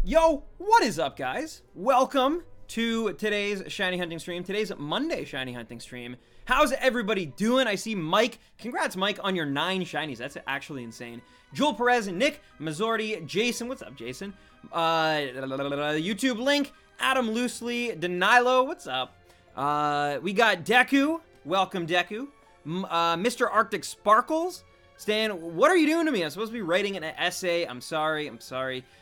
Yo, what is up, guys? Welcome to today's shiny hunting stream. Today's Monday shiny hunting stream. How's everybody doing? I see Mike. Congrats, Mike, on your 9 shinies. That's actually insane. Joel Perez, Nick, Mazzordi, Jason. What's up, Jason? YouTube Link, Adam Loosely, Danilo. What's up? We got Deku. Welcome, Deku. Mr. Arctic Sparkles. Stan, what are you doing to me? I'm supposed to be writing an essay. I'm sorry.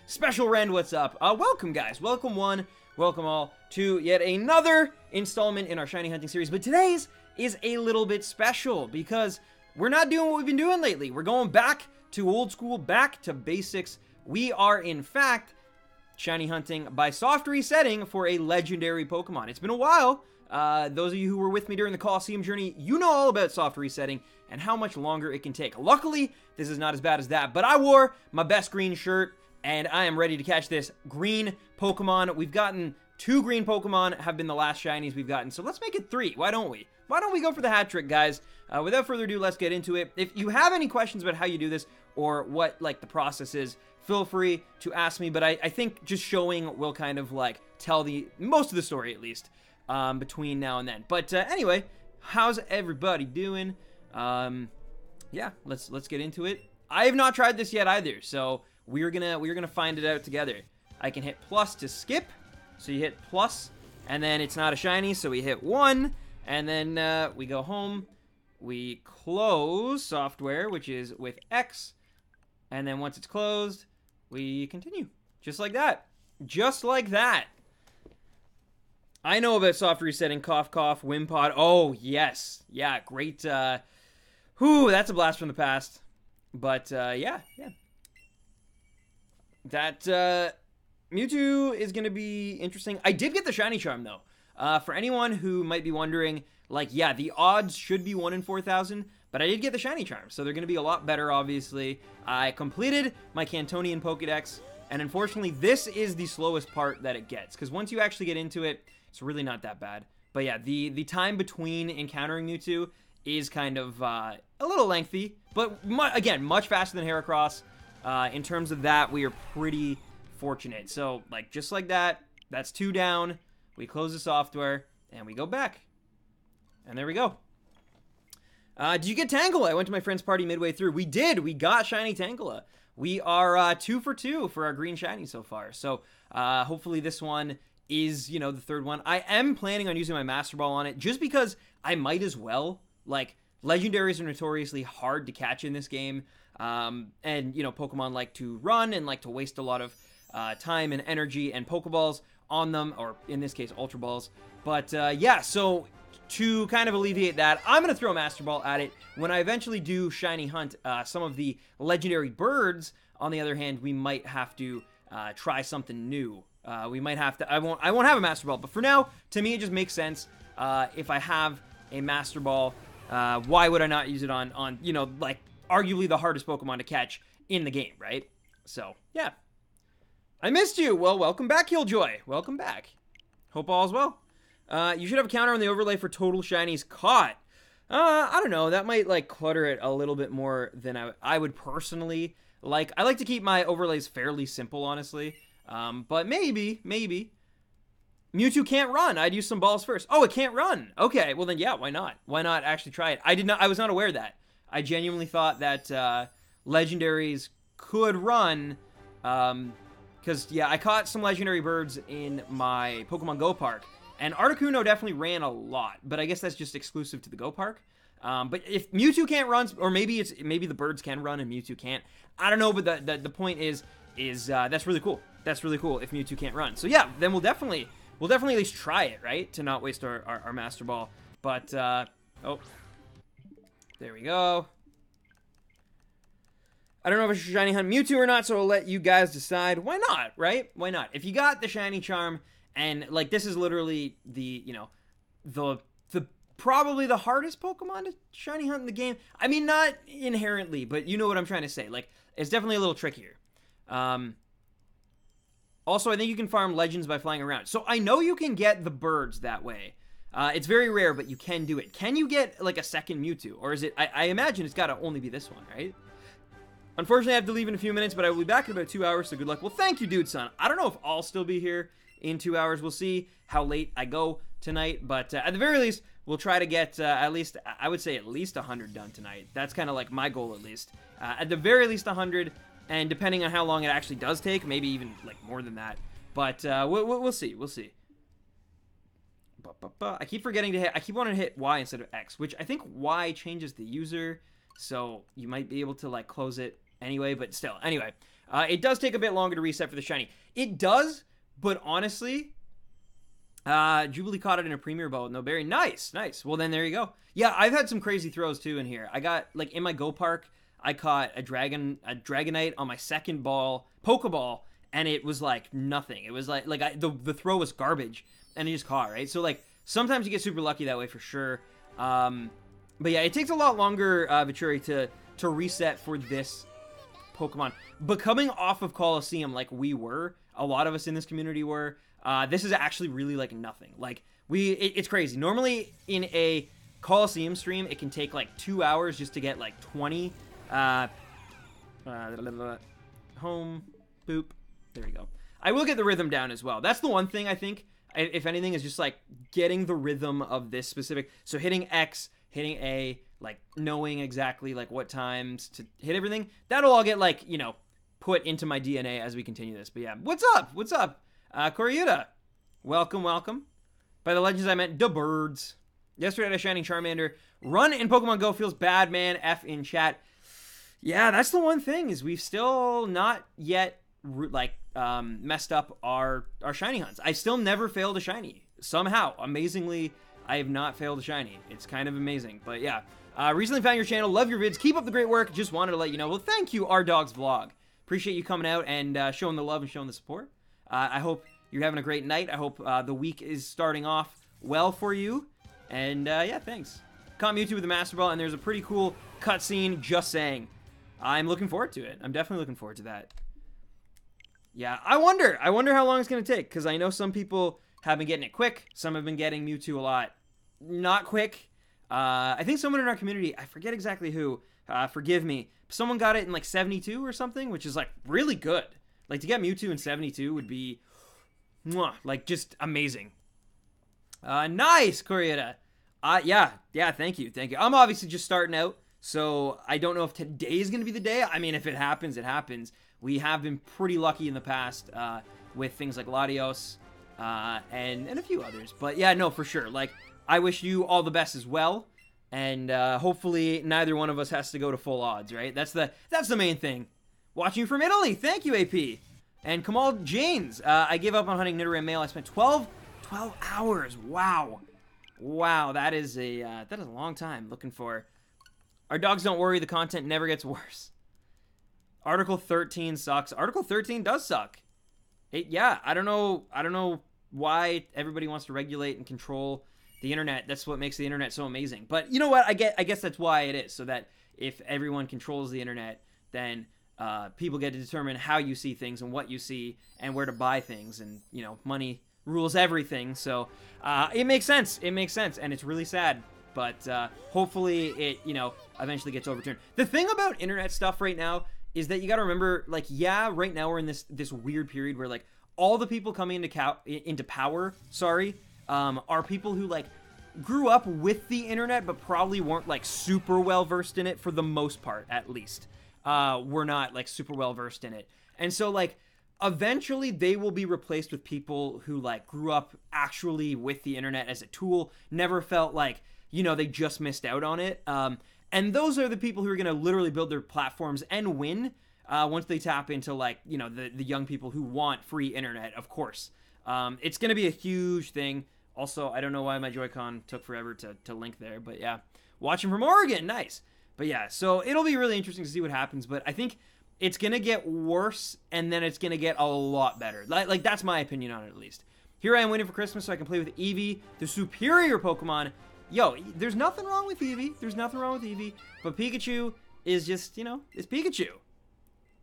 Special Rend, what's up? Welcome, guys. Welcome one, welcome all to yet another installment in our shiny hunting series. But today's is a little bit special because we're not doing what we've been doing lately. We're going back to old school, back to basics. We are, in fact, shiny hunting by soft resetting for a legendary Pokemon. It's been a while. Those of you who were with me during the Coliseum journey, you know all about soft resetting and how much longer it can take. Luckily, this is not as bad as that, but I wore my best green shirt, and I am ready to catch this green Pokemon. We've gotten 2 green Pokemon, have been the last shinies we've gotten, so let's make it 3. Why don't we? Why don't we go for the hat trick, guys? Without further ado, let's get into it. If you have any questions about how you do this or what, like, the process is, feel free to ask me, but I think just showing will kind of, like, tell the most of the story, at least, between now and then. But anyway, how's everybody doing? Yeah, let's get into it. I have not tried this yet either, so we're gonna find it out together. I can hit plus to skip, so you hit plus, and then it's not a shiny, so we hit 1, and then we go home. We close software, which is with X, and then once it's closed, we continue, just like that, just like that. I know about soft resetting, cough, cough, Wimpod. Oh, yes. Yeah, great. That's a blast from the past. But, yeah. That, Mewtwo is going to be interesting. I did get the shiny charm, though. For anyone who might be wondering, like, yeah, the odds should be 1 in 4,000, but I did get the shiny charm, so they're going to be a lot better, obviously. I completed my Cantonian Pokedex, and unfortunately, this is the slowest part that it gets, because once you actually get into it, it's really not that bad. But yeah, the time between encountering Mewtwo is kind of a little lengthy, but again, much faster than Heracross. In terms of that, we are pretty fortunate. So, like, just like that, that's 2 down. We close the software, and we go back. And there we go. Did you get Tangela? I went to my friend's party midway through. We did. We got shiny Tangela. We are 2 for 2 for our green shiny so far. So, hopefully this one is, the 3rd one. I am planning on using my Master Ball on it just because I might as well. Like, legendaries are notoriously hard to catch in this game. And, Pokemon like to run and like to waste a lot of time and energy, and Pokeballs on them, or in this case, Ultra Balls. But yeah, so to kind of alleviate that, I'm going to throw Master Ball at it. When I eventually do Shiny Hunt some of the legendary birds, on the other hand, we might have to try something new. We might have to, I won't have a Master Ball, but for now, to me, it just makes sense. If I have a Master Ball, why would I not use it on, you know, like, arguably the hardest Pokemon to catch in the game, right? So, yeah. I missed you! Well, welcome back, Killjoy. Welcome back. Hope all's well. You should have a counter on the overlay for total shinies caught. I don't know. That might, like, clutter it a little bit more than I would personally like. I like to keep my overlays fairly simple, honestly. But maybe. Mewtwo can't run. I'd use some balls first. Oh, it can't run. Okay, well then, yeah, why not? Why not actually try it? I was not aware of that. I genuinely thought that legendaries could run, because, yeah, I caught some legendary birds in my Pokemon Go Park, and Articuno definitely ran a lot, but I guess that's just exclusive to the Go Park. But if Mewtwo can't run, or maybe the birds can run and Mewtwo can't, I don't know, but the point is that's really cool. That's really cool if Mewtwo can't run. So yeah, then we'll definitely at least try it, right? To not waste our Master Ball. But, oh. There we go. I don't know if I should Shiny Hunt Mewtwo or not, so I'll let you guys decide. Why not, right? Why not? If you got the Shiny Charm, and, like, this is literally the, you know, the probably the hardest Pokemon to Shiny Hunt in the game. I mean, not inherently, but you know what I'm trying to say. Like, it's definitely a little trickier. Also, I think you can farm legends by flying around. So I know you can get the birds that way. It's very rare, but you can do it. Can you get, like, a second Mewtwo? Or is it... I imagine it's got to only be this one, right? Unfortunately, I have to leave in a few minutes, but I will be back in about 2 hours, so good luck. Well, thank you, Dude Son. I don't know if I'll still be here in 2 hours. We'll see how late I go tonight. But at the very least, we'll try to get at least... I would say at least 100 done tonight. That's kind of like my goal, at least. At the very least, 100... And depending on how long it actually does take, maybe even, like, more than that. But we'll see. We'll see. I keep forgetting to hit... I keep wanting to hit Y instead of X, which I think Y changes the user. So you might be able to, like, close it anyway. But still. Anyway. It does take a bit longer to reset for the shiny. It does, but honestly... Jubilee caught it in a Premier Ball with no berry. Nice. Nice. Well, then there you go. Yeah, I've had some crazy throws, too, in here. I got, like, in my Go Park... I caught a Dragonite on my second ball, Pokeball, and it was like nothing. It was like the throw was garbage, and it just caught, right? So, like, sometimes you get super lucky that way for sure. But yeah, it takes a lot longer, Vituri, to reset for this Pokemon. But coming off of Coliseum, like we were, a lot of us in this community were, this is actually really, like, nothing. Like, it's crazy. Normally, in a Coliseum stream, it can take, like, 2 hours just to get, like, 20... home, boop, there we go. I will get the rhythm down as well. That's the one thing I think, if anything, is just, like, getting the rhythm of this specific, so hitting X, hitting A, like, knowing exactly, like, what times to hit everything, that'll all get, like, you know, put into my DNA as we continue this. But yeah, what's up? What's up? Koryuta, welcome. By the legends, I meant the birds. Yesterday I had a Shining Charmander. Run in Pokemon Go feels bad, man. F in chat. Yeah, that's the one thing, is we've still not yet, like, messed up our shiny hunts. I still never failed a shiny. Somehow, amazingly, I have not failed a shiny. It's kind of amazing. But yeah, recently found your channel. Love your vids. Keep up the great work. Just wanted to let you know. Well, thank you, Our Dog's Vlog. Appreciate you coming out and showing the love and showing the support. I hope you're having a great night. I hope the week is starting off well for you. And yeah, thanks. Caught Mewtwo with the Master Ball, and there's a pretty cool cutscene, just saying. I'm looking forward to it. I'm definitely looking forward to that. Yeah, I wonder how long it's going to take, because I know some people have been getting it quick. Some have been getting Mewtwo a lot not quick. I think someone in our community, I forget exactly who, forgive me, someone got it in like 72 or something, which is like really good. Like to get Mewtwo in 72 would be, like just amazing. Nice, Koryuta. Yeah, thank you. I'm obviously just starting out. So I don't know if today is going to be the day. I mean, if it happens, it happens. We have been pretty lucky in the past with things like Latios and a few others. But yeah, no, for sure. Like, I wish you all the best as well. And hopefully neither one of us has to go to full odds, right? That's the main thing. Watching you from Italy. Thank you, AP. And Kamal Janes, I gave up on hunting Nidoran male. I spent 12 hours. Wow. Wow, that is a long time looking for. Our dogs don't worry, the content never gets worse. Article 13 sucks. Article 13 does suck. Yeah, I don't know why everybody wants to regulate and control the internet. That's what makes the internet so amazing. But you know what? I guess that's why it is, so that if everyone controls the internet, then people get to determine how you see things and what you see and where to buy things, and you know, money rules everything. So it makes sense. It makes sense, and it's really sad. But hopefully it, you know, eventually gets overturned. The thing about internet stuff right now is that you got to remember, like, yeah, right now we're in this weird period where like all the people coming into power, are people who like grew up with the internet but probably weren't like super well versed in it, for the most part, at least. We're not like super well versed in it, and so like eventually they will be replaced with people who like grew up actually with the internet as a tool, never felt like, you know, they just missed out on it. And those are the people who are going to literally build their platforms and win once they tap into, like, you know, the young people who want free internet, of course. It's going to be a huge thing. Also, I don't know why my Joy-Con took forever to link there, but yeah. Watching from Oregon, nice. But yeah, so it'll be really interesting to see what happens, but I think it's going to get worse, and then it's going to get a lot better. Like, that's my opinion on it, at least. Here I am waiting for Christmas so I can play with Eevee, the superior Pokemon. Yo, there's nothing wrong with Eevee. There's nothing wrong with Eevee. But Pikachu is just, you know, it's Pikachu.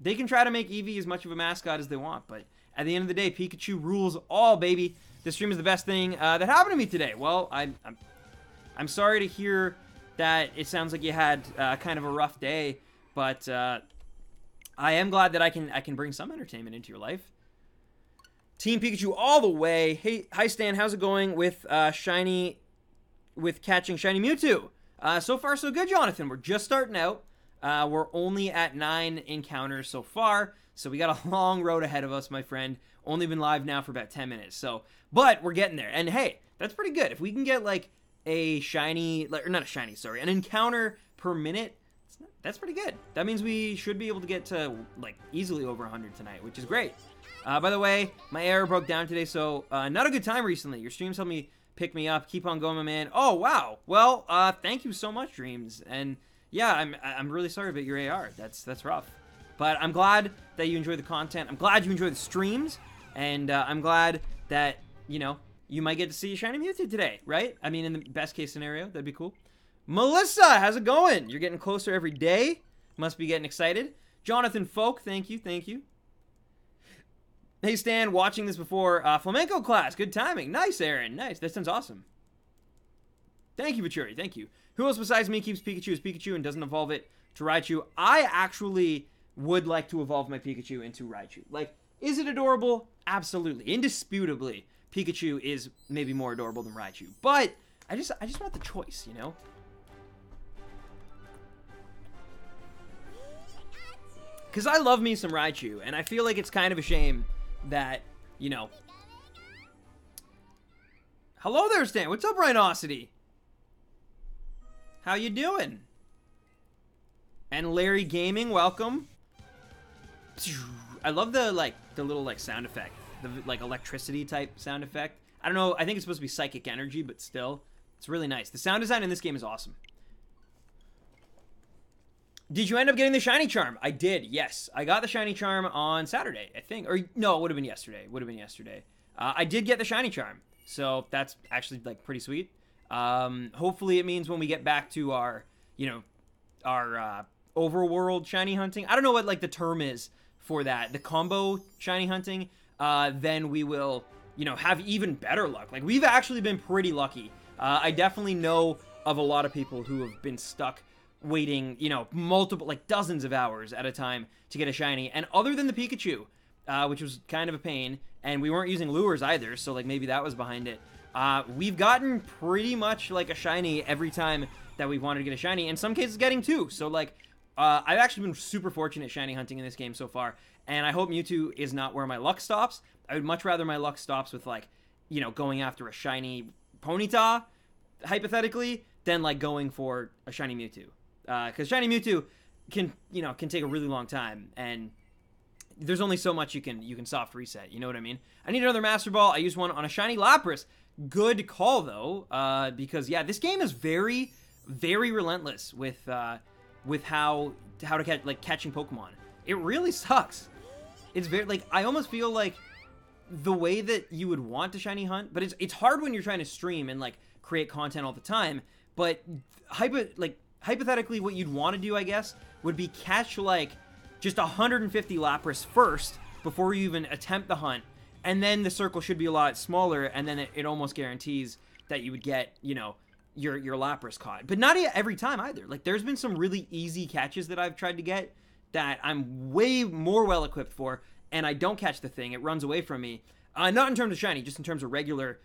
They can try to make Eevee as much of a mascot as they want, but at the end of the day, Pikachu rules all, baby. This stream is the best thing that happened to me today. Well, I'm sorry to hear that it sounds like you had kind of a rough day, but I am glad that I can bring some entertainment into your life. Team Pikachu all the way. Hey, hi Stan, how's it going with catching shiny Mewtwo? So far so good, Jonathan. We're just starting out. We're only at 9 encounters so far, so we got a long road ahead of us, my friend. Only been live now for about 10 minutes, so, but we're getting there. And hey, that's pretty good. If we can get like a shiny, or not a shiny, sorry, an encounter per minute, that's pretty good. That means we should be able to get to like easily over 100 tonight, which is great. By the way, my error broke down today, so not a good time recently. Your streams helped me pick me up. Keep on going, my man. Oh, wow. Well, thank you so much, Dreams. And yeah, I'm really sorry about your AR. That's rough. But I'm glad that you enjoy the content. I'm glad you enjoy the streams. And I'm glad that, you know, you might get to see a shiny Mewtwo today, right? I mean, in the best case scenario, that'd be cool. Melissa, how's it going? You're getting closer every day. Must be getting excited. Jonathan Folk, thank you, thank you. Hey, Stan, watching this before flamenco class. Good timing. Nice, Aaron. Nice. That sounds awesome. Thank you, Vachuri. Thank you. Who else besides me keeps Pikachu as Pikachu and doesn't evolve it to Raichu? I actually would like to evolve my Pikachu into Raichu. Like, is it adorable? Absolutely. Indisputably, Pikachu is maybe more adorable than Raichu. But I just want the choice, you know? Because I love me some Raichu, and I feel like it's kind of a shame that, you know... Hello there, Stan. What's up, Rhinosity? How you doing? And Larry Gaming, welcome. I love the little, like, sound effect. The, like, electricity type sound effect. I don't know. I think it's supposed to be psychic energy, but still. It's really nice. The sound design in this game is awesome. Did you end up getting the shiny charm? I did, yes. I got the shiny charm on Saturday, I think. Or, no, it would have been yesterday. I did get the shiny charm. So, that's actually, like, pretty sweet. Hopefully it means when we get back to our, you know, our, overworld shiny hunting. I don't know what, like, the term is for that. The combo shiny hunting. Then we will, you know, have even better luck. Like, we've actually been pretty lucky. I definitely know of a lot of people who have been stuck waiting, you know, multiple, like dozens of hours at a time to get a shiny. And other than the Pikachu, which was kind of a pain, and we weren't using lures either, so like maybe that was behind it. We've gotten pretty much like a shiny every time that we wanted to get a shiny. In some cases getting two. So like, I've actually been super fortunate shiny hunting in this game so far. And I hope Mewtwo is not where my luck stops. I would much rather my luck stops with like, you know, going after a shiny Ponyta, hypothetically, than like going for a shiny Mewtwo. Because shiny Mewtwo can take a really long time, and there's only so much you can soft reset. You know what I mean? I need another Master Ball. I used one on a shiny Lapras. Good call though, because yeah, this game is very, very relentless with how to catch, like, catching Pokemon. It really sucks. It's very, like, I almost feel like the way that you would want to shiny hunt, but it's hard when you're trying to stream and, like, create content all the time. But hypothetically, what you'd want to do, I guess, would be catch, like, just 150 Lapras first before you even attempt the hunt, and then the circle should be a lot smaller, and then it almost guarantees that you would get, you know, your Lapras caught. But not every time either. Like, there's been some really easy catches that I've tried to get that I'm way more well equipped for, and I don't catch the thing. It runs away from me. Not in terms of shiny, just in terms of regular,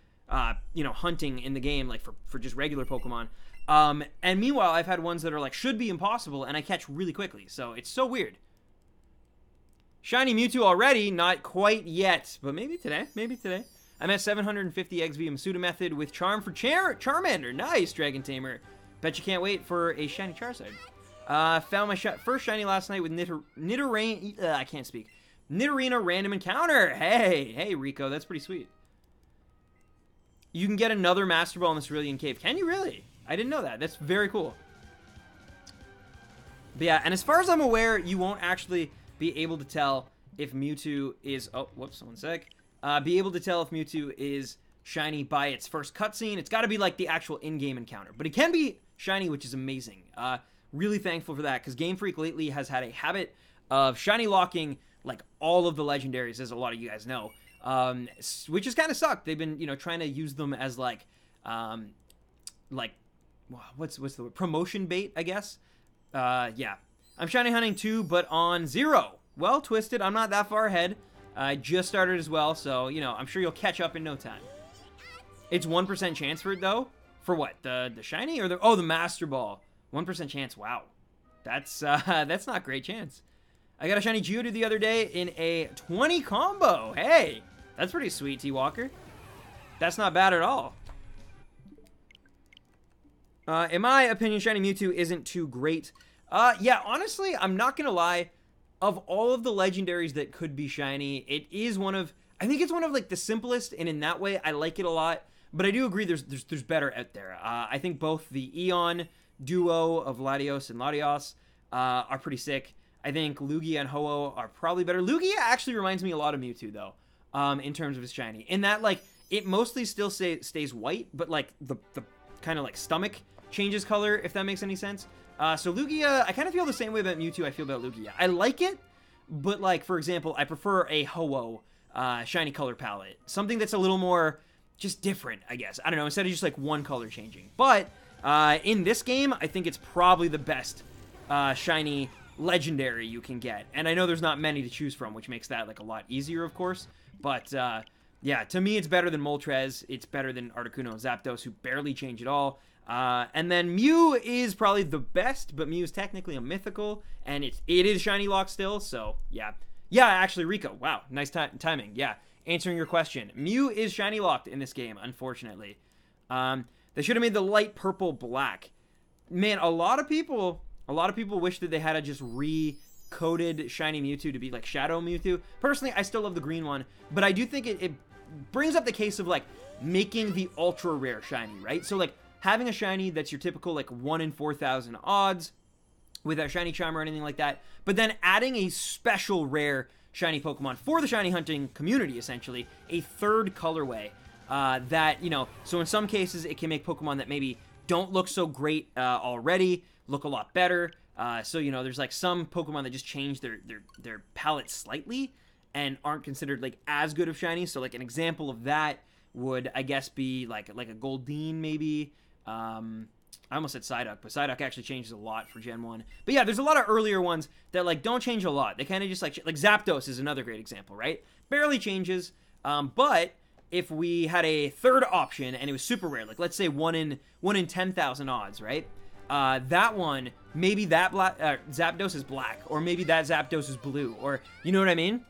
you know, hunting in the game, like for just regular Pokemon. And meanwhile, I've had ones that are like, should be impossible, and I catch really quickly. So it's so weird. Shiny Mewtwo already, not quite yet, but maybe today, I'm at 750 XP Masuda method with Charm for Charmander. Nice, Dragon Tamer. Bet you can't wait for a shiny Charizard. Found my first shiny last night with I can't speak. Nidorina random encounter. Hey, Rico, that's pretty sweet. You can get another Master Ball in the Cerulean Cave. Can you really? I didn't know that. That's very cool. But yeah, and as far as I'm aware, you won't actually be able to tell if Mewtwo is... Oh, whoops, one sec. Be able to tell if Mewtwo is shiny by its first cutscene. It's got to be like the actual in-game encounter. But it can be shiny, which is amazing. Really thankful for that, because Game Freak lately has had a habit of shiny locking like all of the legendaries, as a lot of you guys know, which has kind of sucked. They've been, you know, trying to use them as like what's the word? Promotion bait, I guess. Yeah. I'm shiny hunting too, but on 0. Well, Twisted, I'm not that far ahead. I just started as well, so, you know, I'm sure you'll catch up in no time. It's 1% chance for it, though. For what? The shiny or the Master Ball? 1% chance. Wow. That's not great chance. I got a shiny Geodude the other day in a 20 combo. Hey, that's pretty sweet, T-Walker. That's not bad at all. In my opinion, shiny Mewtwo isn't too great. Yeah, honestly, I'm not gonna lie. Of all of the legendaries that could be shiny, it is one of... I think it's one of, like, the simplest, and in that way, I like it a lot. But I do agree there's better out there. I think both the Eon duo of Latios and Latios are pretty sick. I think Lugia and Ho-Oh are probably better. Lugia actually reminds me a lot of Mewtwo, though, in terms of his shiny. In that, like, it mostly still stays white, but, like, the kind of, like, stomach changes color, if that makes any sense. So Lugia, I kind of feel the same way about Mewtwo I feel about Lugia. I like it, but, like, for example, I prefer a Ho-Oh shiny color palette. Something that's a little more just different, I guess. I don't know, instead of just, like, one color changing. But in this game, I think it's probably the best shiny legendary you can get. And I know there's not many to choose from, which makes that, like, a lot easier, of course. But, yeah, to me, it's better than Moltres. It's better than Articuno and Zapdos, who barely change at all. And then Mew is probably the best, but Mew is technically a mythical, and it is shiny lock still, so yeah. Yeah, actually, Rico, wow, nice timing, yeah. Answering your question, Mew is shiny locked in this game, unfortunately. They should have made the light purple black. Man, a lot of people wish that they had a just recoded shiny Mewtwo to be like Shadow Mewtwo. Personally, I still love the green one, but I do think it brings up the case of, like, making the ultra rare shiny, right? So, like, having a shiny that's your typical, like, 1 in 4,000 odds without shiny charm or anything like that, but then adding a special rare shiny Pokemon for the shiny hunting community, essentially, a third colorway that, you know, so in some cases it can make Pokemon that maybe don't look so great already look a lot better. So, you know, there's, like, some Pokemon that just change their palette slightly and aren't considered, like, as good of shiny. So, like, an example of that would, I guess, be like a Goldeen, maybe. I almost said Psyduck, but Psyduck actually changes a lot for Gen 1. But yeah, there's a lot of earlier ones that, like, don't change a lot. They kind of just, like Zapdos is another great example, right? Barely changes, but if we had a third option and it was super rare, like, let's say 1 in 10,000 odds, right? That one, maybe that Zapdos is black, or maybe that Zapdos is blue, or, you know what I mean?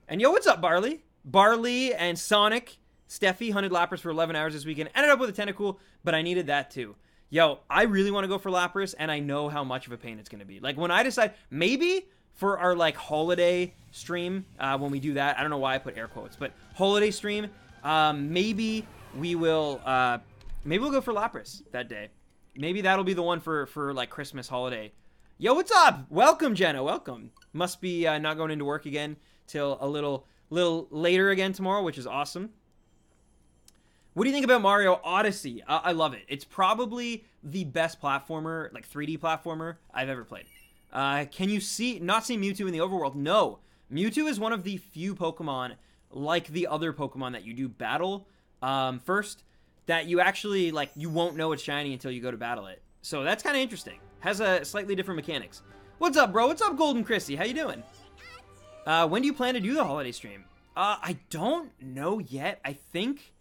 And yo, what's up, Barley? Barley and Sonic... Steffi hunted Lapras for 11 hours this weekend. Ended up with a Tentacool, but I needed that too. Yo, I really want to go for Lapras, and I know how much of a pain it's going to be. Like, when I decide, maybe for our like holiday stream, when we do that, I don't know why I put air quotes, but holiday stream, maybe we'll go for Lapras that day. Maybe that'll be the one for like Christmas holiday. Yo, what's up? Welcome, Jenna. Welcome. Must be not going into work again till a little later again tomorrow, which is awesome. What do you think about Mario Odyssey? I love it. It's probably the best platformer, like 3D platformer I've ever played. Can you not see Mewtwo in the overworld? No. Mewtwo is one of the few Pokemon, like the other Pokemon that you do battle first, that you actually, like, you won't know it's shiny until you go to battle it. So that's kind of interesting. Has a slightly different mechanics. What's up, bro? What's up, Golden Chrissy? How you doing? When do you plan to do the holiday stream? I don't know yet. I think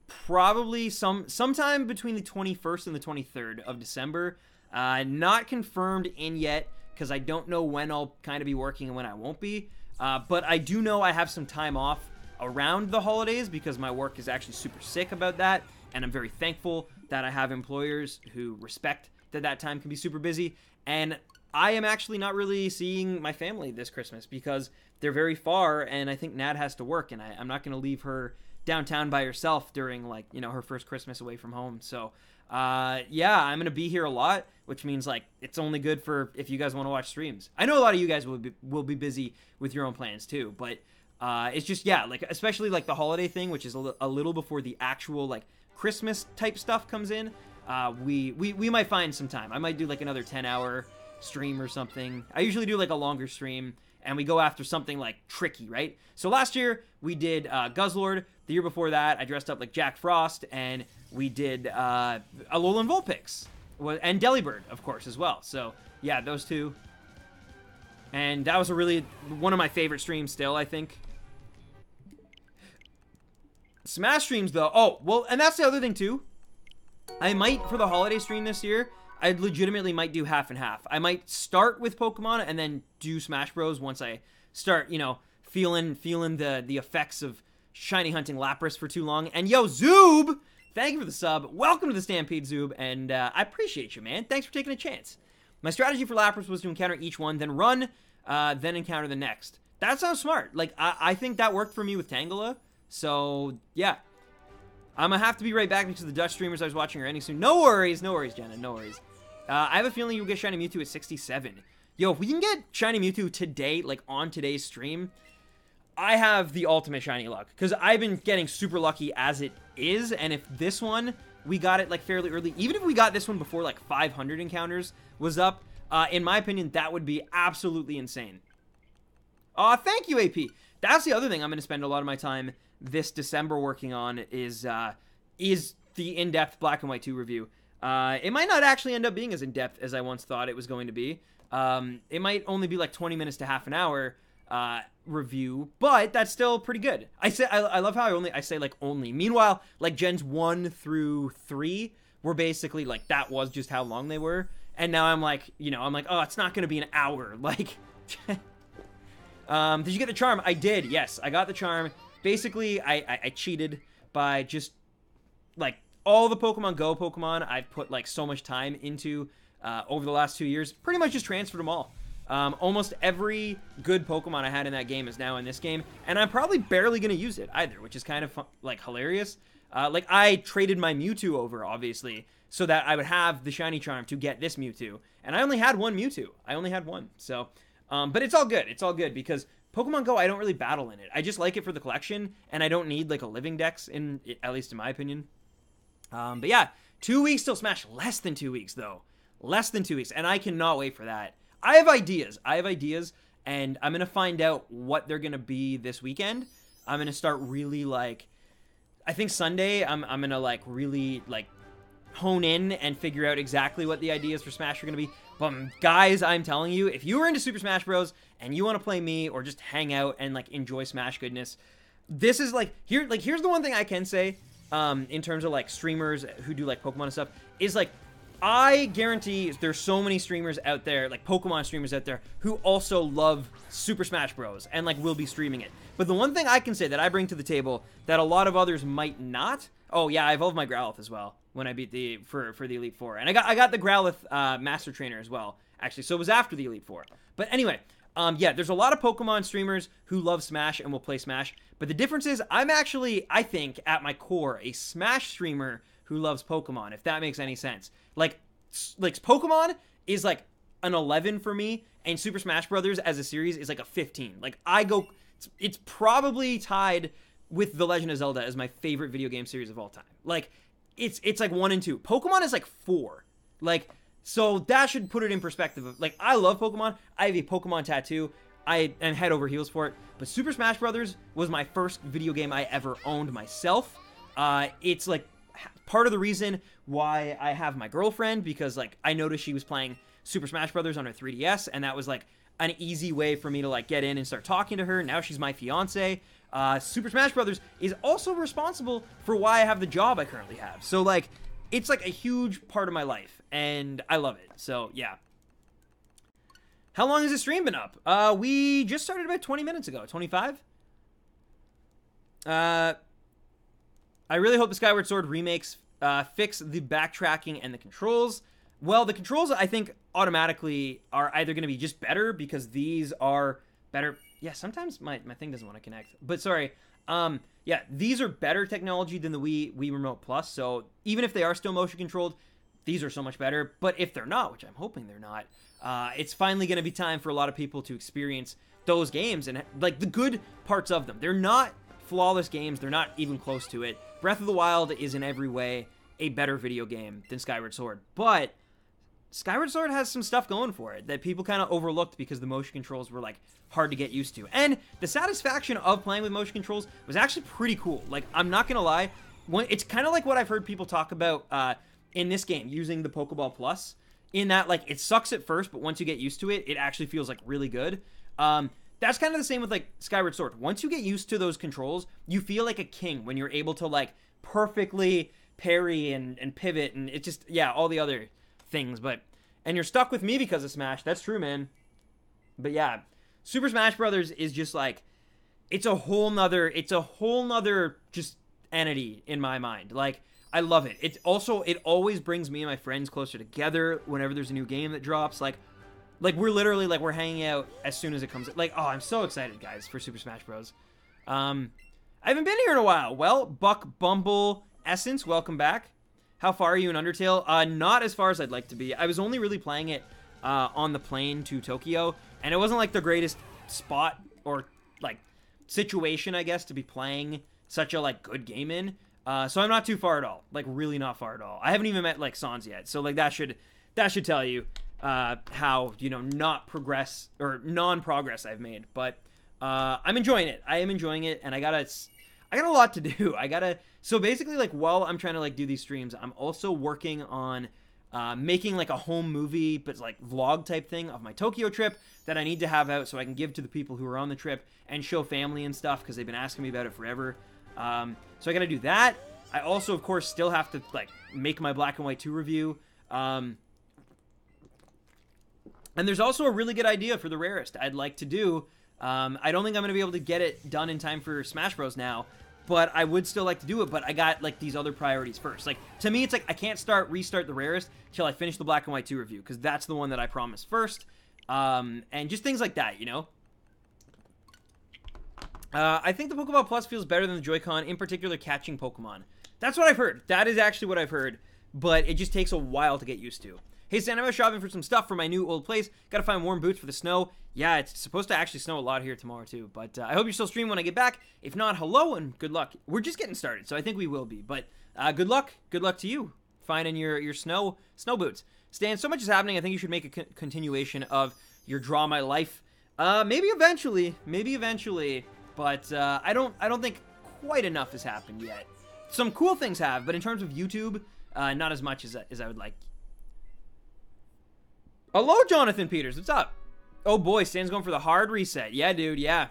probably sometime between the 21st and the 23rd of December. Not confirmed in yet, because I don't know when I'll kind of be working and when I won't be. But I do know I have some time off around the holidays because my work is actually super sick about that. And I'm very thankful that I have employers who respect that time can be super busy. And I am actually not really seeing my family this Christmas because they're very far, and I think Nad has to work, and I'm not going to leave her downtown by herself during, like, you know, her first Christmas away from home. So yeah, I'm going to be here a lot, which means, like, it's only good for if you guys want to watch streams. I know a lot of you guys will be busy with your own plans too, but it's just, yeah, like, especially like the holiday thing, which is a little before the actual, like, Christmas type stuff comes in. We might find some time. I might do like another 10-hour stream or something. I usually do like a longer stream, and we go after something like tricky, right? So last year we did Guzzlord. The year before that, I dressed up like Jack Frost, and we did Alolan Vulpix and Delibird, of course, as well. So yeah, those two. And that was one of my favorite streams still, I think. Smash streams, though. Oh, well, and that's the other thing, too. I might, for the holiday stream this year, I legitimately might do half and half. I might start with Pokemon and then do Smash Bros. Once I start, you know, feeling the effects of shiny hunting Lapras for too long. And yo, Zoob! Thank you for the sub. Welcome to the Stampede, Zoob. And I appreciate you, man. Thanks for taking a chance. My strategy for Lapras was to encounter each one, then run, then encounter the next. That sounds smart. Like, I think that worked for me with Tangela. So, yeah. I'm going to have to be right back because the Dutch streamers I was watching are ending soon. No worries, Jenna, no worries. I have a feeling you'll get Shiny Mewtwo at 67. Yo, if we can get Shiny Mewtwo today, like on today's stream, I have the ultimate Shiny luck. Because I've been getting super lucky as it is, and if this one, we got it like fairly early, even if we got this one before like 500 encounters was up, in my opinion, that would be absolutely insane. Thank you, AP. That's the other thing I'm going to spend a lot of my time this December working on is the in-depth Black and White 2 review. It might not actually end up being as in-depth as I once thought it was going to be. It might only be like 20 minutes to half an hour review, but that's still pretty good. I love how I say like only. Meanwhile, like gens 1 through 3 were basically like that was just how long they were. And now I'm like, oh, it's not going to be an hour. Like, did you get the charm? I did. Yes, I got the charm. Basically, I cheated by just, like, all the Pokemon Go Pokemon I've put, like, so much time into over the last 2 years. Pretty much just transferred them all. Almost every good Pokemon I had in that game is now in this game. And I'm probably barely going to use it either, which is kind of, like, hilarious. Like, I traded my Mewtwo over, obviously, so that I would have the Shiny Charm to get this Mewtwo. And I only had one Mewtwo. I only had one. So, but it's all good. It's all good because Pokemon Go, I don't really battle in it. I just like it for the collection, and I don't need, like, a living dex, at least in my opinion. But yeah, 2 weeks till Smash. Less than 2 weeks, though. Less than 2 weeks, and I cannot wait for that. I have ideas, and I'm going to find out what they're going to be this weekend. I'm going to start really, like, I think Sunday, I'm going to, like, really, like, hone in and figure out exactly what the ideas for Smash are going to be. But guys, I'm telling you, if you are into Super Smash Bros. And you want to play me or just hang out and like enjoy Smash goodness, this is like here's the one thing I can say in terms of like streamers who do like Pokemon and stuff is like I guarantee there's so many streamers out there, like Pokemon streamers out there, who also love Super Smash Bros. And like will be streaming it. But the one thing I can say that I bring to the table that a lot of others might not. Oh yeah, I evolved my Growlithe as well when I beat the for the Elite Four, and I got the Growlithe Master Trainer as well actually. So it was after the Elite Four. But anyway. Yeah, there's a lot of Pokemon streamers who love Smash and will play Smash, but the difference is I'm actually, I think, at my core, a Smash streamer who loves Pokemon, if that makes any sense. Like Pokemon is like an 11 for me, and Super Smash Brothers as a series is like a 15. Like, it's probably tied with The Legend of Zelda as my favorite video game series of all time. Like, it's like 1 and 2. Pokemon is like 4. Like, so that should put it in perspective of, like, I love Pokemon. I have a Pokemon tattoo. I am head over heels for it. But Super Smash Brothers was my first video game I ever owned myself. It's like part of the reason why I have my girlfriend, because like I noticed she was playing Super Smash Brothers on her 3DS, and that was like an easy way for me to like get in and start talking to her. Now she's my fiance. Super Smash Brothers is also responsible for why I have the job I currently have. So like, it's like a huge part of my life, and I love it. So yeah. How long has the stream been up? We just started about 20 minutes ago. 25? I really hope the Skyward Sword remakes fix the backtracking and the controls. Well, the controls, I think, automatically are either going to be just better because these are better. Yeah, sometimes my thing doesn't want to connect. But sorry. Yeah, these are better technology than the Wii Remote Plus. So even if they are still motion controlled, these are so much better. But if they're not, which I'm hoping they're not, it's finally going to be time for a lot of people to experience those games and like the good parts of them. They're not flawless games. They're not even close to it. Breath of the Wild is in every way a better video game than Skyward Sword. But Skyward Sword has some stuff going for it that people kind of overlooked because the motion controls were like hard to get used to. And the satisfaction of playing with motion controls was actually pretty cool. Like, I'm not going to lie. It's kind of like what I've heard people talk about in this game, using the Pokeball Plus, in that like it sucks at first, but once you get used to it, it actually feels like really good. That's kind of the same with like Skyward Sword. Once you get used to those controls, you feel like a king when you're able to like perfectly parry and pivot, and it just, yeah, all the other things. And you're stuck with me because of Smash. That's true, man. But yeah, Super Smash Brothers is just like, it's a whole nother just entity in my mind. Like, I love it. It always brings me and my friends closer together whenever there's a new game that drops. Like we're literally like, we're hanging out as soon as it comes. Like, oh, I'm so excited, guys, for Super Smash Bros. I haven't been here in a while. Well, Buck Bumble Essence, welcome back. How far are you in Undertale? Not as far as I'd like to be. I was only really playing it on the plane to Tokyo, and it wasn't like the greatest spot or like situation, I guess, to be playing such a like good game in. So I'm not too far at all. Like, really not far at all. I haven't even met like Sans yet, so like that should tell you how, you know, not progress or non-progress I've made. But I'm enjoying it. I am enjoying it, and I got a lot to do. So basically, like, while I'm trying to like do these streams, I'm also working on making like a home movie, but like vlog type thing of my Tokyo trip that I need to have out so I can give to the people who are on the trip and show family and stuff, because they've been asking me about it forever. So I got to do that. I also, of course, still have to like make my Black and White 2 review. And there's also a really good idea for the rarest I'd like to do. I don't think I'm going to be able to get it done in time for Smash Bros. Now, but I would still like to do it. But I got like these other priorities first. Like, to me, it's like I can't restart the rarest till I finish the Black and White 2 review, because that's the one that I promised first. And just things like that, you know. I think the Pokeball Plus feels better than the Joy-Con, in particular catching Pokemon. That's what I've heard. That is actually what I've heard, but it just takes a while to get used to. Hey, Stan, I was shopping for some stuff for my new old place. Gotta find warm boots for the snow. Yeah, it's supposed to actually snow a lot here tomorrow, too. But I hope you're still streaming when I get back. If not, hello and good luck. We're just getting started, so I think we will be. But good luck. Good luck to you finding your snow boots. Stan, so much is happening. I think you should make a continuation of your Draw My Life. Maybe eventually. But I don't think quite enough has happened yet. Some cool things have, but in terms of YouTube, not as much as I would like. Hello, Jonathan Peters. What's up? Oh boy, Stan's going for the hard reset. Yeah, dude. Yeah,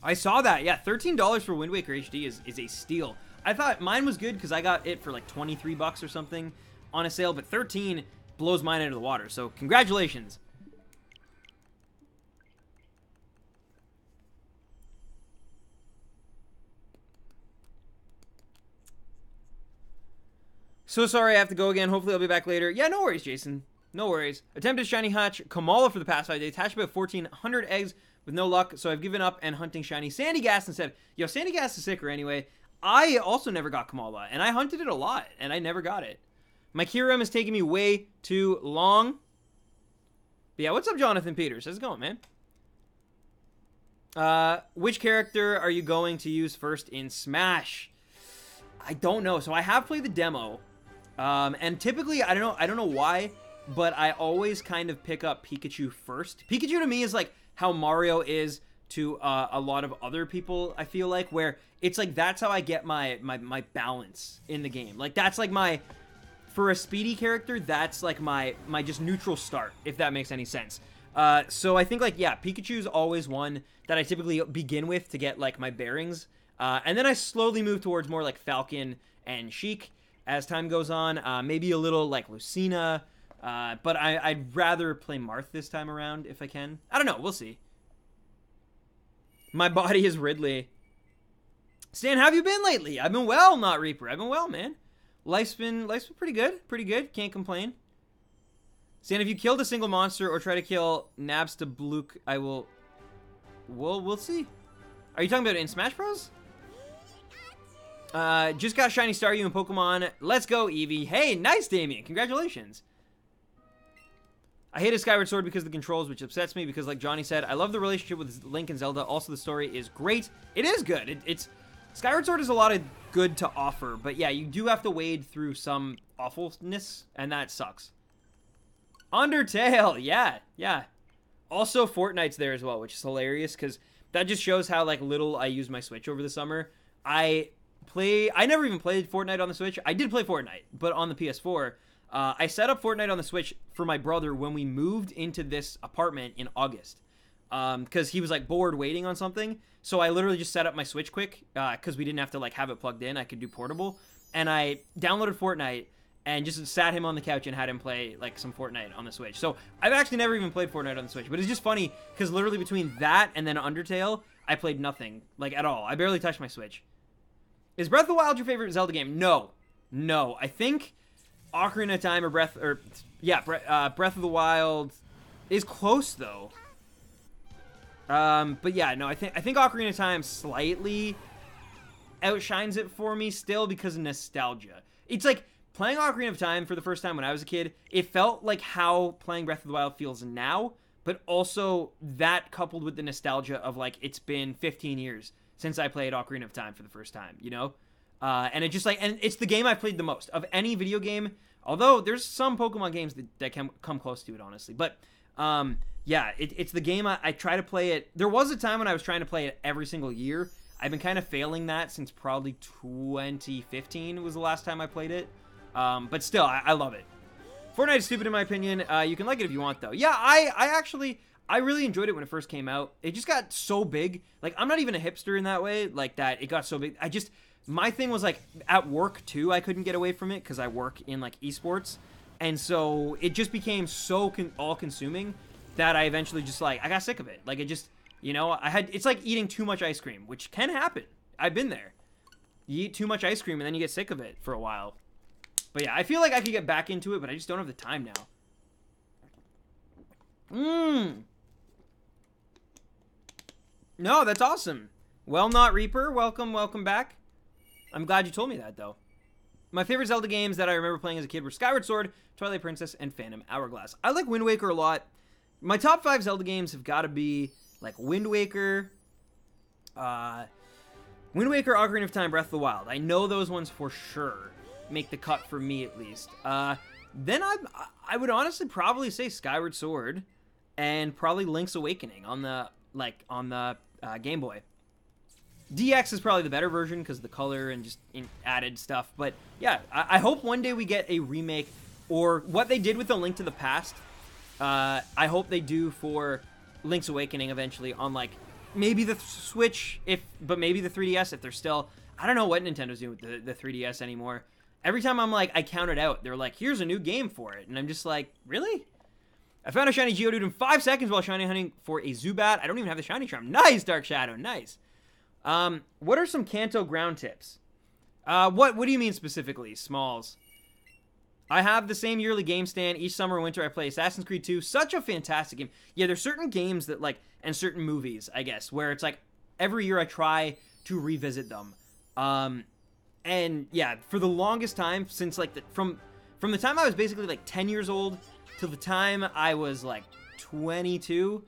I saw that. Yeah, $13 for Wind Waker HD is a steal. I thought mine was good because I got it for like 23 bucks or something on a sale, but 13 blows mine out of the water. So congratulations. So sorry I have to go again. Hopefully I'll be back later. Yeah, no worries, Jason. No worries. Attempted shiny hatch Kamala for the past 5 days. Hatched about 1,400 eggs with no luck, so I've given up and hunting shiny Sandy Gas instead. Yo, Sandy Gas is sicker anyway. I also never got Kamala, and I hunted it a lot, and I never got it. My Kyurem is taking me way too long. But yeah, what's up, Jonathan Peters? How's it going, man? Which character are you going to use first in Smash? I don't know. So I have played the demo, and typically I don't know why, but I always kind of pick up Pikachu first. Pikachu to me is like how Mario is to a lot of other people. I feel like where it's like that's how I get my balance in the game. Like that's like my for a speedy character. That's like my just neutral start, if that makes any sense. So I think like yeah, Pikachu's always one that I typically begin with to get like my bearings. And then I slowly move towards more like Falcon and Sheik as time goes on. Maybe a little like Lucina. But I'd rather play Marth this time around if I can. I don't know. We'll see. My body is Ridley. Stan, how have you been lately? I've been well, not Reaper. I've been well, man. Life's been pretty good. Pretty good. Can't complain. Stan, if you killed a single monster or try to kill Nabs to Blook, I will... We'll see. Are you talking about in Smash Bros? Just got Shiny Staryu in Pokemon. Let's go, Eevee. Hey, nice, Damien. Congratulations. I hate a Skyward Sword because of the controls, which upsets me because, like Johnny said, I love the relationship with Link and Zelda. Also, the story is great. It is good. It's Skyward Sword has a lot of good to offer, but yeah, you do have to wade through some awfulness, and that sucks. Undertale, yeah. Also, Fortnite's there as well, which is hilarious because that just shows how like little I use my Switch over the summer. I never even played Fortnite on the Switch. I did play Fortnite, but on the PS4. I set up Fortnite on the Switch for my brother when we moved into this apartment in August. Because he was like bored waiting on something. So I literally just set up my Switch quick because we didn't have to like have it plugged in. I could do portable. And I downloaded Fortnite and just sat him on the couch and had him play like some Fortnite on the Switch. So I've actually never even played Fortnite on the Switch. But it's just funny because literally between that and then Undertale, I played nothing like at all. I barely touched my Switch. Is Breath of the Wild your favorite Zelda game? No. I think Ocarina of Time or Breath of the Wild is close though. But yeah, no, I think Ocarina of Time slightly outshines it for me still because of nostalgia. It's like playing Ocarina of Time for the first time when I was a kid. It felt like how playing Breath of the Wild feels now, but also that coupled with the nostalgia of like it's been 15 years since I played Ocarina of Time for the first time, you know? And it just like, and it's the game I've played the most of any video game. Although there's some Pokemon games that can come close to it, honestly. But yeah, it's the game I try to play it. There was a time when I was trying to play it every single year. I've been kind of failing that since probably 2015 was the last time I played it. But still, I love it. Fortnite is stupid in my opinion. You can like it if you want though. Yeah, I really enjoyed it when it first came out. It just got so big. Like I'm not even a hipster in that way. Like that, it got so big. My thing was like at work too, I couldn't get away from it because I work in like esports. And so it just became so all-consuming that I eventually just like, I got sick of it. Like it just, you know, it's like eating too much ice cream, which can happen. I've been there. You eat too much ice cream and then you get sick of it for a while. But yeah, I feel like I could get back into it, but I just don't have the time now. No, that's awesome. Well, not Reaper. Welcome back. I'm glad you told me that, though. My favorite Zelda games that I remember playing as a kid were Skyward Sword, Twilight Princess, and Phantom Hourglass. I like Wind Waker a lot. My top 5 Zelda games have got to be, like, Wind Waker, Ocarina of Time, Breath of the Wild. I know those ones for sure make the cut for me, at least. Then I would honestly probably say Skyward Sword and probably Link's Awakening on the Game Boy. DX is probably the better version because of the color and just added stuff. But yeah, I hope one day we get a remake or what they did with the Link to the Past. I hope they do for Link's Awakening eventually on like maybe the Switch, but maybe the 3DS if they're still. I don't know what Nintendo's doing with the 3DS anymore. Every time I'm like, I count it out. They're like, here's a new game for it. And I'm just like, really? I found a shiny Geodude in 5 seconds while shiny hunting for a Zubat. I don't even have the shiny charm. Nice, Dark Shadow. Nice. What are some Kanto ground tips? What do you mean specifically, Smalls? I have the same yearly game stand. Each summer and winter I play Assassin's Creed 2. Such a fantastic game. Yeah, there's certain games that like, and certain movies, I guess, where it's like every year I try to revisit them. And yeah, for the longest time since like from the time I was basically like 10 years old till the time I was like 22,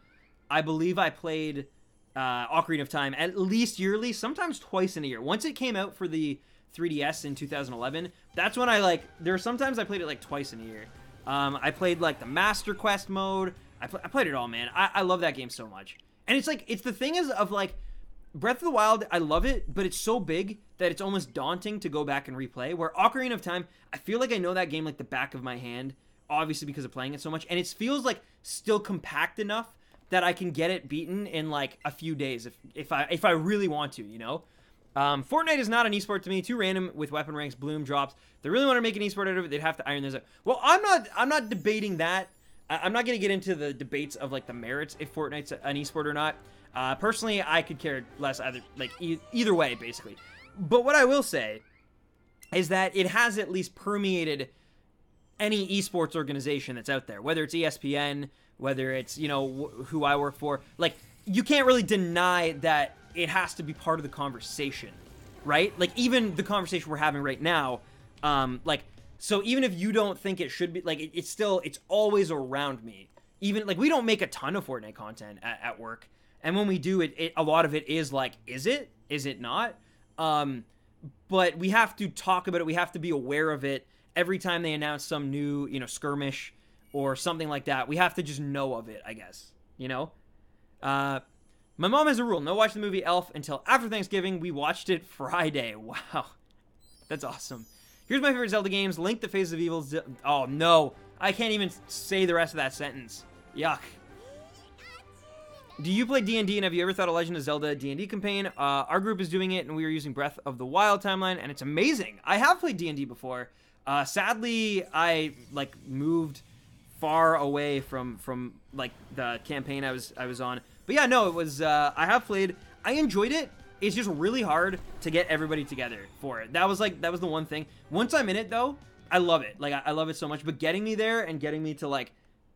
I believe I played Ocarina of Time at least yearly, sometimes twice in a year. Once it came out for the 3DS in 2011, that's when I like, there are sometimes I played it like twice in a year. I played like the Master Quest mode. I played it all, man. I love that game so much. And it's like, it's the thing is of like, Breath of the Wild, I love it, but it's so big that it's almost daunting to go back and replay. Where Ocarina of Time, I feel like I know that game like the back of my hand, obviously because of playing it so much, and it feels like still compact enough that I can get it beaten in like a few days if I really want to, you know. Fortnite is not an esport to me. Too random with weapon ranks, bloom drops. If they really want to make an esport out of it, they'd have to iron this out. Well, I'm not debating that. I'm not going to get into the debates of like the merits if Fortnite's an esport or not. Personally, I could care less either way, basically. But what I will say is that it has at least permeated any esports organization that's out there, whether it's ESPN, whether it's, you know, who I work for. Like, you can't really deny that it has to be part of the conversation, right? Like, even the conversation we're having right now, so even if you don't think it should be, like, it's always around me. Even, like, we don't make a ton of Fortnite content at work. And when we do, a lot of it is like, is it? Is it not? But we have to talk about it. We have to be aware of it. Every time they announce some new, you know, skirmish or something like that, we have to just know of it, I guess. You know? My mom has a rule. No watch the movie Elf until after Thanksgiving. We watched it Friday. Wow. That's awesome. Here's my favorite Zelda games. Link, The Face of Evil. Oh, no. I can't even say the rest of that sentence. Yuck. Do you play D&D, and have you ever thought of Legend of Zelda D&D campaign? Our group is doing it, and we are using Breath of the Wild timeline, and it's amazing. I have played D&D before. Sadly, I like moved far away from like the campaign I was on. But yeah, no, it was. I have played. I enjoyed it. It's just really hard to get everybody together for it. That was the one thing. Once I'm in it, though, I love it. Like I love it so much. But getting me there and getting me to like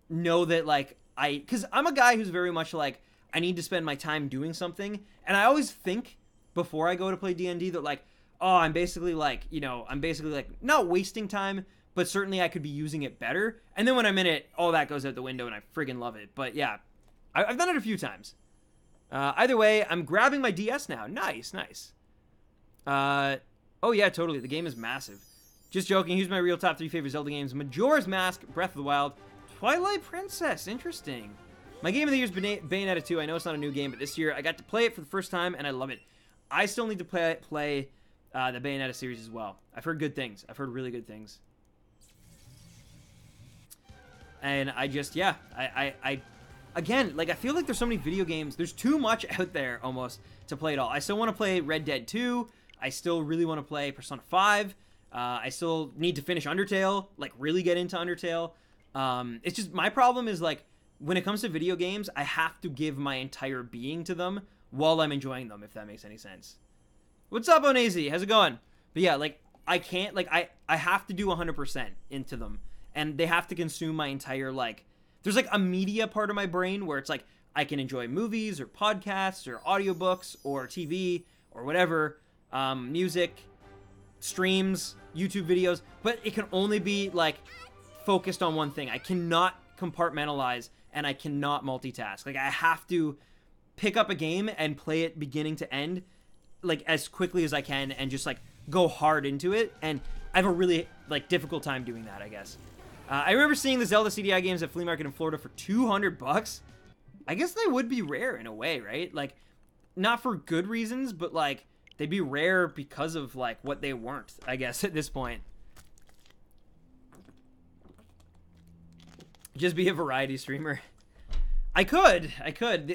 know that like because I'm a guy who's very much like, I need to spend my time doing something. And I always think before I go to play D&D that like, oh, I'm basically like, you know, not wasting time, but certainly I could be using it better. And then when I'm in it, all that goes out the window and I friggin' love it. But yeah, I've done it a few times. Either way, I'm grabbing my DS now. Nice. Oh yeah, totally. The game is massive. Just joking. Here's my real top 3 favorite Zelda games. Majora's Mask, Breath of the Wild, Twilight Princess. Interesting. My game of the year is Bayonetta 2. I know it's not a new game, but this year I got to play it for the first time, and I love it. I still need to play the Bayonetta series as well. I've heard good things. I've heard really good things. And I just, yeah, I again, like, I feel like there's so many video games. There's too much out there, almost, to play it all. I still want to play Red Dead 2. I still really want to play Persona 5. I still need to finish Undertale, like, really get into Undertale. It's just, my problem is, like, when it comes to video games, I have to give my entire being to them while I'm enjoying them, if that makes any sense. What's up, Onazy? How's it going? But yeah, like, I can't, like, I have to do 100% into them. And they have to consume my entire, like, there's, like, a media part of my brain where it's, like, I can enjoy movies or podcasts or audiobooks or TV or whatever, music, streams, YouTube videos, but it can only be, like, focused on one thing. I cannot compartmentalize and I cannot multitask. Like, I have to pick up a game and play it beginning to end, like, as quickly as I can and just, like, go hard into it. And I have a really, like, difficult time doing that, I guess. I remember seeing the Zelda CDI games at Flea Market in Florida for $200. I guess they would be rare in a way, right? Like, not for good reasons, but, like, they'd be rare because of, like, what they weren't, I guess, at this point. Just be a variety streamer. I could.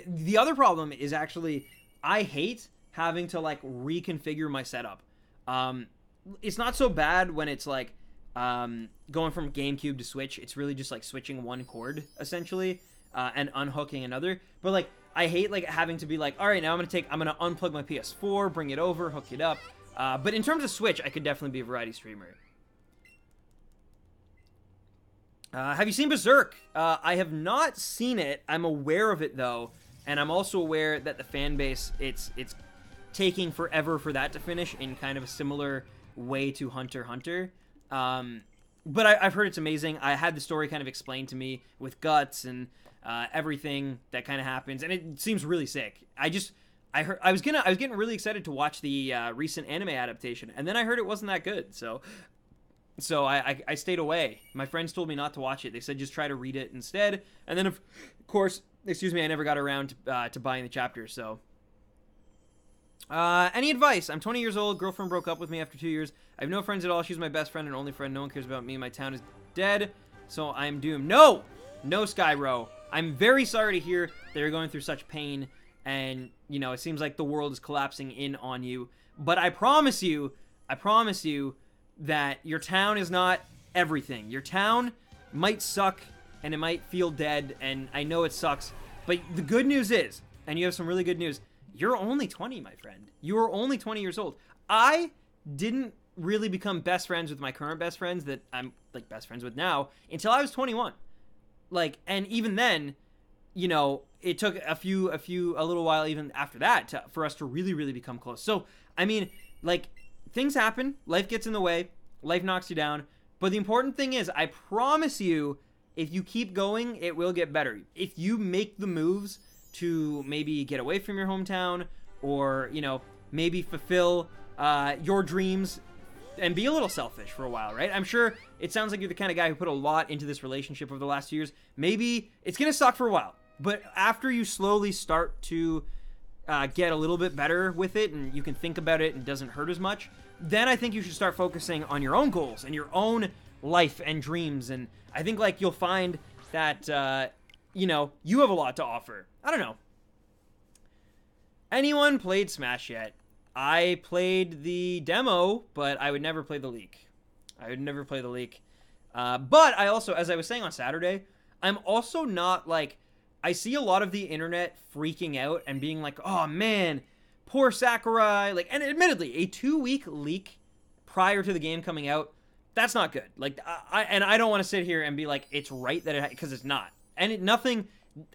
The other problem is actually, I hate having to, like, reconfigure my setup. It's not so bad when it's, like, going from GameCube to Switch. It's really just, like, switching one cord, essentially, and unhooking another. But, like, I hate, like, having to be like, all right, now I'm gonna unplug my PS4, bring it over, hook it up. But in terms of Switch, I could definitely be a variety streamer. Have you seen Berserk? I have not seen it. I'm aware of it though, and I'm also aware that the fan base it's taking forever for that to finish in kind of a similar way to Hunter x Hunter. But I've heard it's amazing. I had the story kind of explained to me with guts and everything that kind of happens, and it seems really sick. I was getting really excited to watch the recent anime adaptation, and then I heard it wasn't that good. So I stayed away. My friends told me not to watch it. They said just try to read it instead. And then of course, I never got around to buying the chapters. So. Any advice? I'm 20 years old. Girlfriend broke up with me after 2 years. I have no friends at all. She's my best friend and only friend. No one cares about me. My town is dead, so I'm doomed. No, Skyro. I'm very sorry to hear that you're going through such pain, and you know it seems like the world is collapsing in on you. But I promise you that your town is not everything. Your town might suck and it might feel dead, and I know it sucks. But the good news is, and you have some really good news. You're only 20, my friend. You are only 20 years old. I didn't really become best friends with my current best friends that I'm like best friends with now until I was 21. Like, and even then, you know, it took a little while even after that for us to really, really become close. So, I mean, like, things happen. Life gets in the way. Life knocks you down. But the important thing is, I promise you, if you keep going, it will get better. If you make the moves to maybe get away from your hometown, or, you know, maybe fulfill your dreams and be a little selfish for a while, right? I'm sure it sounds like you're the kind of guy who put a lot into this relationship over the last 2 years. Maybe it's gonna suck for a while, but after you slowly start to get a little bit better with it, and you can think about it and it doesn't hurt as much, then I think you should start focusing on your own goals and your own life and dreams. And I think, like, you'll find that you know, you have a lot to offer. I don't know. Anyone played Smash yet? I played the demo, but I would never play the leak. But I also, as I was saying on Saturday, I'm also not, like, I see a lot of the internet freaking out and being like, oh man, poor Sakurai. Like, and admittedly, a 2-week leak prior to the game coming out, that's not good. Like, I don't want to sit here and be like, it's right that it, because it's not. And nothing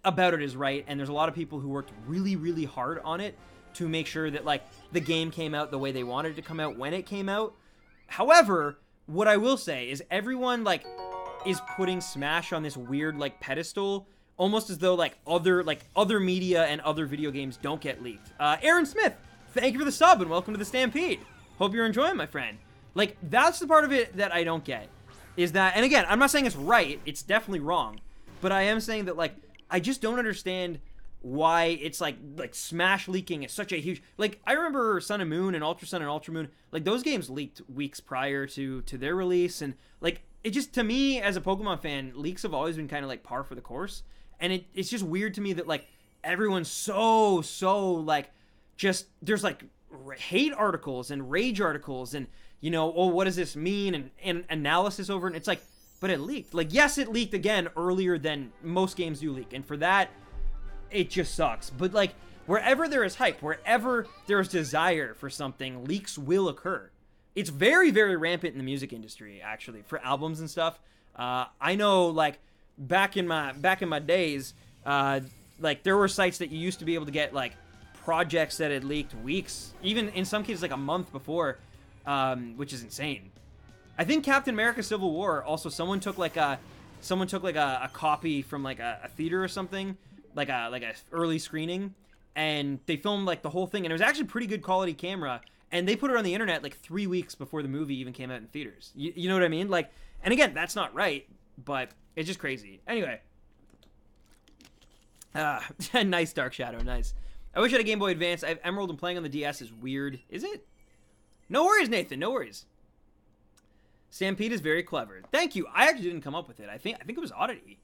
about it is right, and there's a lot of people who worked really, really hard on it to make sure that, like, the game came out the way they wanted it to come out when it came out. However, what I will say is everyone, like, is putting Smash on this weird, like, pedestal, almost as though, like, other media and other video games don't get leaked. Aaron Smith, thank you for the sub, and welcome to the Stampede. Hope you're enjoying, my friend. Like, that's the part of it that I don't get, is that, and again, I'm not saying it's right, it's definitely wrong, but I am saying that, like, I just don't understand why it's like Smash leaking is such a huge, like, I remember Sun and Moon and Ultra Sun and Ultra Moon, like, those games leaked weeks prior to their release, and, like, it just, to me, as a Pokemon fan, leaks have always been kind of, like, par for the course, and it's just weird to me that, like, everyone's so, like, just, there's, like, hate articles and rage articles, and, you know, oh, what does this mean, and analysis over it, and it's like, but it leaked. Like, yes, it leaked again earlier than most games do leak, and for that, it just sucks. But, like, wherever there is hype, wherever there is desire for something, leaks will occur. It's very, very rampant in the music industry, actually, for albums and stuff. I know, like, back in my days, like, there were sites that you used to be able to get, like, projects that had leaked weeks, even in some cases, like, a month before, which is insane. I think Captain America Civil War, also someone took like a copy from like a theater or something, like a early screening, and they filmed like the whole thing, and it was actually pretty good quality camera, and they put it on the internet like 3 weeks before the movie even came out in theaters. You know what I mean? Like, and again, that's not right, but it's just crazy. Anyway, nice Dark Shadow, nice. I wish I had a Game Boy Advance. I have Emerald, and playing on the DS is weird. Is it? No worries, Nathan. No worries. Stampede is very clever. Thank you. I actually didn't come up with it. I think it was Oddity.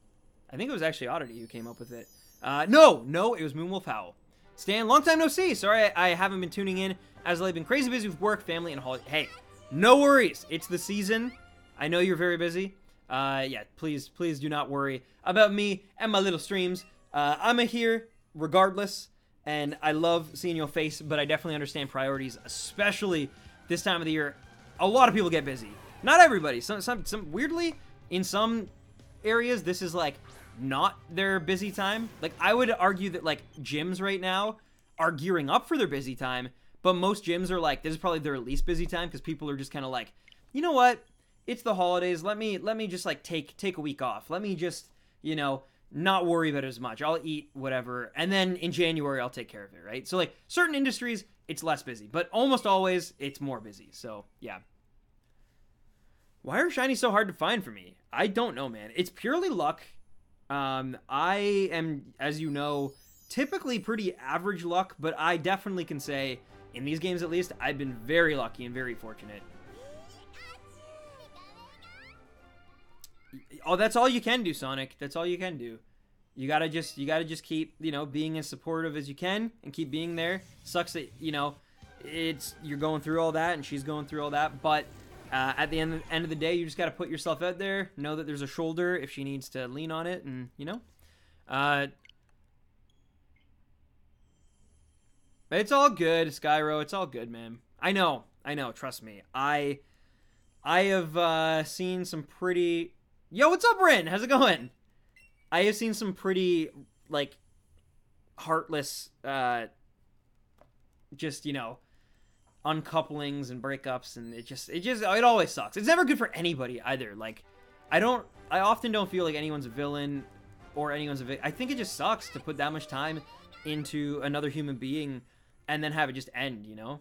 I think it was actually Oddity who came up with it. No, it was Moonwolf Howl. Stan, long time no see. Sorry I haven't been tuning in as I've been crazy busy with work, family, and holiday. Hey, no worries. It's the season. I know you're very busy. Yeah, please do not worry about me and my little streams. I'm here regardless, and I love seeing your face, but I definitely understand priorities, especially this time of the year. A lot of people get busy. Not everybody. Some weirdly, in some areas, this is like not their busy time. Like, I would argue that like gyms right now are gearing up for their busy time, but most gyms are like, this is probably their least busy time because people are just kind of like, you know what? It's the holidays. Let me just like take a week off. Let me just, you know, not worry about it as much. I'll eat whatever. And then in January, I'll take care of it, right? So like certain industries, it's less busy, but almost always it's more busy. So yeah. Why are shinies so hard to find for me? I don't know, man. It's purely luck. I am, as you know, typically pretty average luck, but I definitely can say, in these games at least, I've been very lucky and very fortunate. Oh, that's all you can do, Sonic. That's all you can do. You gotta just keep, you know, being as supportive as you can and keep being there. Sucks that, you know, you're going through all that and she's going through all that, but at the end of the day, you just gotta put yourself out there. Know that there's a shoulder if she needs to lean on it, and you know, it's all good, Skyro. It's all good, man. I know. Trust me. I have seen some pretty. Yo, what's up, Rin? How's it going? I have seen some pretty, like, heartless, just, you know, uncouplings and breakups, and it always sucks. It's never good for anybody either. Like, I often don't feel like anyone's a villain or anyone's a I think it just sucks to put that much time into another human being and then have it just end, you know?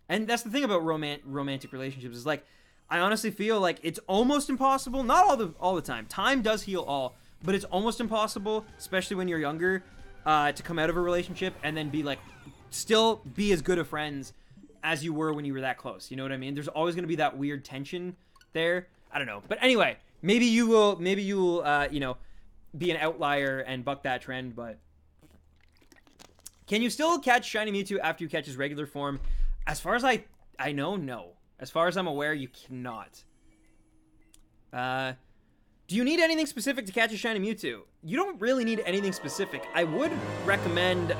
And that's the thing about romantic relationships is, like, I honestly feel like it's almost impossible. Not all the time. Time does heal all, but it's almost impossible, especially when you're younger, to come out of a relationship and then be like, still be as good of friends as you were when you were that close. You know what I mean? There's always going to be that weird tension there. I don't know. But anyway, maybe you will, you know, be an outlier and buck that trend. But can you still catch Shiny Mewtwo after you catch his regular form? As far as I know, no. As far as I'm aware, you cannot. Do you need anything specific to catch a Shiny Mewtwo? You don't really need anything specific. I would recommend,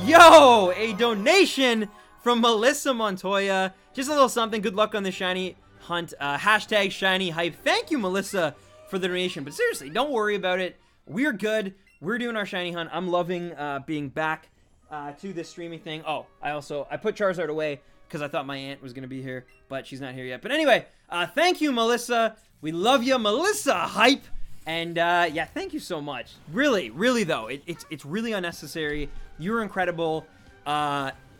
yo, a donation from Melissa Montoya. Just a little something. Good luck on the shiny hunt. Hashtag shiny hype. Thank you, Melissa, for the donation. But seriously, don't worry about it. We're good. We're doing our shiny hunt. I'm loving being back to this streaming thing. Oh, I put Charizard away because I thought my aunt was going to be here, but she's not here yet. But anyway, thank you, Melissa. We love you, Melissa Hype. And yeah, thank you so much. Really, really, though, it's really unnecessary. You're incredible.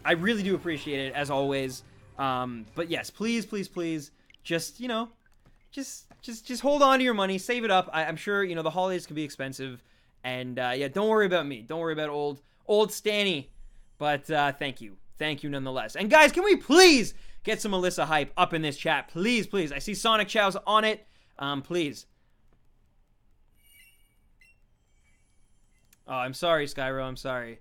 I really do appreciate it, as always. But yes, please, please, please, just, you know, just hold on to your money. Save it up. I'm sure, you know, the holidays can be expensive. And yeah, don't worry about me. Don't worry about old Stanny. But thank you. Thank you nonetheless. And guys, can we please get some Melissa Hype up in this chat? Please, please. I see Sonic Chow's on it. Please. Oh, I'm sorry, Skyro. I'm sorry.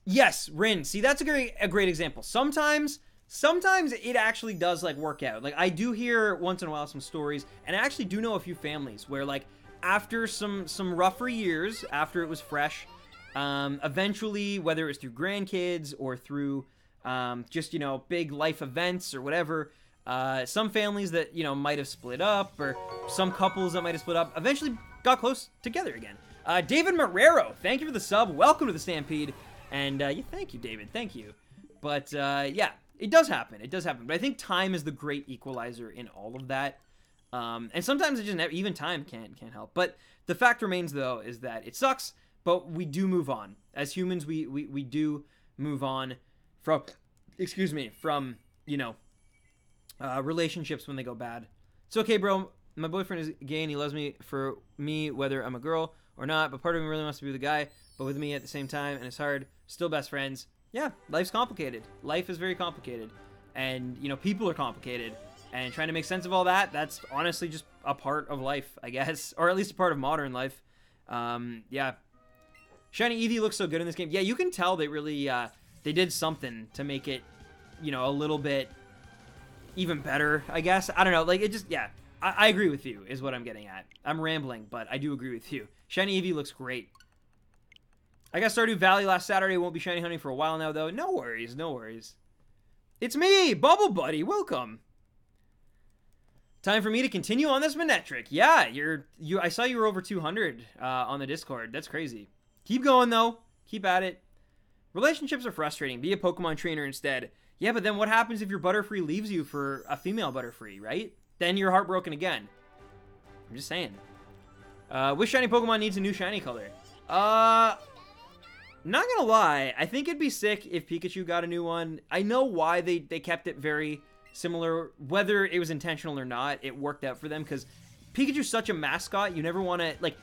Yes, Rin. See, that's a great example. Sometimes it actually does, like, work out. Like, I do hear once in a while some stories, and I actually do know a few families where, like, after some rougher years, after it was fresh, eventually, whether it was through grandkids or through just, you know, big life events or whatever, some families that, you know, might have split up, or some couples that might have split up, eventually got close together again. David Marrero, thank you for the sub. Welcome to the Stampede. And yeah, thank you, David. Thank you. But yeah, it does happen. It does happen. But I think time is the great equalizer in all of that. And sometimes it just even time can't help. But the fact remains, though, is that it sucks, but we do move on. As humans, we do move on from, from, you know, relationships when they go bad. It's okay, bro. My boyfriend is gay and he loves me for me, whether I'm a girl or not. But part of him really wants to be the guy, but with me at the same time, and it's hard. Still best friends. Yeah, life's complicated. Life is very complicated. And, you know, people are complicated. And trying to make sense of all that, that's honestly just a part of life, I guess. Or at least a part of modern life. Yeah. Shiny Eevee looks so good in this game. Yeah, you can tell they really, they did something to make it, you know, a little bit even better, I guess. I don't know. Like, it just, yeah. I agree with you, is what I'm getting at. I'm rambling, but I do agree with you. Shiny Eevee looks great. I got Stardew Valley last Saturday. Won't be shiny hunting for a while now, though. No worries, no worries. It's me, Bubble Buddy. Welcome. Time for me to continue on this Manectric. Yeah, I saw you were over 200 on the Discord. That's crazy. Keep going, though. Keep at it. Relationships are frustrating. Be a Pokemon trainer instead. Yeah, but then what happens if your Butterfree leaves you for a female Butterfree, right? Then you're heartbroken again. I'm just saying. Which shiny Pokemon needs a new shiny color? Not gonna lie. I think it'd be sick if Pikachu got a new one. I know why they kept it very similar. Whether it was intentional or not, it worked out for them because Pikachu's such a mascot. You never want to, like...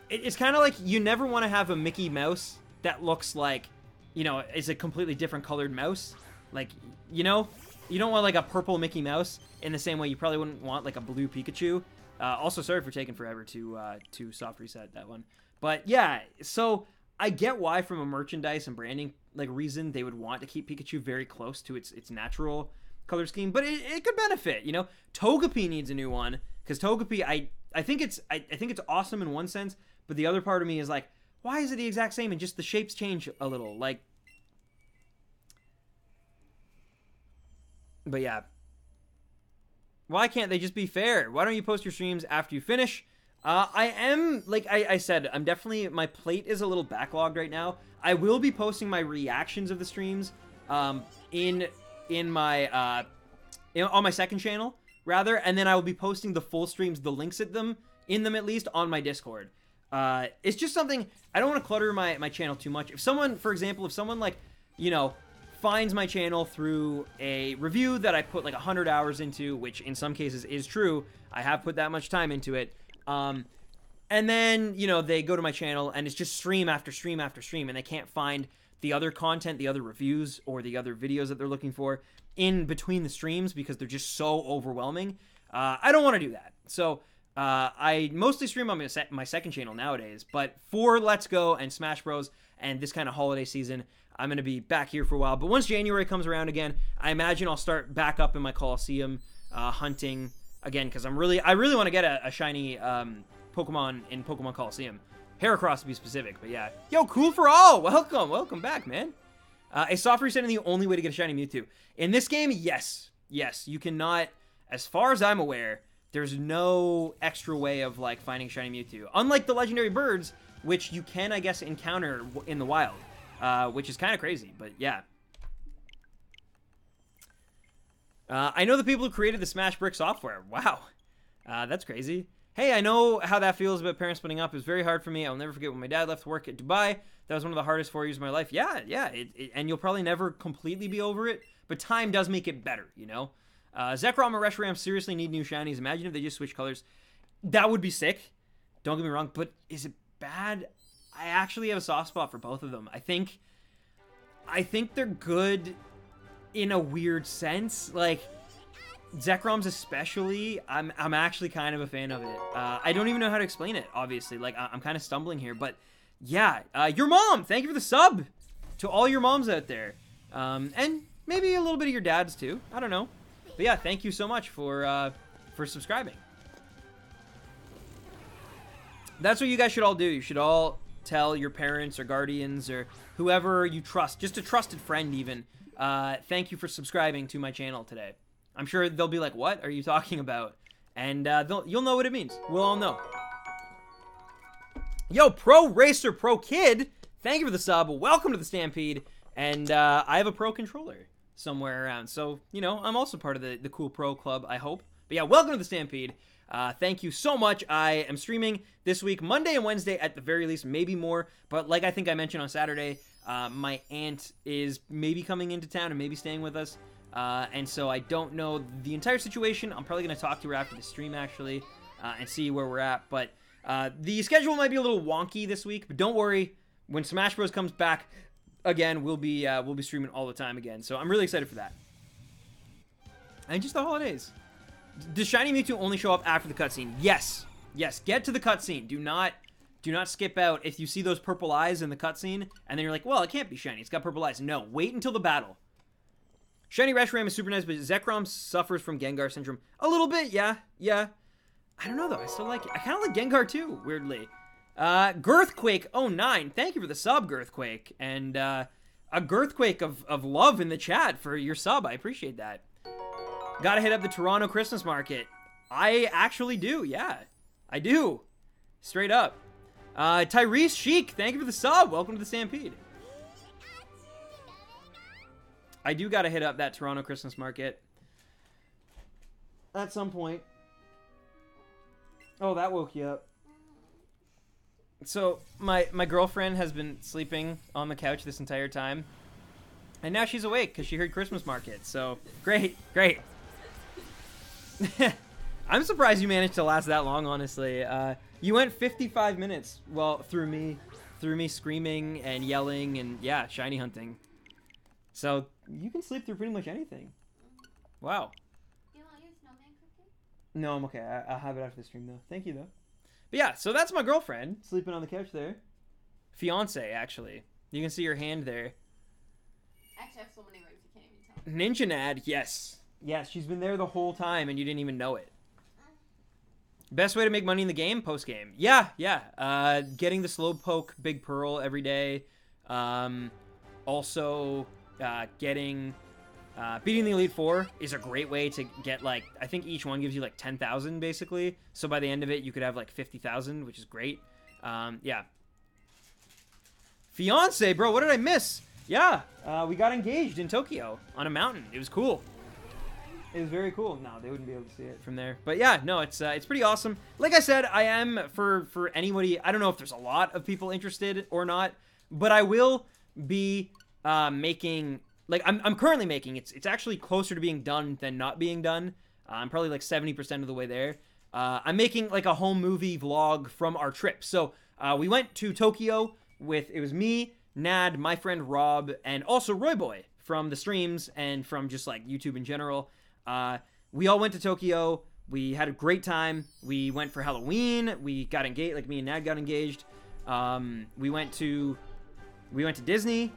It's kind of like you never want to have a Mickey Mouse that looks like, you know, is a completely different colored mouse. Like, you know, you don't want like a purple Mickey Mouse in the same way you probably wouldn't want like a blue Pikachu. Also, sorry for taking forever to soft reset that one. But yeah, so I get why from a merchandise and branding like reason they would want to keep Pikachu very close to its natural color scheme. But it could benefit, you know. Togepi needs a new one because Togepi, I think it's awesome in one sense, but the other part of me is like, why is it the exact same and just the shapes change a little? Like, but yeah. Why can't they just be fair? Why don't you post your streams after you finish? I am, like I said, I'm definitely, my plate is a little backlogged right now. I will be posting my reactions of the streams on my second channel, rather, and then I will be posting the full streams, the links at them, in them at least, on my Discord. It's just something, I don't want to clutter my channel too much. If someone, for example, like, you know, finds my channel through a review that I put like 100 hours into, which in some cases is true, I have put that much time into it, and then, you know, they go to my channel and it's just stream after stream after stream, and they can't find the other content, the other reviews, or the other videos that they're looking for in between the streams because they're just so overwhelming. I don't want to do that. So I mostly stream on my second channel nowadays, but for Let's Go and Smash Bros. And this kind of holiday season, I'm going to be back here for a while. But once January comes around again, I imagine I'll start back up in my Coliseum hunting again, because I really want to get a shiny Pokemon in Pokemon Coliseum. Heracross to be specific, but yeah. Yo, Cool for All! Welcome back, man. A soft reset is the only way to get a shiny Mewtwo. In this game, yes. Yes, you cannot, as far as I'm aware, there's no extra way of, like, finding shiny Mewtwo. Unlike the legendary birds, which you can, I guess, encounter in the wild, which is kind of crazy, but yeah. I know the people who created the Smash Brick software. Wow. That's crazy. Hey, I know how that feels about parents splitting up. It was very hard for me. I'll never forget when my dad left work at Dubai. That was one of the hardest 4 years of my life. Yeah. And you'll probably never completely be over it, but time does make it better, you know? Zekrom and Reshiram seriously need new shinies. Imagine if they just switch colors. That would be sick. Don't get me wrong, but is it bad? I actually have a soft spot for both of them. I think they're good in a weird sense. Like, Zekrom's especially, I'm actually kind of a fan of it. I don't even know how to explain it, obviously. Like, I'm kind of stumbling here, but yeah. Your mom, thank you for the sub to all your moms out there. And maybe a little bit of your dads too. I don't know. But yeah, thank you so much for subscribing. That's what you guys should all do. You should all tell your parents or guardians or whoever you trust, just a trusted friend even, thank you for subscribing to my channel today. I'm sure they'll be like, what are you talking about? And you'll know what it means. We'll all know. Yo, Pro Racer Pro Kid, thank you for the sub. Welcome to the Stampede. And I have a Pro controller somewhere around. So, you know, I'm also part of the cool Pro Club, I hope. But yeah, welcome to the Stampede. Thank you so much. I am streaming this week, Monday and Wednesday at the very least, maybe more. But like I think I mentioned on Saturday, my aunt is maybe coming into town and maybe staying with us. And so I don't know the entire situation. I'm probably going to talk to her after the stream, actually, and see where we're at. But the schedule might be a little wonky this week. But don't worry. When Smash Bros. Comes back again, we'll be streaming all the time again. So I'm really excited for that. And just the holidays. Does Shiny Mewtwo only show up after the cutscene? Yes. Yes, get to the cutscene. Do not skip out if you see those purple eyes in the cutscene, and then you're like, well, it can't be shiny. It's got purple eyes. No, wait until the battle. Shiny Reshiram is super nice, but Zekrom suffers from Gengar syndrome. A little bit, yeah. I don't know, though. I still like it. I kind of like Gengar, too, weirdly. Girthquake09, thank you for the sub, Girthquake. And a Girthquake of love in the chat for your sub. I appreciate that. Gotta hit up the Toronto Christmas market. I actually do, yeah. I do. Straight up. Tyrese Sheik, thank you for the sub. Welcome to the Stampede. I do gotta hit up that Toronto Christmas market at some point. Oh, that woke you up. So, my girlfriend has been sleeping on the couch this entire time. And now she's awake because she heard Christmas market. So, great, great. I'm surprised you managed to last that long, honestly. You went 55 minutes, well, through me screaming and yelling and, yeah, shiny hunting. So, you can sleep through pretty much anything. Wow. Do you want your snowman cookie? No, I'm okay. I'll have it after the stream, though. Thank you, though. But yeah, so that's my girlfriend sleeping on the couch there. Fiance, actually. You can see her hand there. Actually, I have so many rings you can't even tell. Ninja Nad, yes. Yes, she's been there the whole time and you didn't even know it. Best way to make money in the game? Post-game. Yeah. Getting the Slowpoke Big Pearl every day. Also, beating the Elite Four is a great way to get, like, I think each one gives you, like, 10,000, basically. So by the end of it, you could have, like, 50,000, which is great. Yeah. Fiance, bro, what did I miss? Yeah, we got engaged in Tokyo on a mountain. It was cool. It was very cool. No, they wouldn't be able to see it from there. But yeah, no, it's pretty awesome. Like I said, I am, for anybody, I don't know if there's a lot of people interested or not, but I will be making, like, I'm currently making, it's actually closer to being done than not being done. I'm probably like 70% of the way there. I'm making like a home movie vlog from our trip. So we went to Tokyo with, it was me, Nad, my friend Rob, and also Roy Boy from the streams and from just like YouTube in general. We all went to Tokyo. We had a great time. We went for Halloween. We got engaged, like me and Nad got engaged. We went to Disney.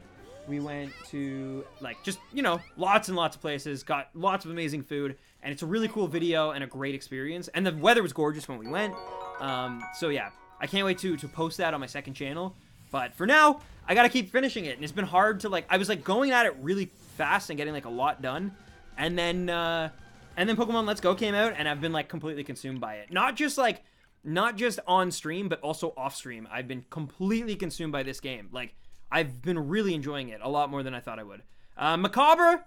We went to, like, just, you know, lots and lots of places, got lots of amazing food, and it's a really cool video and a great experience. And the weather was gorgeous when we went. So yeah, I can't wait to post that on my second channel. But for now, I gotta keep finishing it, and it's been hard to, like, I was like going at it really fast and getting like a lot done. And then Pokemon Let's Go came out, and I've been like completely consumed by it. Not just on stream, but also off stream. I've been completely consumed by this game. Like, I've been really enjoying it a lot more than I thought I would. Macabre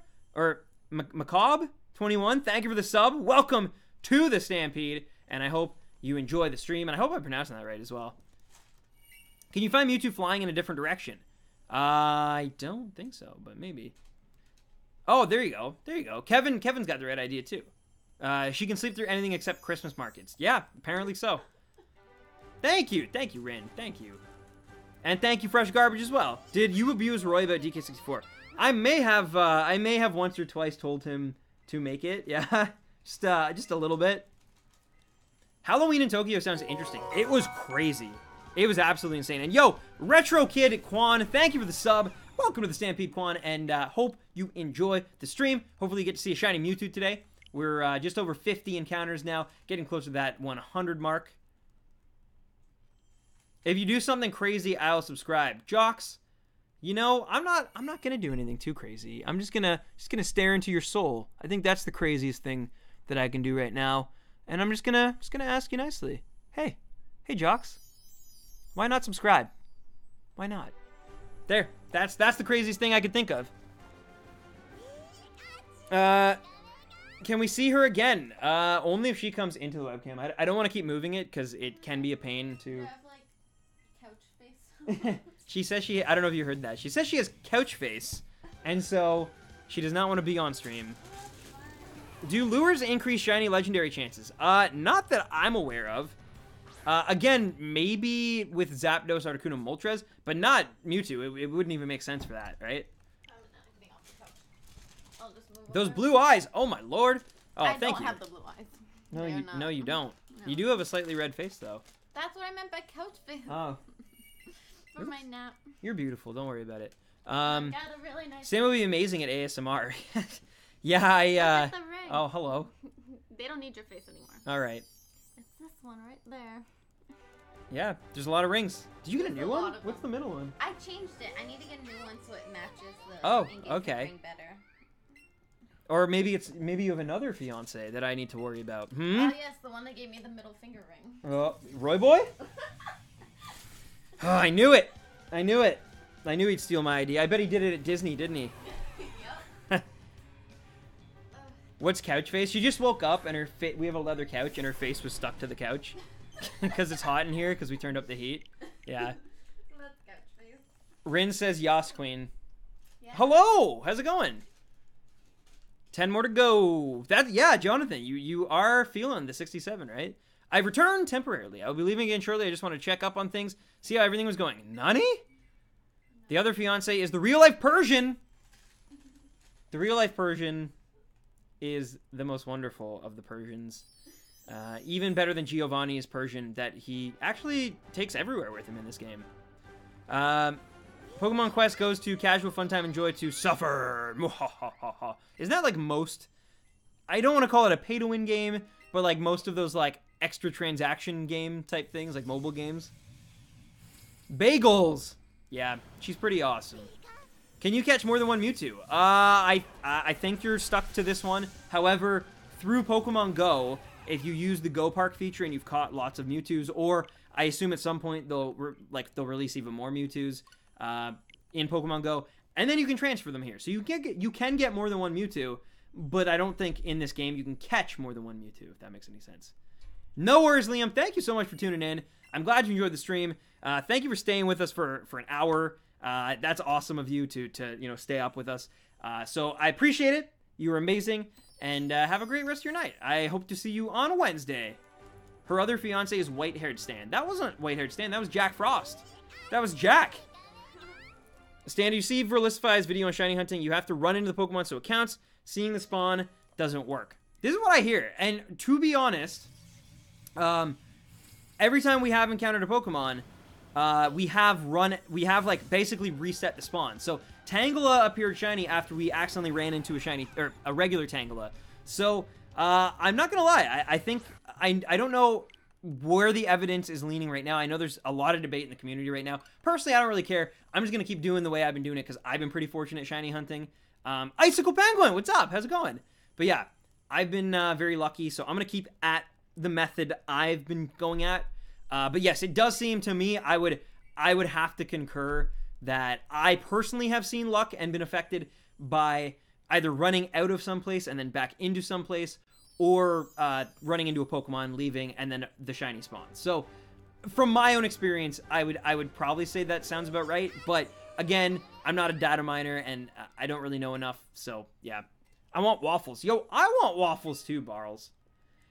21, thank you for the sub. Welcome to the Stampede, and I hope you enjoy the stream, and I hope I'm pronouncing that right as well. Can you find Mewtwo flying in a different direction? I don't think so, but maybe. Oh, there you go. There you go. Kevin's got the right idea, too. She can sleep through anything except Christmas markets. Yeah, apparently so. Thank you, Rin. Thank you. And thank you, Fresh Garbage, as well. Did you abuse Roy about DK64? I may have once or twice told him to make it. Yeah, just a little bit. Halloween in Tokyo sounds interesting. It was crazy. It was absolutely insane. And yo, Retro Kid Quan, thank you for the sub. Welcome to the Stampede, Quan, and hope you enjoy the stream. Hopefully you get to see a shiny Mewtwo today. We're just over 50 encounters now, getting closer to that 100 mark. If you do something crazy, I'll subscribe. Jocks, you know, I'm not gonna do anything too crazy. I'm just gonna stare into your soul. I think that's the craziest thing that I can do right now. And I'm just gonna ask you nicely. Hey, Jocks, why not subscribe? Why not? There. That's the craziest thing I could think of. Can we see her again? Only if she comes into the webcam. I don't want to keep moving it because it can be a pain to... You have, like, couch face. She says I don't know if you heard that. She says she has couch face, and so she does not want to be on stream. Do lures increase shiny legendary chances? Not that I'm aware of. Again, maybe with Zapdos, Articuno, Moltres, but not Mewtwo. It wouldn't even make sense for that, right? Those blue eyes! Oh my lord! Oh, thank you. I don't have the blue eyes. No, you don't. No. You do have a slightly red face, though. That's what I meant by couch face. Oh. For my nap. You're beautiful. Don't worry about it. I got a really nice Sam would be amazing at ASMR. Yeah, Look at the ring. Oh, hello. They don't need your face anymore. All right. It's this one right there. Yeah, there's a lot of rings. Did you get a new one? What's the middle one? I changed it. I need to get a new one so it matches the oh, engagement okay. ring better. Or maybe you have another fiance that I need to worry about. Oh yes, the one that gave me the middle finger ring. Roy boy? Oh, I knew it. I knew he'd steal my ID. I bet he did it at Disney, didn't he? Yep. What's couch face? She just woke up and we have a leather couch and her face was stuck to the couch because it's hot in here because we turned up the heat. Yeah. That's couch face. Rin says Yas Queen. Yeah. Hello, how's it going? 10 more to go. Yeah, Jonathan, you are feeling the 67, right? I've returned temporarily. I'll be leaving again shortly. I just want to check up on things, see how everything was going. Nani? The other fiance is the real-life Persian. The real-life Persian is the most wonderful of the Persians. Even better than Giovanni's Persian that he actually takes everywhere with him in this game. Pokemon Quest goes to casual fun time and joy to suffer. Isn't that like most... I don't want to call it a pay-to-win game, but like most of those like extra transaction game type things, like mobile games. Bagels! Yeah, she's pretty awesome. Can you catch more than one Mewtwo? I think you're stuck to this one. However, through Pokemon Go, if you use the Go Park feature and you've caught lots of Mewtwo's, or I assume at some point they'll release even more Mewtwo's in Pokemon Go, and then you can transfer them here. So you can get more than one Mewtwo, but I don't think in this game you can catch more than one Mewtwo, if that makes any sense. No worries, Liam. Thank you so much for tuning in. I'm glad you enjoyed the stream. Thank you for staying with us for an hour. That's awesome of you to stay up with us. So I appreciate it. You were amazing, and have a great rest of your night. I hope to see you on Wednesday. Her other fiance is white-haired Stan. That wasn't white-haired Stan. That was Jack Frost. That was Jack. Stan, you see Verlisify's video on shiny hunting. You have to run into the Pokemon so it counts. Seeing the spawn doesn't work. This is what I hear. And to be honest, every time we have encountered a Pokemon, we have like basically reset the spawn. So Tangela appeared shiny after we accidentally ran into a regular Tangela. So I'm not gonna lie, I think I don't know where the evidence is leaning right now. I know there's a lot of debate in the community right now. Personally, I don't really care. I'm just gonna keep doing the way I've been doing it because I've been pretty fortunate shiny hunting. Icicle Penguin, what's up? How's it going? But yeah, I've been very lucky, so I'm gonna keep at the method I've been going at. But yes, it does seem to me, I would have to concur that I personally have seen luck and been affected by either running out of someplace and then back into someplace, or running into a Pokemon, leaving, and then the shiny spawn. So from my own experience, I would probably say that sounds about right. But again, I'm not a data miner and I don't really know enough. So yeah, I want waffles. Yo, I want waffles too, Barles.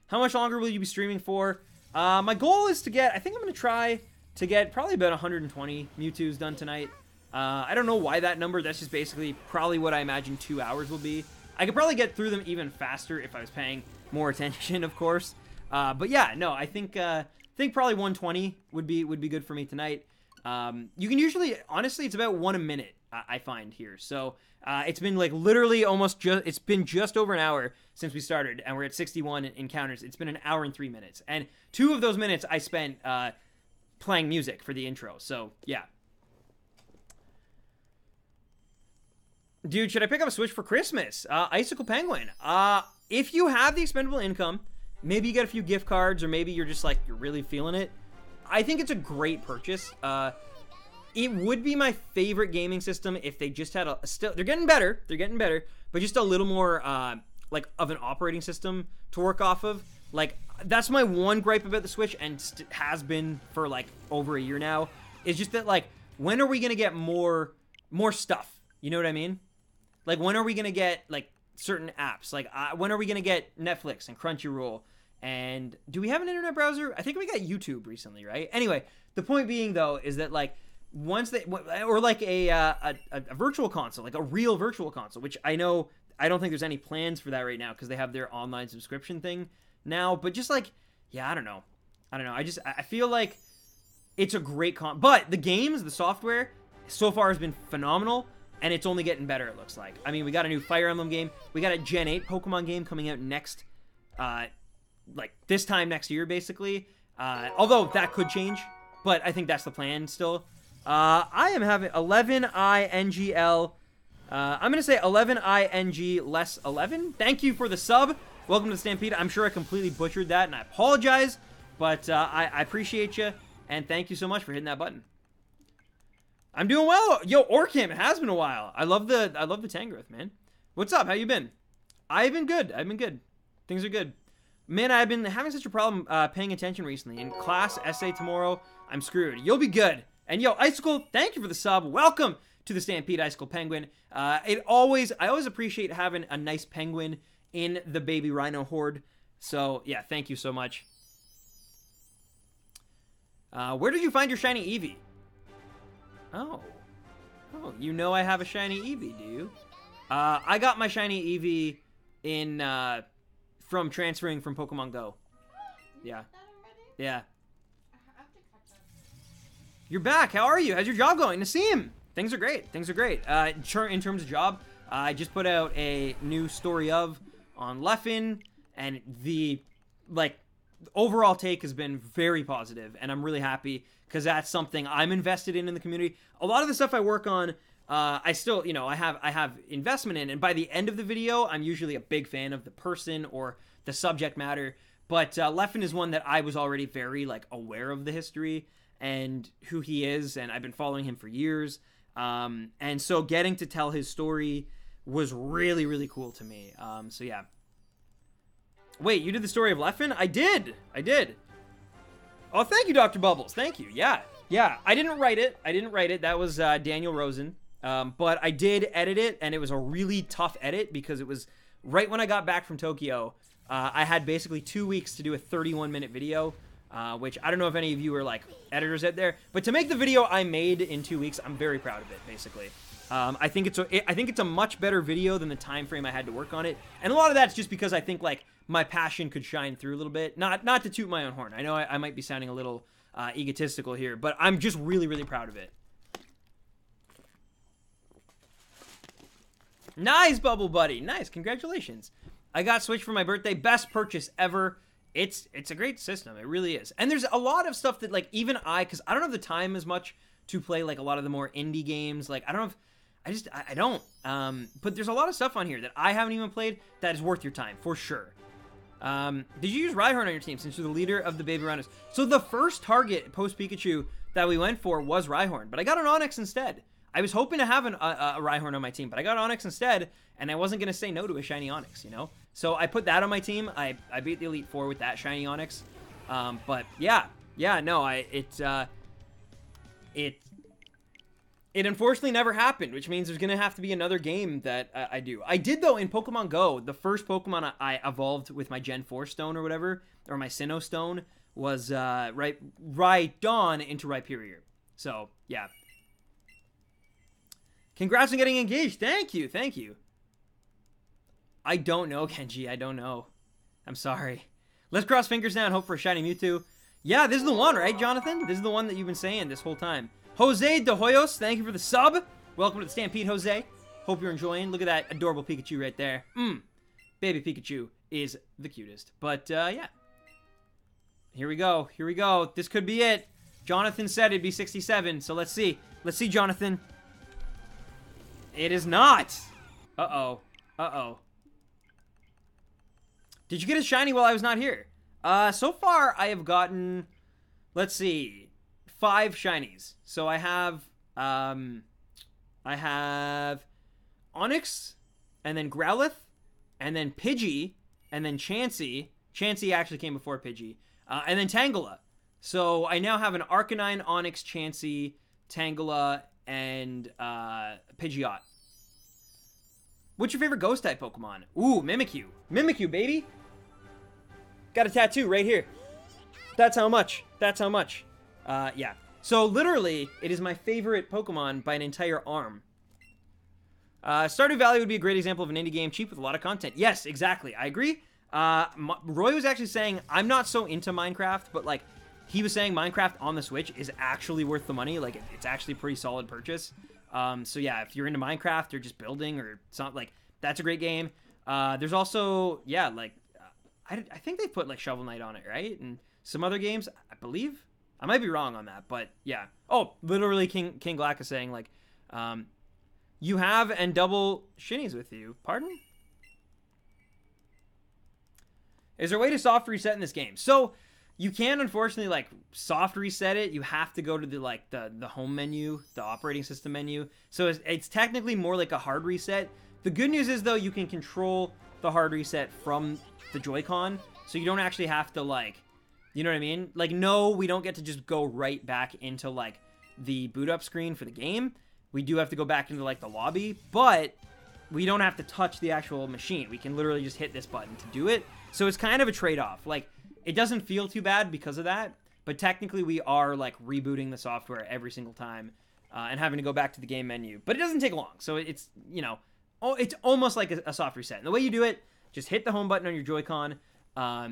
How much longer will you be streaming for? My goal is to get, I think I'm going to try to get probably about 120 Mewtwo's done tonight. I don't know why that number. That's just basically probably what I imagine 2 hours will be. I could probably get through them even faster if I was paying more attention, of course. But yeah, no, I think probably 120 would be good for me tonight. You can usually, honestly, it's about 1 a minute, I find here. So it's been like literally it's been just over an hour since we started, and we're at 61 encounters. It's been an hour and 3 minutes, and 2 of those minutes I spent playing music for the intro. So yeah. Dude, should I pick up a Switch for Christmas? Icicle Penguin. If you have the expendable income, maybe you get a few gift cards, or maybe you're just like, you're really feeling it. I think it's a great purchase. It would be my favorite gaming system if they just had they're getting better, but just a little more, like, of an operating system to work off of. Like, that's my one gripe about the Switch, and has been for, like, over a year now, is just that, like, when are we gonna get more stuff? You know what I mean? Like, when are we gonna get, like, certain apps? Like, when are we gonna get Netflix and Crunchyroll? And do we have an internet browser? I think we got YouTube recently, right? Anyway, the point being, though, is that, like, once they, or like a virtual console, like a real virtual console, which I don't think there's any plans for that right now because they have their online subscription thing now. But just like, yeah, I don't know. I feel like it's a great but the games, the software so far has been phenomenal. And it's only getting better, it looks like. I mean, we got a new Fire Emblem game. We got a Gen 8 Pokemon game coming out next, like, this time next year, basically. Although, that could change. But I think that's the plan still. I am having 11INGL I'm going to say 11ing less 11. Thank you for the sub. Welcome to the Stampede. I'm sure I completely butchered that, and I apologize, but I appreciate you, and thank you so much for hitting that button. I'm doing well. Yo, Orkim, it has been a while. I love the Tangrowth, man. What's up? How you been? I've been good. Things are good. Man, I've been having such a problem paying attention recently. In class, essay tomorrow, I'm screwed. You'll be good. And yo, Icicle, thank you for the sub. Welcome to the Stampede, Icicle Penguin. I always appreciate having a nice penguin in the baby rhino horde. So yeah, thank you so much. Where did you find your shiny Eevee? Oh, you know I have a shiny Eevee, do you? I got my shiny Eevee in from transferring from Pokemon Go. Yeah. Yeah. You're back. How are you? How's your job going? To see him. Things are great. In terms of job, I just put out a new story on Leffen, and the overall take has been very positive, and I'm really happy because that's something I'm invested in the community. A lot of the stuff I work on, I still, I have investment in, and by the end of the video, I'm usually a big fan of the person or the subject matter. But Leffen is one that I was already very aware of the history and who he is, and I've been following him for years. And so getting to tell his story was really, really cool to me. So yeah. Wait, you did the story of Leffen? I did. Oh, thank you, Dr. Bubbles. Thank you. Yeah. I didn't write it. That was Daniel Rosen. But I did edit it, and it was a really tough edit because it was right when I got back from Tokyo. I had basically 2 weeks to do a 31-minute video, which I don't know if any of you are editors out there, but to make the video I made in 2 weeks, I'm very proud of it. Basically, I think it's a much better video than the time frame I had to work on it, and a lot of that's just because I think my passion could shine through a little bit. Not to toot my own horn. I know I might be sounding a little egotistical here, but I'm just really, really proud of it. Nice, Bubble Buddy. Nice. Congratulations. I got Switch for my birthday. Best purchase ever. It's a great system. It really is. And there's a lot of stuff that even because I don't have the time as much to play a lot of the more indie games. I don't know if I don't. But there's a lot of stuff on here that I haven't even played that is worth your time for sure. Did you use Rhyhorn on your team since you're the leader of the Baby Rhinos? So the first target post Pikachu that we went for was Rhyhorn, but I got an Onix instead. I was hoping to have a Rhyhorn on my team, but I got Onix instead, and I wasn't going to say no to a shiny Onix, So I put that on my team. I beat the Elite Four with that shiny Onix. But yeah, no, it unfortunately never happened, which means there's going to have to be another game that I do. I did, though, in Pokemon Go, the first Pokemon I evolved with my Gen 4 stone or whatever, or my Sinnoh stone, was Rhydon into Rhyperior. So, yeah. Congrats on getting engaged. Thank you. I don't know, Kenji. I don't know. I'm sorry. Let's cross fingers now and hope for a shiny Mewtwo. Yeah, this is the one, right, Jonathan? This is the one that you've been saying this whole time. Jose De Hoyos, thank you for the sub. Welcome to the Stampede, Jose. Hope you're enjoying. Look at that adorable Pikachu right there. Baby Pikachu is the cutest. But, yeah. Here we go. This could be it. Jonathan said it'd be 67, so let's see. Let's see, Jonathan. It is not. Uh-oh. Did you get a shiny while I was not here? So far, I have gotten, let's see, 5 shinies. So I have Onix, and then Growlithe, and then Pidgey, and then Chansey. Chansey actually came before Pidgey. And then Tangela. So I now have an Arcanine, Onix, Chansey, Tangela, and Pidgeot. What's your favorite ghost type Pokemon? Ooh, Mimikyu. Mimikyu, baby. Got a tattoo right here. That's how much. Yeah. So literally, it is my favorite Pokemon by an entire arm. Stardew Valley would be a great example of an indie game, cheap with a lot of content. Yes, exactly. I agree. Roy was actually saying, I'm not so into Minecraft, but he was saying Minecraft on the Switch is actually worth the money. It's actually a pretty solid purchase. So yeah, if you're into Minecraft or just building or something, that's a great game. There's also, yeah, I think they put Shovel Knight on it, right? And some other games, I believe. I might be wrong on that, but yeah. Oh, literally King Black is saying You have and double shinies with you. Pardon? Is there a way to soft reset in this game? So you can unfortunately like soft reset it. You have to go to the home menu, the operating system menu. So it's technically more like a hard reset. The good news is though, you can control the hard reset from the Joy-Con, so you don't actually have to like, you know what I mean? Like, no, we don't get to just go right back into like the boot up screen for the game. We do have to go back into like the lobby, but we don't have to touch the actual machine. We can literally just hit this button to do it. So it's kind of a trade-off. Like, it doesn't feel too bad because of that, but technically we are like rebooting the software every single time and having to go back to the game menu. But it doesn't take long, so it's, you know, it's almost like a soft reset. And the way you do it, just hit the home button on your Joy-Con.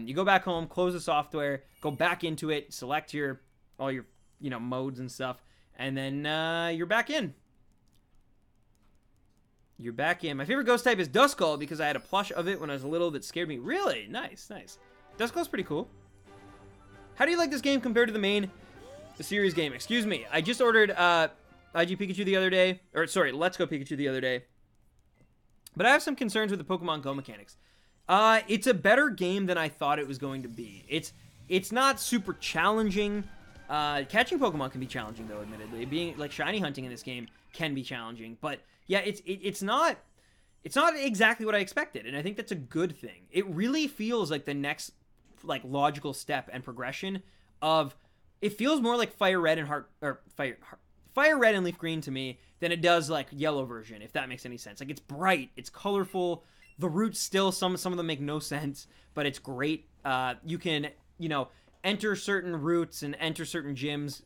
You go back home, close the software, go back into it, select all your you know, modes and stuff, and then you're back in. You're back in. My favorite ghost type is Duskull because I had a plush of it when I was little that scared me. Really? Nice, nice. Duskull's pretty cool. How do you like this game compared to the series game? Excuse me. I just ordered IG Pikachu the other day. Or, sorry, Let's Go Pikachu the other day. But I have some concerns with the Pokemon Go mechanics. It's a better game than I thought it was going to be. It's not super challenging. Catching Pokemon can be challenging, though, admittedly. Being, like, shiny hunting in this game can be challenging. But, yeah, it's not exactly what I expected, and I think that's a good thing. It really feels like the next, like, logical step and progression of... It feels more like Fire Red and Fire Red and Leaf Green to me than it does, like, Yellow version, if that makes any sense. Like, it's bright, it's colorful, the routes still, some of them make no sense, but it's great. You can, you know, enter certain routes and enter certain gyms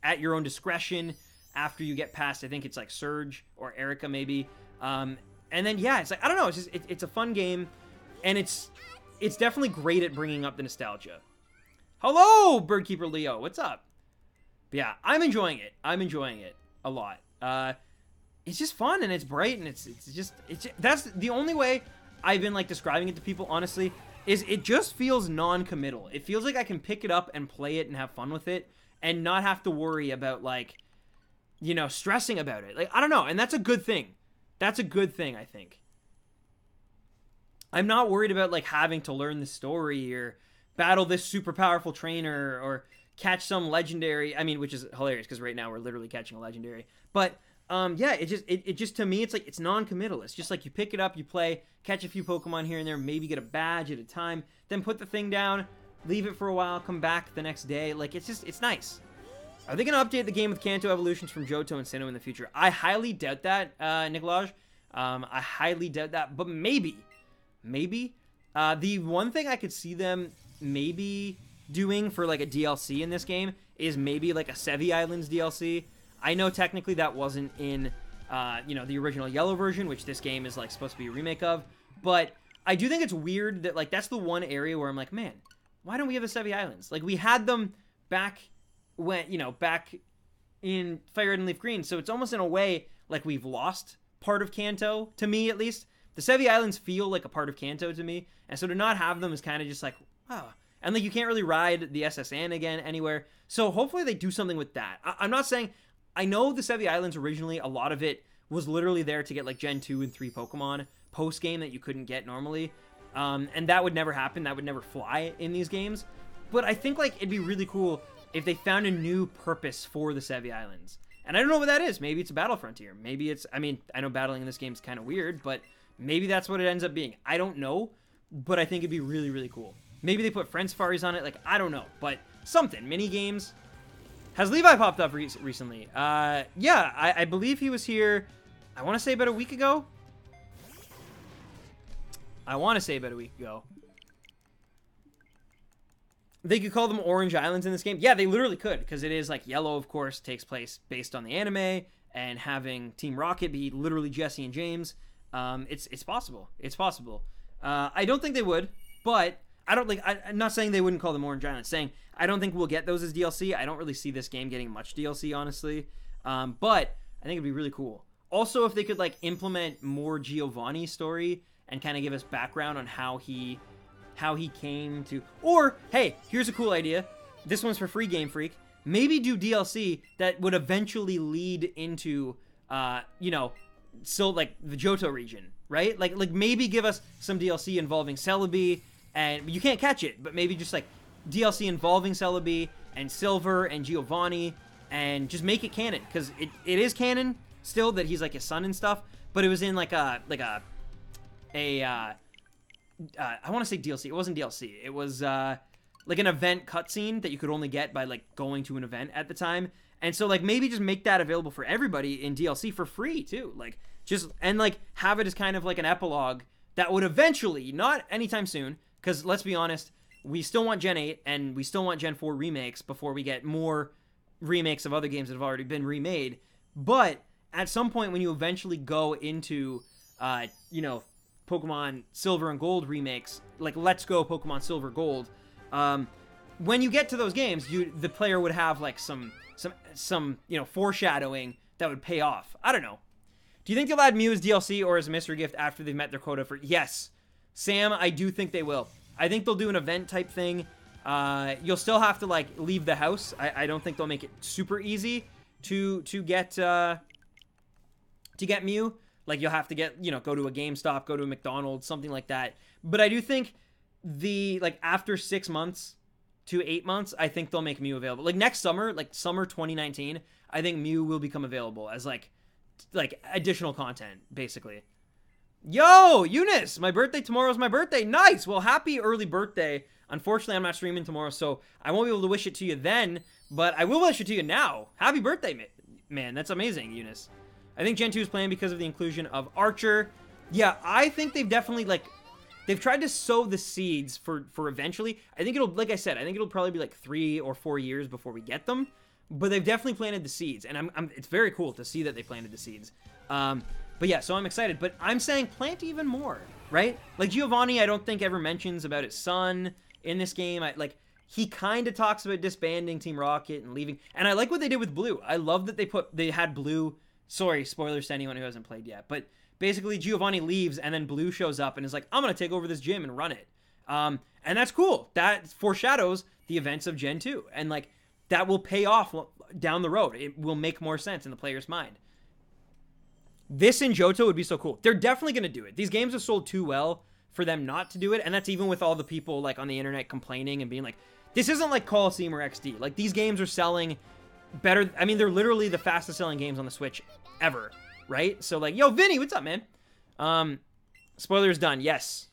at your own discretion after you get past, I think it's like Surge or Erica maybe. And then, yeah, it's like, I don't know, it's just, it's a fun game, and it's definitely great at bringing up the nostalgia. Hello, Birdkeeper Leo, what's up? But yeah, I'm enjoying it. I'm enjoying it a lot. It's just fun, and it's bright, and it's just, that's the only way I've been, like, describing it to people, honestly, is it just feels non-committal. It feels like I can pick it up and play it and have fun with it and not have to worry about, like, you know, stressing about it. Like, I don't know, and that's a good thing. That's a good thing, I think. I'm not worried about, like, having to learn the story or battle this super powerful trainer or catch some legendary, I mean, which is hilarious because right now we're literally catching a legendary. But, yeah, it just, to me, it's like, it's non-committal. It's just like you pick it up, you play, catch a few Pokemon here and there, maybe get a badge at a time, then put the thing down, leave it for a while, come back the next day. Like, it's just, it's nice. Are they going to update the game with Kanto evolutions from Johto and Sinnoh in the future? I highly doubt that, Nicolaj. I highly doubt that, but maybe. Maybe. The one thing I could see them maybe doing for, like, a DLC in this game is maybe, like, a Sevi Islands DLC. I know technically that wasn't in, you know, the original Yellow version, which this game is, like, supposed to be a remake of, but I do think it's weird that, like, that's the one area where I'm like, man, why don't we have the Sevi Islands? Like, we had them back when, you know, back in Fire Red and Leaf Green, so it's almost in a way like we've lost part of Kanto, to me at least. The Sevi Islands feel like a part of Kanto to me, and so to not have them is kind of just like, wow. And, like, you can't really ride the SSN again anywhere, so hopefully they do something with that. I'm not saying... I know the Sevi Islands originally, a lot of it was literally there to get, like, Gen 2 and 3 Pokemon post-game that you couldn't get normally. And that would never happen. That would never fly in these games. But I think, like, it'd be really cool if they found a new purpose for the Sevi Islands. And I don't know what that is. Maybe it's a battle frontier. Maybe it's... I mean, I know battling in this game is kind of weird, but maybe that's what it ends up being. I don't know, but I think it'd be really, really cool. Maybe they put Friend Safaris on it. Like, I don't know. But something. Mini-games... Has Levi popped up recently? Yeah, I believe he was here, I want to say about a week ago. They could call them Orange Islands in this game. Yeah, they literally could, because it is, like, Yellow, of course, takes place based on the anime, and having Team Rocket be literally Jesse and James. It's possible. It's possible. I don't think they would, but... I'm not saying they wouldn't call them Orange Islands, saying I don't think we'll get those as DLC. I don't really see this game getting much DLC, honestly. But I think it'd be really cool. Also, if they could, like, implement more Giovanni's story and kind of give us background on how he came to... Or, hey, here's a cool idea. This one's for free, Game Freak. Maybe do DLC that would eventually lead into, you know, still like the Johto region, right? Like maybe give us some DLC involving Celebi, and you can't catch it, but maybe just like DLC involving Celebi and Silver and Giovanni, and just make it canon, because it is canon still that he's like his son and stuff, but it was in like a I want to say DLC. It wasn't DLC. It was like an event cutscene that you could only get by like going to an event at the time. And so like maybe just make that available for everybody in DLC for free too. Like just and like have it as kind of like an epilogue that would eventually, not anytime soon, because let's be honest, we still want Gen 8 and we still want Gen 4 remakes before we get more remakes of other games that have already been remade. But at some point when you eventually go into Pokemon Silver and Gold remakes, like Let's Go Pokemon Silver Gold, when you get to those games, the player would have like some foreshadowing that would pay off. I don't know. Do you think they'll add Mew as DLC or as a mystery gift after they've met their quota for... Yes. Sam, I do think they will. I think they'll do an event type thing. You'll still have to like leave the house. I don't think they'll make it super easy to get Mew. Like you'll have to go to a GameStop, go to a McDonald's, something like that. But I do think after 6 months to 8 months, I think they'll make Mew available. Like next summer, like summer 2019, I think Mew will become available as like additional content, basically. Yo, Eunice, my birthday tomorrow is my birthday. Nice. Well, happy early birthday. Unfortunately, I'm not streaming tomorrow, so I won't be able to wish it to you then, but I will wish it to you now. Happy birthday, man. That's amazing, Eunice. I think Gen 2 is planned because of the inclusion of Archer. Yeah, I think they've definitely, they've tried to sow the seeds for eventually. I think it'll, like I said, I think it'll probably be like 3 or 4 years before we get them, but they've definitely planted the seeds, and it's very cool to see that they planted the seeds. But yeah, so I'm excited, but I'm saying plant even more, right? Like Giovanni, I don't think ever mentions about his son in this game. He kind of talks about disbanding Team Rocket and leaving, and I like what they did with Blue. I love that they had Blue. Sorry, spoilers to anyone who hasn't played yet, but basically Giovanni leaves and then Blue shows up and is like, I'm gonna take over this gym and run it. And that's cool. That foreshadows the events of Gen 2, and like that will pay off down the road. It will make more sense in the player's mind. This in Johto would be so cool. They're definitely going to do it. These games have sold too well for them not to do it, and that's even with all the people like on the internet complaining and being like, this isn't like Coliseum or XD. Like these games are selling better. I mean, they're literally the fastest selling games on the Switch ever, right? So like, yo, Vinny, what's up, man? Spoilers done. Yes.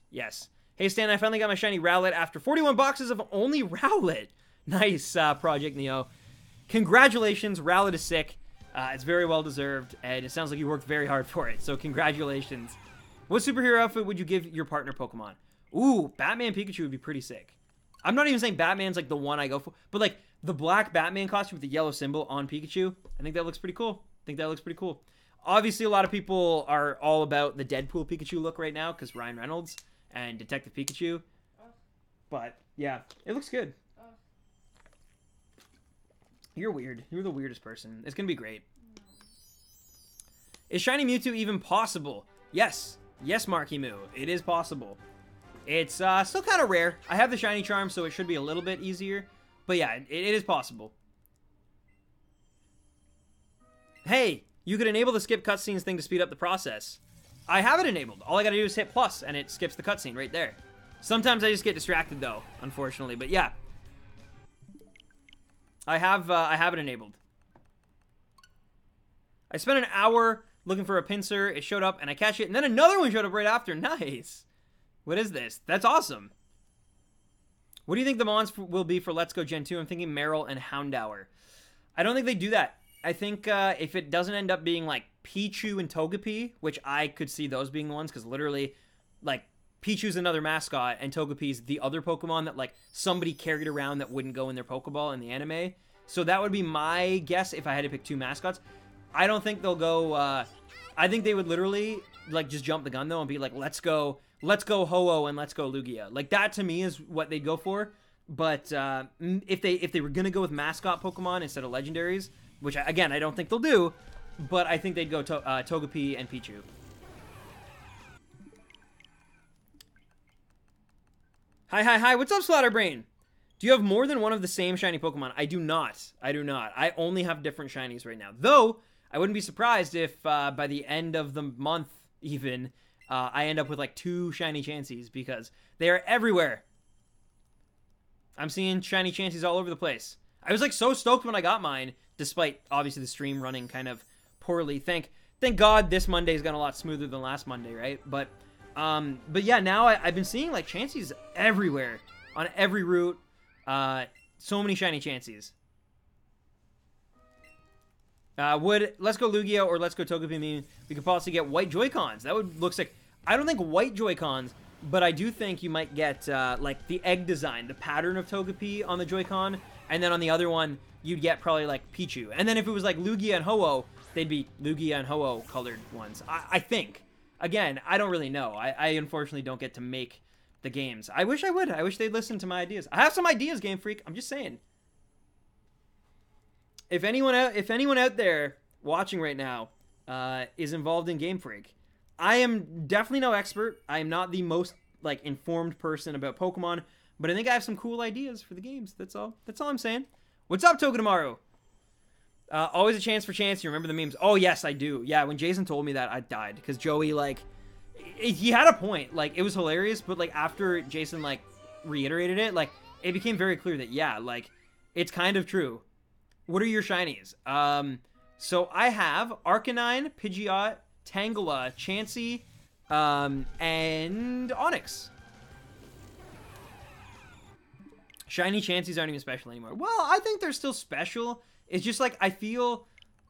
Hey, Stan, I finally got my shiny Rowlet after 41 boxes of only Rowlet. Nice, Project Neo. Congratulations, Rowlet is sick. It's very well deserved, and it sounds like you worked very hard for it, so congratulations. What superhero outfit would you give your partner Pokemon? Ooh, Batman Pikachu would be pretty sick. I'm not even saying Batman's like the one I go for, but like the black Batman costume with the yellow symbol on Pikachu, I think that looks pretty cool. Obviously, a lot of people are all about the Deadpool Pikachu look right now because Ryan Reynolds and Detective Pikachu. But yeah, it looks good. You're weird. You're the weirdest person. It's going to be great. Is Shiny Mewtwo even possible? Yes. Yes, Marky Moo. It is possible. It's still kind of rare. I have the Shiny Charm, so it should be a little bit easier. But yeah, it is possible. Hey, you could enable the skip cutscenes thing to speed up the process. I have it enabled. All I got to do is hit plus, and it skips the cutscene right there. Sometimes I just get distracted, though, unfortunately. But yeah. I have it enabled. I spent an hour looking for a pincer. It showed up, and I catch it, and then another one showed up right after. Nice. What is this? That's awesome. What do you think the mons will be for Let's Go Gen 2? I'm thinking Meryl and Houndour. I don't think they do that. I think if it doesn't end up being like Pichu and Togepi, which I could see those being the ones, because literally, like, Pichu's another mascot, and Togepi's the other Pokemon that, like, somebody carried around that wouldn't go in their Pokeball in the anime. So that would be my guess if I had to pick two mascots. I don't think they'll go, I think they would literally, like, just jump the gun, though, and be like, let's go Ho-Oh and let's go Lugia. Like, that to me is what they'd go for. But if they were going to go with mascot Pokemon instead of legendaries, which, again, I don't think they'll do, but I think they'd go Togepi and Pichu. Hi, what's up, Slaughterbrain? Do you have more than one of the same shiny Pokemon? I do not. I only have different shinies right now. Though, I wouldn't be surprised if by the end of the month even, I end up with like 2 shiny Chanseys because they are everywhere. I'm seeing shiny Chanseys all over the place. I was like so stoked when I got mine, despite obviously the stream running kind of poorly. Thank God this Monday's gone a lot smoother than last Monday, right? But yeah, now I've been seeing like Chanseys everywhere on every route. So many shiny Chanseys. Let's go Lugia or let's go Togepi mean we could possibly get white Joy-Cons. That would look sick. I don't think white Joy-Cons, but I do think you might get like the egg design, the pattern of Togepi on the Joy-Con, and then on the other one you'd get probably like Pichu. And then if it was like Lugia and Ho-Oh, they'd be Lugia and Ho-Oh colored ones. I think. Again, I don't really know. I unfortunately don't get to make the games. I wish I would. I wish they'd listen to my ideas. I have some ideas, Game Freak. I'm just saying. If anyone out there watching right now is involved in Game Freak, I am definitely no expert. I am not the most like informed person about Pokemon, but I think I have some cool ideas for the games. That's all I'm saying. What's up, Togedemaru? Always a chance for chance. You remember the memes? Oh yes, I do. Yeah, when Jason told me that, I died because Joey like he had a point. Like it was hilarious, but like after Jason like reiterated it, like it became very clear that yeah, like it's kind of true. What are your shinies? So I have Arcanine, Pidgeot, Tangela, Chansey, and Onix. Shiny Chanseys aren't even special anymore. Well, I think they're still special. It's just like I feel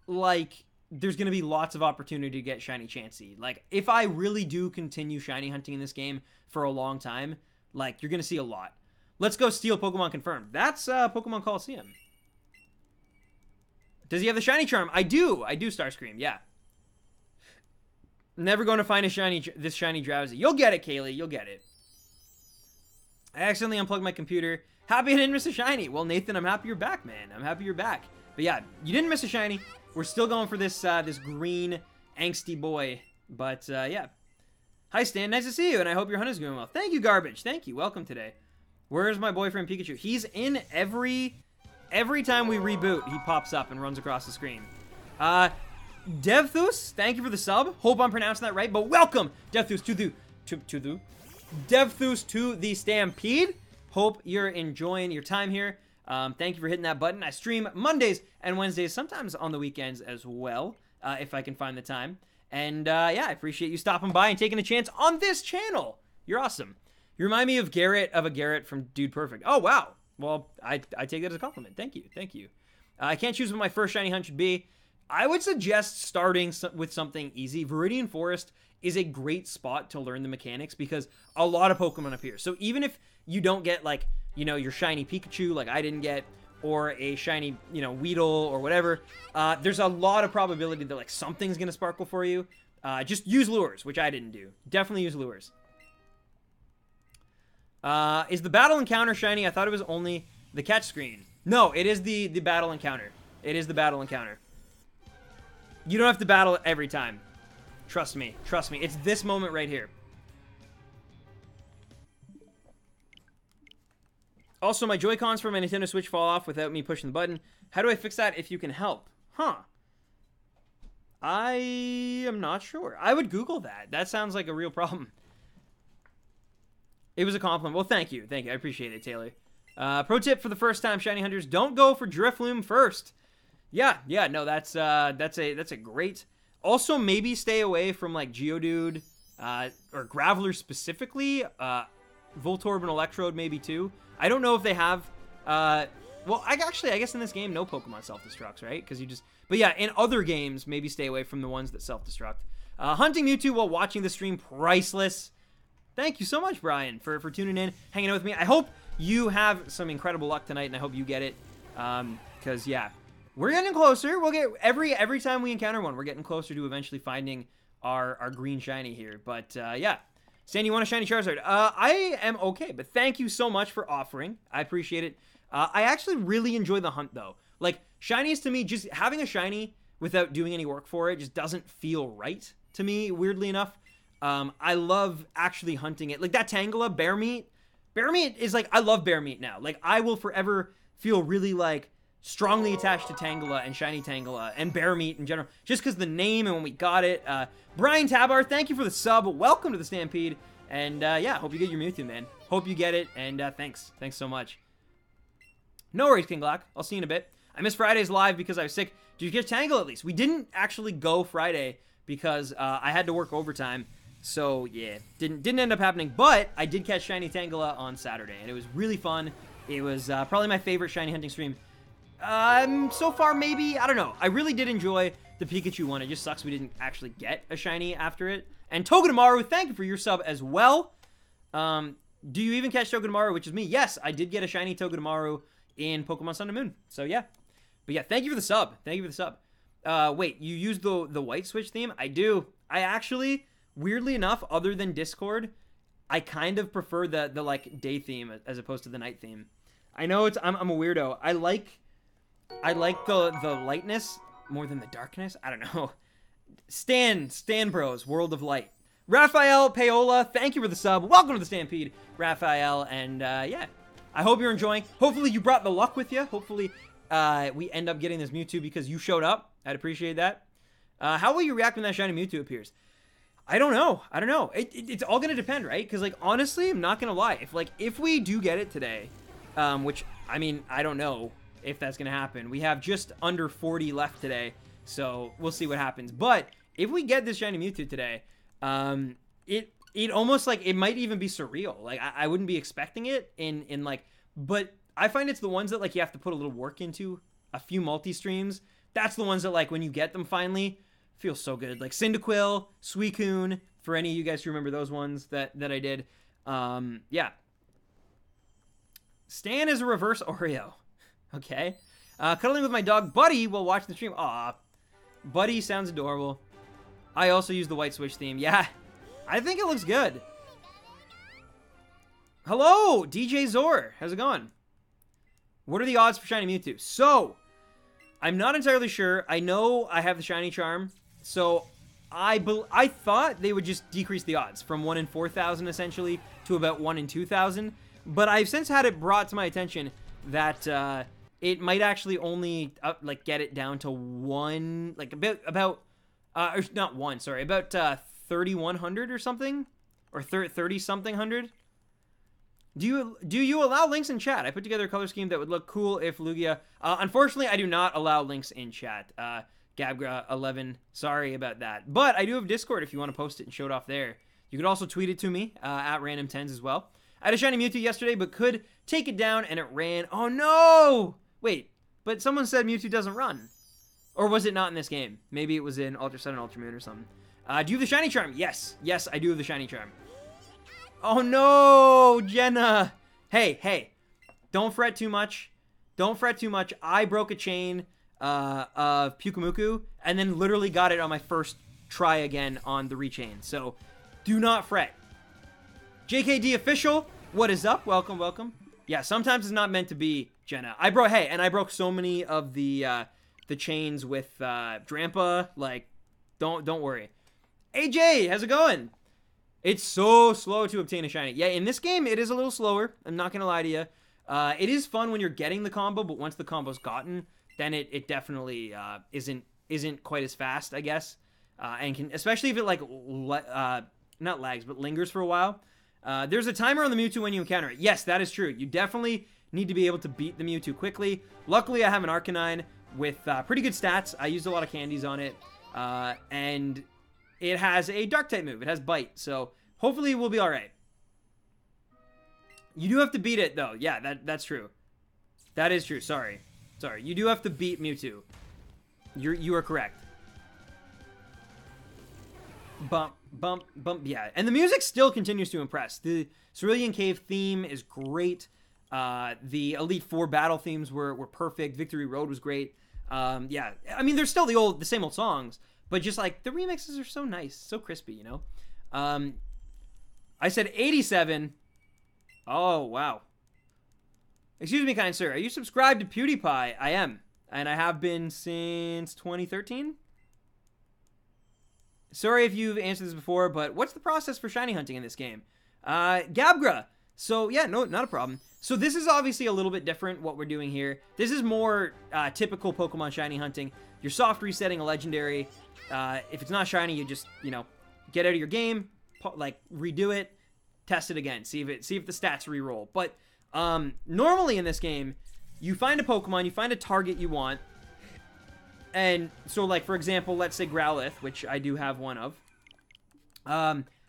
like there's going to be lots of opportunity to get shiny Chansey. Like if I really do continue shiny hunting in this game for a long time, like you're going to see a lot. Let's go steal Pokemon confirmed. That's Pokemon Coliseum. Does he have the shiny charm? I do, Starscream, yeah. Never going to find this shiny Drowsy. You'll get it, Kaylee, you'll get it. I accidentally unplugged my computer. Happy I didn't miss a shiny. Well, Nathan, I'm happy you're back, man. I'm happy you're back. But yeah, you didn't miss a shiny. We're still going for this this green angsty boy. But yeah. Hi, Stan. Nice to see you, and I hope your hunt is going well. Thank you, Garbage. Thank you. Welcome today. Where's my boyfriend Pikachu? He's in every time we reboot, he pops up and runs across the screen. Devthus, thank you for the sub. Hope I'm pronouncing that right, but welcome, Devthus, Devthus to the Stampede. Hope you're enjoying your time here. Thank you for hitting that button. I stream Mondays and Wednesdays, sometimes on the weekends as well, if I can find the time. And yeah, I appreciate you stopping by and taking a chance on this channel. You're awesome. You remind me of a Garrett from Dude Perfect. Oh, wow. Well, I take that as a compliment. Thank you. I can't choose what my first shiny hunt should be. I would suggest starting with something easy. Viridian Forest is a great spot to learn the mechanics because a lot of Pokemon appear. So even if you don't get like, you know, your shiny Pikachu like I didn't get, or a shiny, you know, Weedle or whatever, there's a lot of probability that like something's going to sparkle for you. Just use lures, which I didn't do. Definitely use lures. Is the battle encounter shiny? I thought it was only the catch screen. No, it is the battle encounter. It is the battle encounter. You don't have to battle every time. Trust me. Trust me. It's this moment right here. Also, my Joy-Cons for my Nintendo Switch fall off without me pushing the button. How do I fix that if you can help? Huh. I am not sure. I would Google that. That sounds like a real problem. It was a compliment. Well, thank you. Thank you. I appreciate it, Taylor. Pro tip for the first time shiny hunters: don't go for Drifloon first. Yeah, no, that's a great. Also, maybe stay away from like Geodude or Graveler specifically. Voltorb and Electrode maybe too. I don't know if they have. Well, I guess in this game no Pokemon self-destructs, right? Because you just. But yeah, in other games maybe stay away from the ones that self-destruct. Hunting Mewtwo while watching the stream, priceless. Thank you so much, Brian, for tuning in, hanging out with me. I hope you have some incredible luck tonight, and I hope you get it. Because, yeah, we're getting closer. We'll get every time we encounter one, we're getting closer to eventually finding our green shiny here. But, yeah. Stan, you want a shiny Charizard? I am okay, but thank you so much for offering. I appreciate it. I actually really enjoy the hunt, though. Like, shinies to me, just having a shiny without doing any work for it just doesn't feel right to me, weirdly enough. I love actually hunting it. Like that Tangela, bear meat. Bear meat is like, I love bear meat now. Like I will forever feel really like strongly attached to Tangela and Shiny Tangela and Bear Meat in general, just because the name and when we got it. Brian Tabar, thank you for the sub. Welcome to the Stampede. And yeah, hope you get your Mewtwo, man. Hope you get it, and thanks. Thanks so much. No worries, King Glock. I'll see you in a bit. I missed Friday's live because I was sick. Did you get Tangle at least? We didn't actually go Friday because I had to work overtime. So, yeah, didn't end up happening. But I did catch Shiny Tangela on Saturday, and it was really fun. It was probably my favorite Shiny hunting stream. So far, maybe. I don't know. I really did enjoy the Pikachu one. It just sucks we didn't actually get a Shiny after it. And Togedemaru, thank you for your sub as well. Do you even catch Togedemaru, which is me? Yes, I did get a Shiny Togedemaru in Pokemon Sun and Moon. So, yeah. But, yeah, thank you for the sub. Thank you for the sub. Wait, you use the White Switch theme? I do. I actually, weirdly enough, other than Discord, I kind of prefer the like, day theme as opposed to the night theme. I know I'm a weirdo. I like the lightness more than the darkness. I don't know. Stan Bros, World of Light. Raphael Paola, thank you for the sub. Welcome to the Stampede, Raphael. And yeah, I hope you're enjoying. Hopefully you brought the luck with you. Hopefully we end up getting this Mewtwo because you showed up. I'd appreciate that. How will you react when that shiny Mewtwo appears? I don't know. It's all gonna depend, right? Because like honestly, I'm not gonna lie. If we do get it today, which I mean I don't know if that's gonna happen. We have just under 40 left today, so we'll see what happens. But if we get this shiny Mewtwo today, it almost like it might even be surreal. Like I wouldn't be expecting it in like, but I find it's the ones that like you have to put a little work into, a few multi-streams. That's the ones that like when you get them finally, feels so good. Like Cyndaquil, Suicune, for any of you guys who remember those ones that I did. Yeah. Stan is a reverse Oreo. Okay. Cuddling with my dog Buddy while watching the stream. Aw. Buddy sounds adorable. I also use the White Switch theme. Yeah. I think it looks good. Hello, DJ Zor. How's it going? What are the odds for shiny Mewtwo? So, I'm not entirely sure. I know I have the shiny charm. So, I thought they would just decrease the odds from 1 in 4,000 essentially to about 1 in 2,000. But I've since had it brought to my attention that it might actually only like get it down to 1, like about or not 1, sorry, about 3,100 or something, or 30 something hundred. Do you allow links in chat? I put together a color scheme that would look cool if Lugia. Unfortunately, I do not allow links in chat. Gabgra11, sorry about that. But I do have Discord if you want to post it and show it off there. You could also tweet it to me at random10s as well. I had a shiny Mewtwo yesterday, but could take it down, and it ran. Oh no! Wait, but someone said Mewtwo doesn't run. Or was it not in this game? Maybe it was in Ultra Sun and Ultra Moon or something. Do you have the shiny charm? Yes. Yes, I do have the shiny charm. Oh no, Jenna. Hey. Don't fret too much. Don't fret too much. I broke a chain of Pyukumuku and then literally got it on my first try again on the rechain. So do not fret. JKD official, what is up? Welcome. Yeah, sometimes it's not meant to be, Jenna. I broke so many of the chains with Drampa. Like, don't worry. AJ, how's it going? It's so slow to obtain a shiny. Yeah, in this game, it is a little slower. I'm not gonna lie to you. It is fun when you're getting the combo, but once the combo's gotten, then it definitely isn't quite as fast, I guess. And can, especially if it like not lags, but lingers for a while. There's a timer on the Mewtwo when you encounter it. Yes, that is true. You definitely need to be able to beat the Mewtwo quickly. Luckily, I have an Arcanine with pretty good stats. I used a lot of candies on it, and it has a Dark-type move. It has Bite, so hopefully we'll be all right. You do have to beat it, though. Yeah, that's true. That is true. Sorry. You do have to beat Mewtwo. You are correct. Bump. Yeah, and the music still continues to impress. The Cerulean Cave theme is great. The Elite Four battle themes were perfect. Victory Road was great. Yeah, I mean, they're still the same old songs, but just like the remixes are so nice, so crispy, you know. I said 87. Oh wow. Excuse me, kind sir. Are you subscribed to PewDiePie? I am, and I have been since 2013. Sorry if you've answered this before, but what's the process for shiny hunting in this game? Gabgra, So yeah, no, not a problem. So this is obviously a little bit different what we're doing here. This is more typical Pokemon shiny hunting. You're soft resetting a legendary. If it's not shiny, you just, you know, get out of your game, like redo it, test it again, see if the stats re-roll. But normally in this game, you find a Pokemon, you find a target you want, and so like for example, let's say Growlithe, which I do have one of.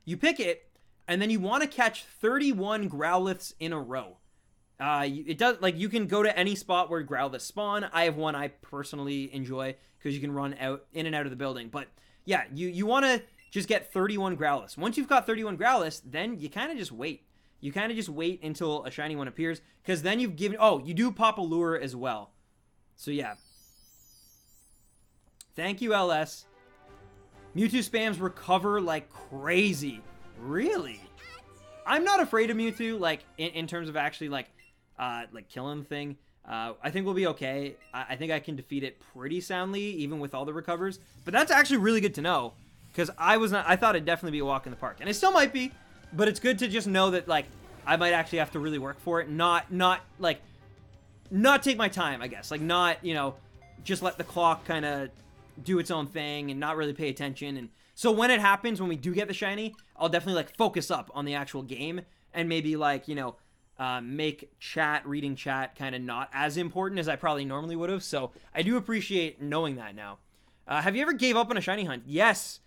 You pick it, and then you want to catch 31 Growliths in a row. It does, like, you can go to any spot where Growliths spawn. I have one I personally enjoy because you can run out in and out of the building. But yeah, you want to just get 31 Growliths. Once you've got 31 Growliths, then you kind of just wait. You kind of just wait until a shiny one appears, because then you've given... Oh, you do pop a lure as well. So yeah. Thank you, LS. Mewtwo spams recover like crazy. Really? I'm not afraid of Mewtwo, like, in terms of actually, like killing the thing. I think we'll be okay. I think I can defeat it pretty soundly, even with all the recovers. But that's actually really good to know, because I thought it'd definitely be a walk in the park. And it still might be, but it's good to just know that, like, I might actually have to really work for it. Not take my time, I guess. Like, not, you know, just let the clock kind of do its own thing and not really pay attention. And so when it happens, when we do get the shiny, I'll definitely, like, focus up on the actual game and maybe, like, you know, make reading chat kind of not as important as I probably normally would have. So I do appreciate knowing that now. Have you ever gave up on a shiny hunt? Yes.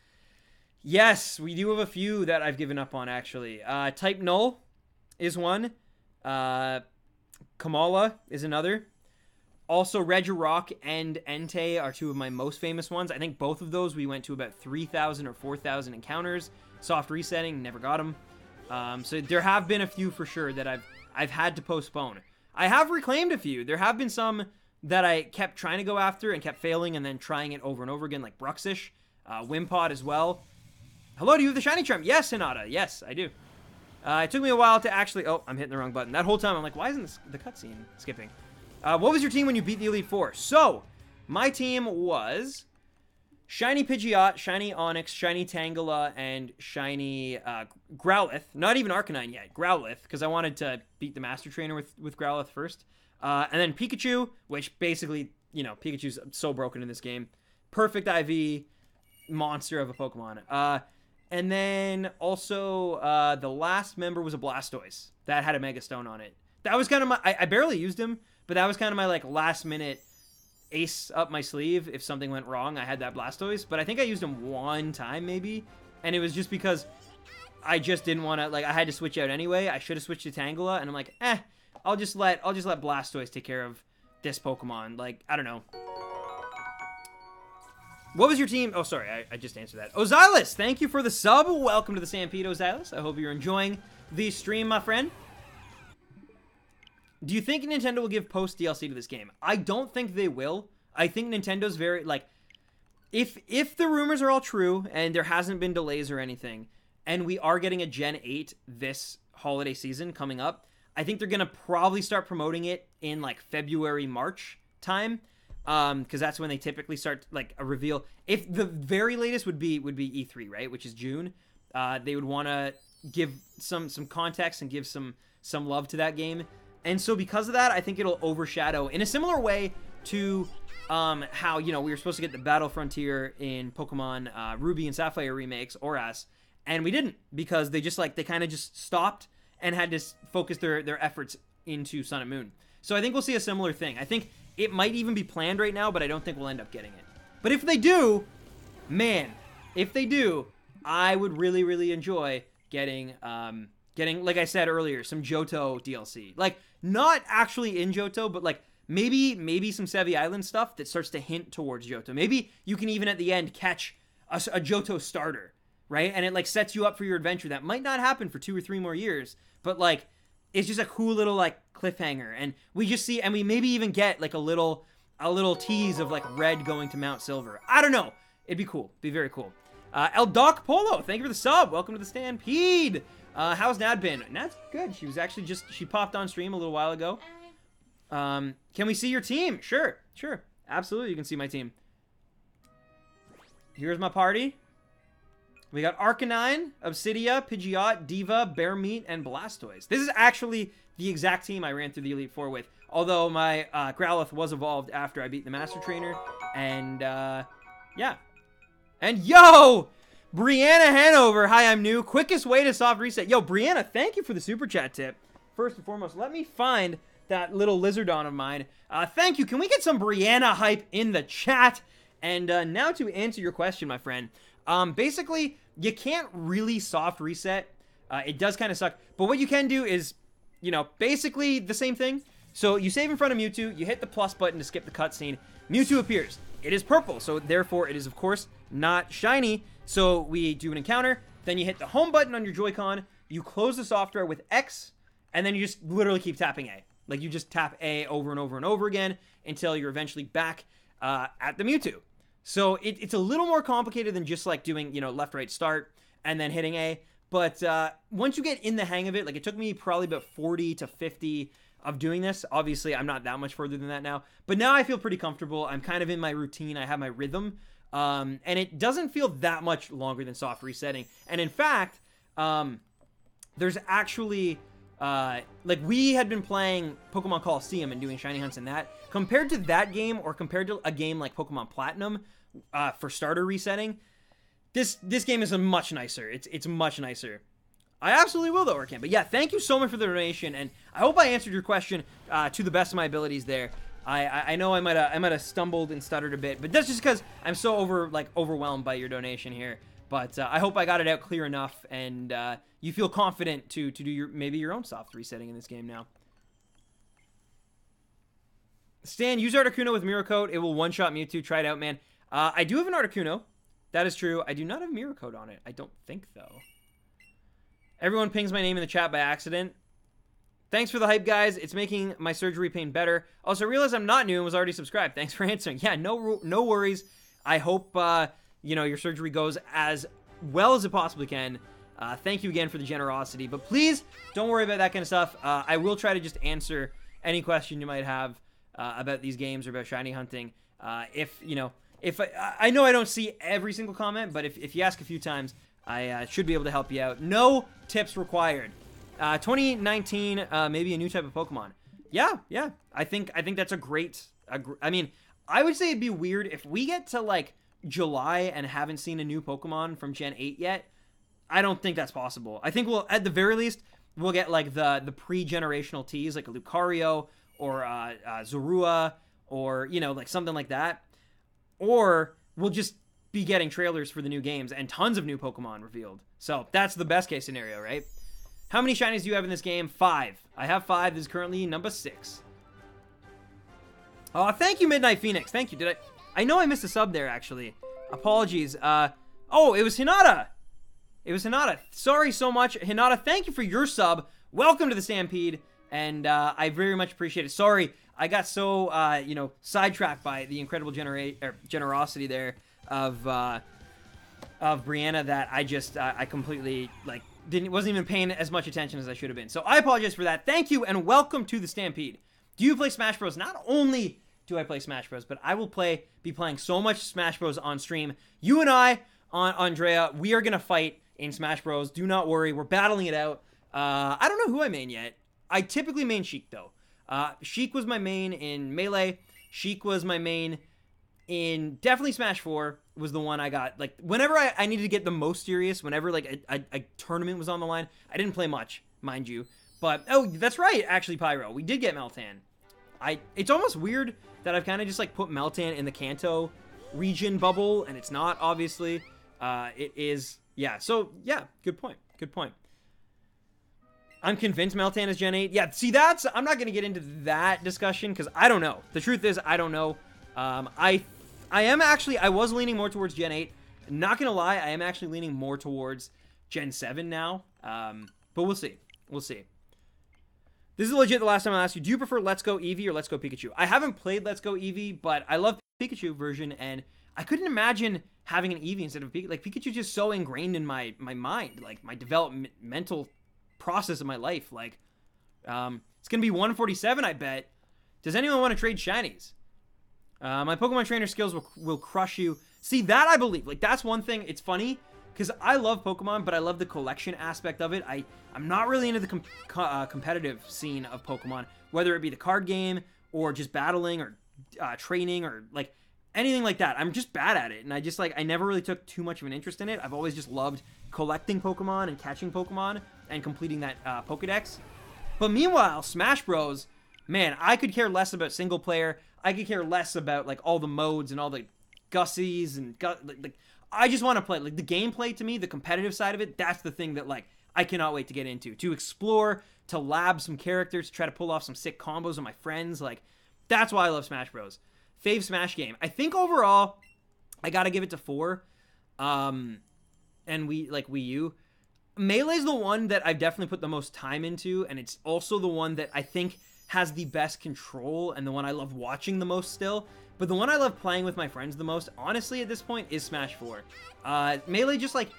Yes, we do have a few that I've given up on, actually. Type Null is one. Kamala is another. Also, Regirock and Entei are two of my most famous ones. I think both of those we went to about 3,000 or 4,000 encounters. Soft resetting, never got them. So there have been a few for sure that I've had to postpone. I have reclaimed a few. There have been some that I kept trying to go after and kept failing, and then trying it over and over again, like Bruxish, Wimpod as well. Hello, do you have the shiny charm? Yes, Hinata. Yes, I do. It took me a while to actually... Oh, I'm hitting the wrong button. That whole time, I'm like, why isn't the cutscene skipping? What was your team when you beat the Elite Four? So, my team was Shiny Pidgeot, Shiny Onix, Shiny Tangela, and Shiny Growlithe. Not even Arcanine yet, Growlithe, because I wanted to beat the Master Trainer with Growlithe first. And then Pikachu, which basically, you know, Pikachu's so broken in this game. Perfect IV monster of a Pokemon. And then also the last member was a Blastoise that had a Mega Stone on it. That was kind of my... I barely used him, but that was kind of my, like, last minute ace up my sleeve. If something went wrong, I had that Blastoise. But I think I used him one time, maybe. And it was just because I just didn't want to... Like, I had to switch out anyway. I should have switched to Tangela. And I'm like, I'll just let Blastoise take care of this Pokemon. Like, I don't know. What was your team? Oh, sorry. I just answered that. Ozylus, thank you for the sub. Welcome to the Stampede, Ozylus. I hope you're enjoying the stream, my friend. Do you think Nintendo will give post-DLC to this game? I don't think they will. I think Nintendo's very, like... If the rumors are all true, and there hasn't been delays or anything, and we are getting a Gen 8 this holiday season coming up, I think they're going to probably start promoting it in, like, February, March time. Because that's when they typically start, like, a reveal. If the very latest would be E3, right? Which is June. They would want to give some context and give some love to that game. And so because of that, I think it'll overshadow, in a similar way to how, you know, we were supposed to get the Battle Frontier in Pokemon Ruby and Sapphire remakes, ORAS, and we didn't, because they kind of just stopped and had to focus their efforts into Sun and Moon. So I think we'll see a similar thing. I think it might even be planned right now, but I don't think we'll end up getting it. But if they do, man, I would really, really enjoy getting, like I said earlier, some Johto DLC. Like, not actually in Johto, but, like, maybe some Sevi Island stuff that starts to hint towards Johto. Maybe you can even at the end catch a Johto starter, right? And it, like, sets you up for your adventure. That might not happen for 2 or 3 more years, but, like, it's just a cool little, like, cliffhanger. And we just see, and we maybe even get, like, a little tease of, like, Red going to Mount Silver. I don't know. It'd be cool. Be very cool. El Doc Polo, thank you for the sub. Welcome to the Stampede. How's Nad been? Nad's good. She was actually she popped on stream a little while ago. Can we see your team? Sure. Absolutely, you can see my team. Here's my party. We got Arcanine, Obsidia, Pidgeot, Diva, Bear Meat, and Blastoise. This is actually the exact team I ran through the Elite Four with. Although my Growlithe was evolved after I beat the Master Trainer. And, yeah. And, yo! Brianna Hanover. Hi, I'm new. Quickest way to soft reset. Yo, Brianna, thank you for the super chat tip. First and foremost, let me find that little Lizardon of mine. Thank you. Can we get some Brianna hype in the chat? And now to answer your question, my friend. Basically, you can't really soft reset. It does kind of suck. But what you can do is, you know, basically the same thing. So you save in front of Mewtwo, you hit the plus button to skip the cutscene. Mewtwo appears. It is purple, so therefore it is, of course, not shiny. So we do an encounter, then you hit the home button on your Joy-Con, you close the software with X, and then you just literally keep tapping A. Like, you just tap A over and over and over again until you're eventually back at the Mewtwo. So it's a little more complicated than just, like, doing, you know, left, right, start, and then hitting A. But once you get in the hang of it, like, it took me probably about 40 to 50 of doing this. Obviously, I'm not that much further than that now. But now I feel pretty comfortable. I'm kind of in my routine. I have my rhythm. And it doesn't feel that much longer than soft resetting. And in fact, there's actually... like, we had been playing Pokemon Coliseum and doing shiny hunts in that. Compared to that game, or compared to a game like Pokemon Platinum, for starter resetting, this game is much nicer. It's much nicer. I absolutely will, though, Orcan. But yeah, thank you so much for the donation, and I hope I answered your question to the best of my abilities there. I know I might have stumbled and stuttered a bit, but that's just because I'm so overwhelmed by your donation here. But I hope I got it out clear enough, and you feel confident to do maybe your own soft resetting in this game now. Stan, use Articuno with Mirror Coat. It will one-shot Mewtwo. Try it out, man. I do have an Articuno. That is true. I do not have Mirror Coat on it. I don't think, though. Everyone pings my name in the chat by accident. Thanks for the hype, guys. It's making my surgery pain better. Also, I realized I'm not new and was already subscribed. Thanks for answering. Yeah, no worries. I hope, you know, your surgery goes as well as it possibly can. Thank you again for the generosity. But please, don't worry about that kind of stuff. I will try to just answer any question you might have about these games or about shiny hunting. If I know I don't see every single comment, but if you ask a few times, I should be able to help you out. No tips required. 2019, maybe a new type of Pokemon. Yeah. I think that's a great. I mean, I would say it'd be weird if we get to like July and haven't seen a new Pokemon from Gen 8 yet. I don't think that's possible. I think we'll, at the very least, we'll get like the pre-generational teas, like a Lucario or Zorua, or you know, like something like that. Or we'll just be getting trailers for the new games and tons of new Pokemon revealed. So that's the best case scenario, right? How many shinies do you have in this game? 5. I have 5. This is currently number 6. Oh, thank you, Midnight Phoenix. Thank you. I know I missed a sub there, actually. Apologies. Oh, it was Hinata. It was Hinata. Sorry so much. Hinata, thank you for your sub. Welcome to the Stampede. And I very much appreciate it. Sorry, I got so, you know, sidetracked by the incredible generosity there of Brianna that I just, I completely, like, wasn't even paying as much attention as I should have been. So I apologize for that. Thank you, and welcome to the Stampede. Do you play Smash Bros? Not only do I play Smash Bros, but I will be playing so much Smash Bros on stream. You and I, Andrea, we are going to fight in Smash Bros. Do not worry. We're battling it out. I don't know who I main yet. I typically main Sheik, though. Sheik was my main in Melee. Sheik was my main in definitely Smash 4 was the one I got. Like, whenever I needed to get the most serious, whenever, like, a tournament was on the line, I didn't play much, mind you. But, oh, that's right, actually, Pyro. We did get Meltan. It's almost weird that I've kind of just, like, put Meltan in the Kanto region bubble, and it's not, obviously. It is, yeah. So, yeah, good point. Good point. I'm convinced Meltan is Gen 8. Yeah, see, I'm not going to get into that discussion, because I don't know. The truth is, I don't know. I was leaning more towards Gen 8. Not going to lie, I am actually leaning more towards Gen 7 now. But we'll see. We'll see. This is legit the last time I asked you, do you prefer Let's Go Eevee or Let's Go Pikachu? I haven't played Let's Go Eevee, but I love Pikachu version, and I couldn't imagine having an Eevee instead of Pikachu. Like, Pikachu's just so ingrained in my mind, like, my developmental process of my life. Like, it's going to be 147, I bet. Does anyone want to trade shinies? My Pokemon trainer skills will crush you. See, that I believe. Like, that's one thing. It's funny, because I love Pokemon, but I love the collection aspect of it. I'm not really into the competitive scene of Pokemon, whether it be the card game or just battling or training or like anything like that. I'm just bad at it, and I never really took too much of an interest in it. I've always just loved collecting Pokemon and catching Pokemon and completing that Pokedex. But meanwhile, Smash Bros, man, I could care less about single player. I could care less about like all the modes and all the gussies and like I just want to play. Like the gameplay to me, the competitive side of it, that's the thing that like I cannot wait to get into, to explore, to lab some characters, to try to pull off some sick combos with my friends. Like that's why I love Smash Bros. Fave Smash game. I think overall, I gotta give it to 4. And Wii U. Melee's the one that I've definitely put the most time into, and it's also the one that I think has the best control and the one I love watching the most still. But the one I love playing with my friends the most, honestly, at this point, is Smash 4. Melee just, like,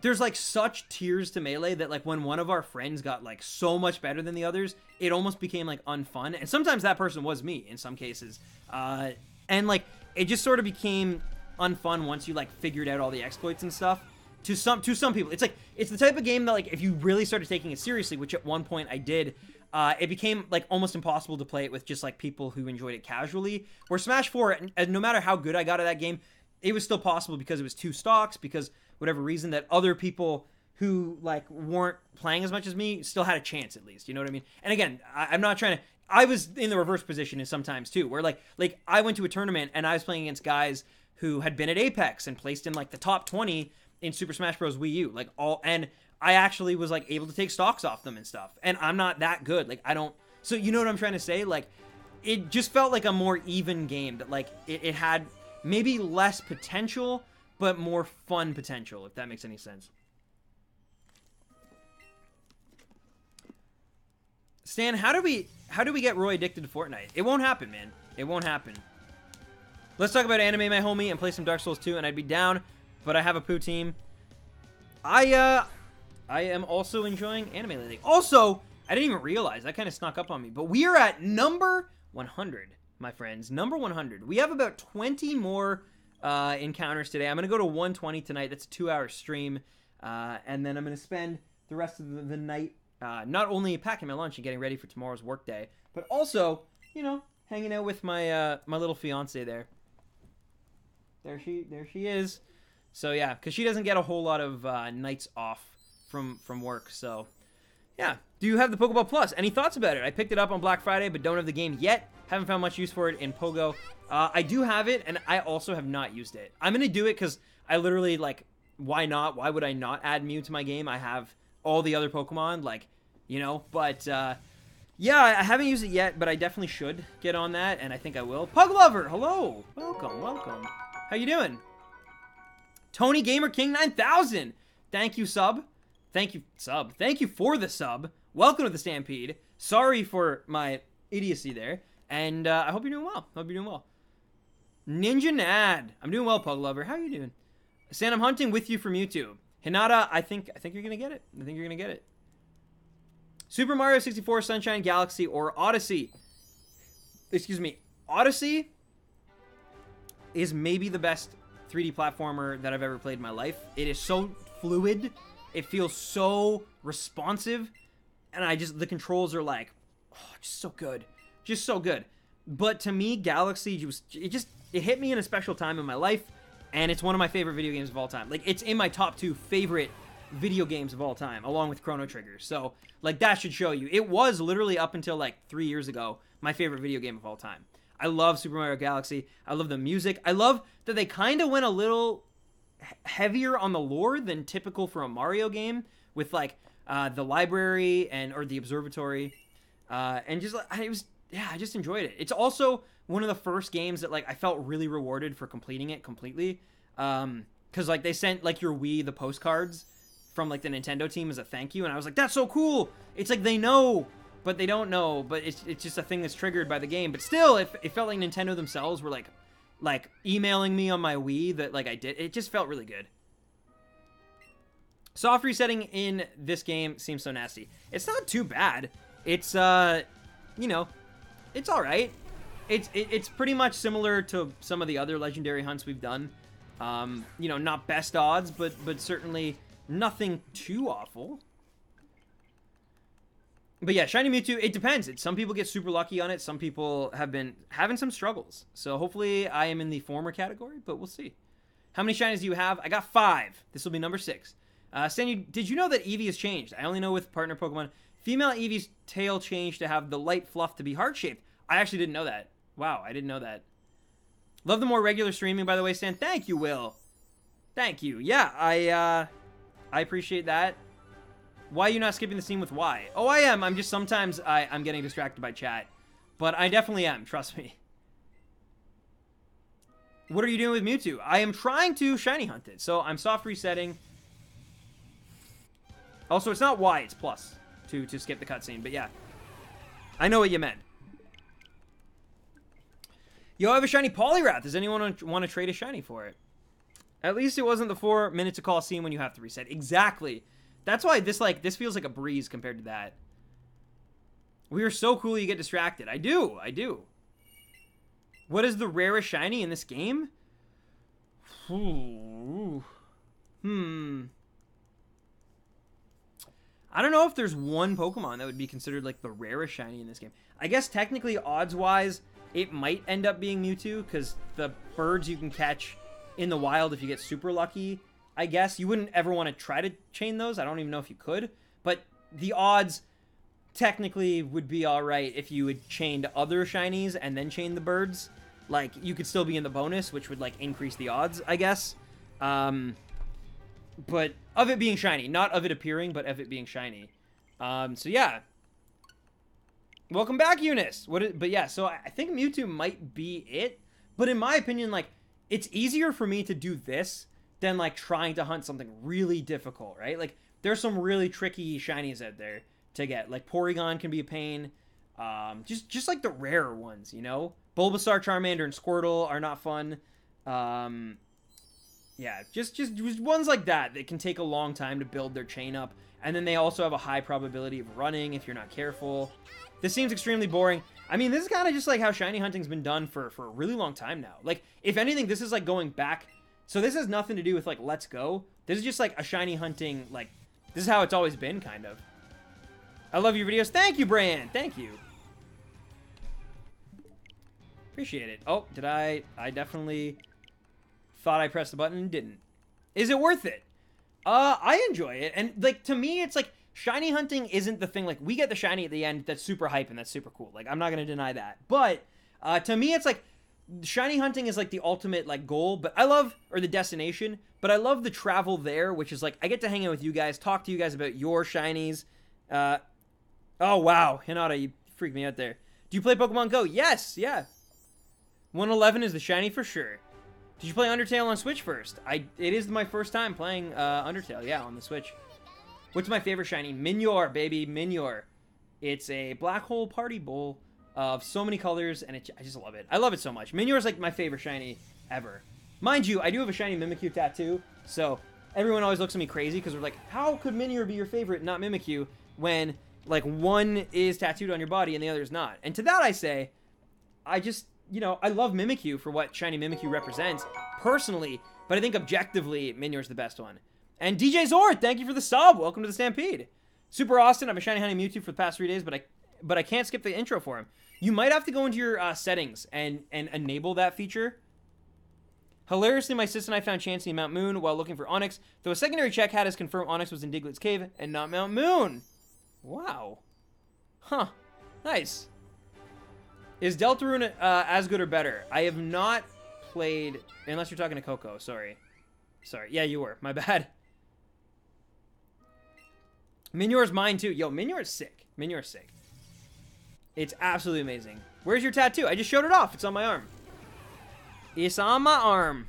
there's, like, such tiers to Melee that, like, when one of our friends got, like, so much better than the others, it almost became, like, unfun. And sometimes that person was me, in some cases. And, like, it just sort of became unfun once you, like, figured out all the exploits and stuff. To some people, it's like, it's the type of game that, like, if you really started taking it seriously, which at one point I did, it became, like, almost impossible to play it with just, like, people who enjoyed it casually. Where Smash 4, no matter how good I got at that game, it was still possible because it was 2 stocks, because whatever reason that other people who, like, weren't playing as much as me still had a chance, at least. You know what I mean? And again, I'm not trying to... I was in the reverse position sometimes, too, where, like I went to a tournament, and I was playing against guys who had been at Apex and placed in, like, the top 20 in Super Smash Bros. Wii U. Like, and I actually was, like, able to take stocks off them and stuff. And I'm not that good. Like, I don't... So, you know what I'm trying to say? Like, it just felt like a more even game. That, like, it had maybe less potential, but more fun potential, if that makes any sense. Stan, how do we get Roy addicted to Fortnite? It won't happen, man. It won't happen. Let's talk about anime, my homie, and play some Dark Souls 2, and I'd be down, but I have a poo team. I am also enjoying anime lately. Also, I didn't even realize, that kind of snuck up on me, but we are at number 100, my friends. Number 100. We have about 20 more encounters today. I'm going to go to 120 tonight. That's a 2-hour stream. And then I'm going to spend the rest of the night not only packing my lunch and getting ready for tomorrow's workday, but also, you know, hanging out with my my little fiance there. There she is. So yeah, because she doesn't get a whole lot of nights off from work. So yeah. Do you have the Pokeball Plus? Any thoughts about it? I picked it up on Black Friday, but don't have the game yet. Haven't found much use for it in Pogo. I do have it, and I also have not used it. I'm going to do it because I literally, like, why not? Why would I not add Mew to my game? I have all the other Pokemon, like, you know, but yeah, I haven't used it yet, but I definitely should get on that, and I think I will. Pug Lover, hello. Welcome. How you doing? Tony Gamer King 9000. Thank you, sub. Thank you for the sub. Welcome to the Stampede. Sorry for my idiocy there. And I hope you're doing well. Ninja Nad. I'm doing well, Pug Lover. How are you doing? Stan, I'm hunting with you for Mewtwo. Hinata, I think you're gonna get it. Super Mario 64, Sunshine Galaxy, or Odyssey. Excuse me. Odyssey is maybe the best 3D platformer that I've ever played in my life. It is so fluid. It feels so responsive. And the controls are like, oh, just so good. Just so good. But to me, Galaxy, it hit me in a special time in my life. And it's one of my favorite video games of all time. Like, it's in my top 2 favorite video games of all time, along with Chrono Trigger. So, like, that should show you. It was literally up until, like, 3 years ago, my favorite video game of all time. I love Super Mario Galaxy. I love the music. I love that they kind of went a little heavier on the lore than typical for a Mario game, with, like, the library or the observatory. And just, I just enjoyed it. It's also one of the first games that, like, I felt really rewarded for completing it completely. Because, like, they sent, like, your Wii the postcards from, like, the Nintendo team as a thank you, and I was like, that's so cool! It's like, they know, but they don't know, but it's just a thing that's triggered by the game. But still, it felt like Nintendo themselves were, like, emailing me on my Wii that, like, I did. It just felt really good. Soft resetting in this game seems so nasty. It's not too bad. It's, you know, it's alright. It's pretty much similar to some of the other legendary hunts we've done. You know, not best odds, but certainly nothing too awful. But yeah, shiny Mewtwo, it depends. Some people get super lucky on it. Some people have been having some struggles. So hopefully I am in the former category, but we'll see. How many shinies do you have? I got 5. This will be number 6. Stan, did you know that Eevee has changed? I only know with partner Pokemon. Female Eevee's tail changed to have the light fluff to be heart-shaped. I actually didn't know that. Wow, I didn't know that. Love the more regular streaming, by the way, Stan. Thank you, Will. Thank you. Yeah, I appreciate that. Why are you not skipping the scene with Y? Oh, I am. I'm just sometimes I'm getting distracted by chat. But I definitely am. Trust me. What are you doing with Mewtwo? I am trying to shiny hunt it. So I'm soft resetting. Also, it's not Y. It's plus to skip the cutscene. But yeah. I know what you meant. Yo, I have a shiny Poliwrath. Does anyone want to trade a shiny for it? At least it wasn't the 4 minutes to call scene when you have to reset. Exactly. That's why this feels like a breeze compared to that. We are so cool you get distracted. I do. What is the rarest shiny in this game? Ooh. I don't know if there's one Pokemon that would be considered like the rarest shiny in this game. I guess technically odds-wise, it might end up being Mewtwo because the birds you can catch in the wild if you get super lucky. I guess you wouldn't ever want to try to chain those. I don't even know if you could. But the odds technically would be all right if you had chained other shinies and then chained the birds. Like, you could still be in the bonus, which would, like, increase the odds, I guess. But of it being shiny. Not of it appearing, but of it being shiny. So, yeah. Welcome back, Eunice. But, yeah, so I think Mewtwo might be it. But in my opinion, like, it's easier for me to do this than like trying to hunt something really difficult, right? Like there's some really tricky shinies out there to get. Like Porygon can be a pain. Just like the rarer ones, you know? Bulbasaur, Charmander, and Squirtle are not fun. Yeah, just ones like that can take a long time to build their chain up, and then they also have a high probability of running if you're not careful. This seems extremely boring. I mean, this is kind of just like how shiny hunting's been done for a really long time now. Like, if anything, this is like going back. So this has nothing to do with, like, Let's Go. This is just, like, a shiny hunting, like, this is how it's always been, kind of. I love your videos. Thank you, Brian. Thank you. Appreciate it. Oh, did I definitely thought I pressed the button and didn't. Is it worth it? I enjoy it. And, like, to me, it's, like, shiny hunting isn't the thing. Like, we get the shiny at the end that's super hype and that's super cool. Like, I'm not going to deny that. But, to me, it's, like, shiny hunting is like the ultimate like goal, but I love, or the destination, but I love the travel there, which is like I get to hang out with you guys, talk to you guys about your shinies. Oh wow, Hinata, you freaked me out there. Do you play Pokemon Go? Yes, yeah. 111 is the shiny for sure. Did you play Undertale on Switch first? It is my first time playing Undertale, yeah, on the Switch. What's my favorite shiny? Minior, baby, Minior. It's a black hole party bowl of so many colors, and I just love it. I love it so much. Minior is like my favorite shiny ever. Mind you, I do have a shiny Mimikyu tattoo, so everyone always looks at me crazy because they're like, how could Minior be your favorite and not Mimikyu when, like, one is tattooed on your body and the other is not? And to that I say, I just, you know, I love Mimikyu for what shiny Mimikyu represents, personally, but I think objectively, Minior's the best one. And DJ Zord, thank you for the sub. Welcome to the Stampede. Super Austin, I've been shiny hunting Mewtwo for the past 3 days, but I can't skip the intro for him. You might have to go into your settings and enable that feature. Hilariously, my sister and I found Chansey in Mount Moon while looking for Onyx, though a secondary check had us confirm Onyx was in Diglett's Cave and not Mount Moon. Wow. Huh. Nice. Is Deltarune as good or better? I have not played, unless you're talking to Coco, sorry. Yeah, you were. My bad. Minior's mine too. Yo, Minior's sick. Minior's sick. It's absolutely amazing. Where's your tattoo? I just showed it off. It's on my arm. It's on my arm.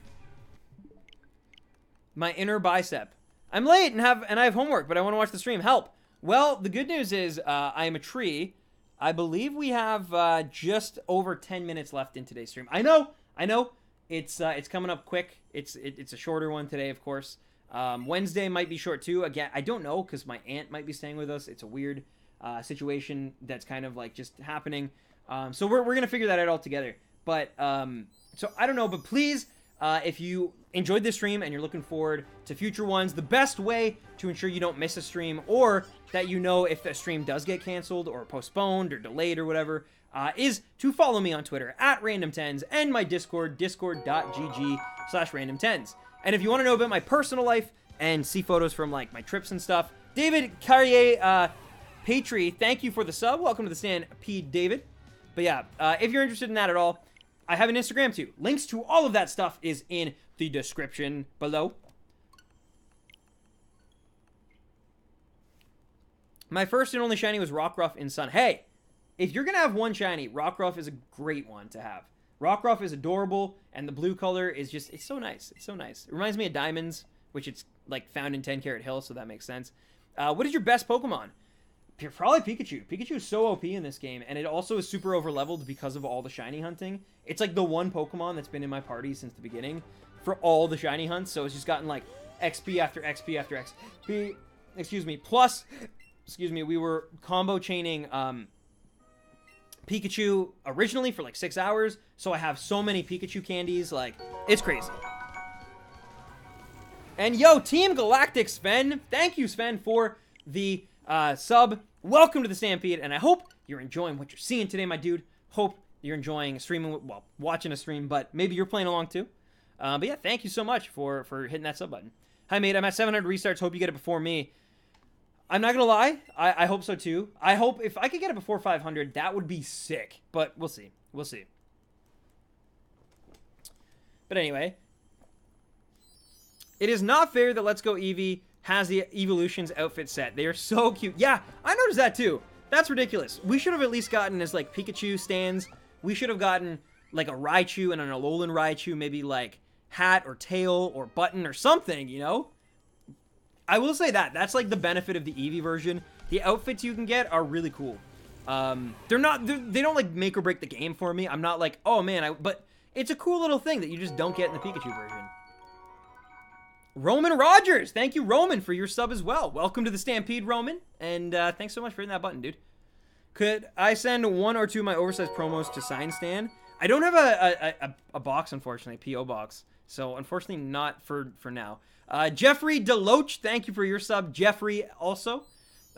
My inner bicep. I'm late and I have homework, but I want to watch the stream. Help. Well, the good news is I am a tree. I believe we have just over 10 minutes left in today's stream. I know. It's coming up quick. It's a shorter one today, of course. Wednesday might be short too. Again, I don't know because my aunt might be staying with us. It's a weird situation that's kind of like just happening. So we're gonna figure that out all together. But so I don't know. But please, If you enjoyed this stream and you're looking forward to future ones, the best way to ensure you don't miss a stream, or that you know if a stream does get canceled or postponed or delayed or whatever, is to follow me on Twitter at randomtens and my Discord, discord.gg/randomtens. And if you want to know about my personal life and see photos from like my trips and stuff, David Carrier Patry, thank you for the sub. Welcome to the stand, P. David. But yeah, if you're interested in that at all, I have an Instagram too. Links to all of that stuff is in the description below. My first and only shiny was Rockruff in Sun. Hey, if you're going to have one shiny, Rockruff is a great one to have. Rockruff is adorable, and the blue color is just, it's so nice. It's so nice. It reminds me of Diamonds, which it's like found in 10 Carat Hill, so that makes sense. What is your best Pokemon? Probably Pikachu. Pikachu is so OP in this game, and it also is super over-leveled because of all the shiny hunting. It's like the one Pokemon that's been in my party since the beginning for all the shiny hunts, so it's just gotten like XP after XP after XP. Excuse me. Plus, we were combo chaining Pikachu originally for like 6 hours, so I have so many Pikachu candies, like, it's crazy. And yo, Team Galactic Sven, thank you, Sven, for the sub. Welcome to the Stampede, and I hope you're enjoying what you're seeing today, my dude. Hope you're enjoying streaming, well, watching a stream, but maybe you're playing along too. But yeah, thank you so much for hitting that sub button. Hi, mate. I'm at 700 restarts. Hope you get it before me. I'm not gonna lie. I hope so too. I hope if I could get it before 500, that would be sick. But we'll see. We'll see. But anyway, it is not fair that Let's Go Eevee has the Evolutions outfit set. They are so cute. Yeah, I noticed that too. That's ridiculous. We should have at least gotten as like Pikachu stands. We should have gotten like a Raichu and an Alolan Raichu, maybe like hat or tail or button or something, you know? I will say that. That's like the benefit of the Eevee version. The outfits you can get are really cool. They don't like make or break the game for me. I'm not like, oh man, but it's a cool little thing that you just don't get in the Pikachu version. Roman Rogers, thank you, Roman, for your sub as well. Welcome to the Stampede, Roman, and thanks so much for hitting that button, dude. Could I send one or two of my oversized promos to Sign Stan? I don't have a box, unfortunately, a P.O. box, so unfortunately not for now. Jeffrey Deloach, thank you for your sub. Jeffrey, also.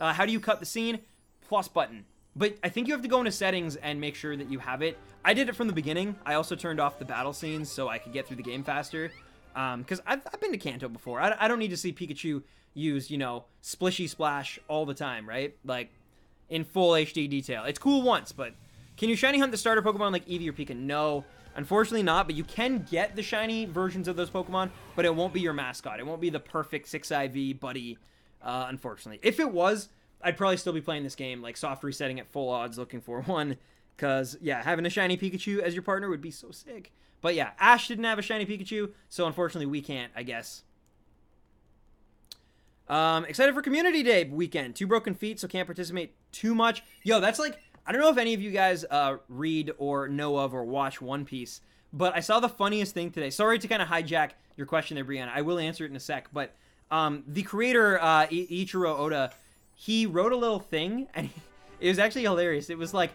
How do you cut the scene? Plus button. But I think you have to go into settings and make sure that you have it. I did it from the beginning. I also turned off the battle scenes so I could get through the game faster. Because I've been to Kanto before. I don't need to see Pikachu use, you know, Splishy Splash all the time, right? Like, in full HD detail. It's cool once, but can you shiny hunt the starter Pokemon like Eevee or Pika? No, unfortunately not, but you can get the shiny versions of those Pokemon, but it won't be your mascot. It won't be the perfect 6IV buddy, unfortunately. If it was, I'd probably still be playing this game, like, soft resetting at full odds looking for one, because, yeah, having a shiny Pikachu as your partner would be so sick. But yeah, Ash didn't have a shiny Pikachu, so unfortunately we can't, I guess. Excited for Community Day weekend. 2 broken feet, so can't participate too much. Yo, that's like, I don't know if any of you guys read or know of or watch One Piece, but I saw the funniest thing today. Sorry to kind of hijack your question there, Brianna. I will answer it in a sec, but the creator, Ichiro Oda, he wrote a little thing, and it was actually hilarious. It was like,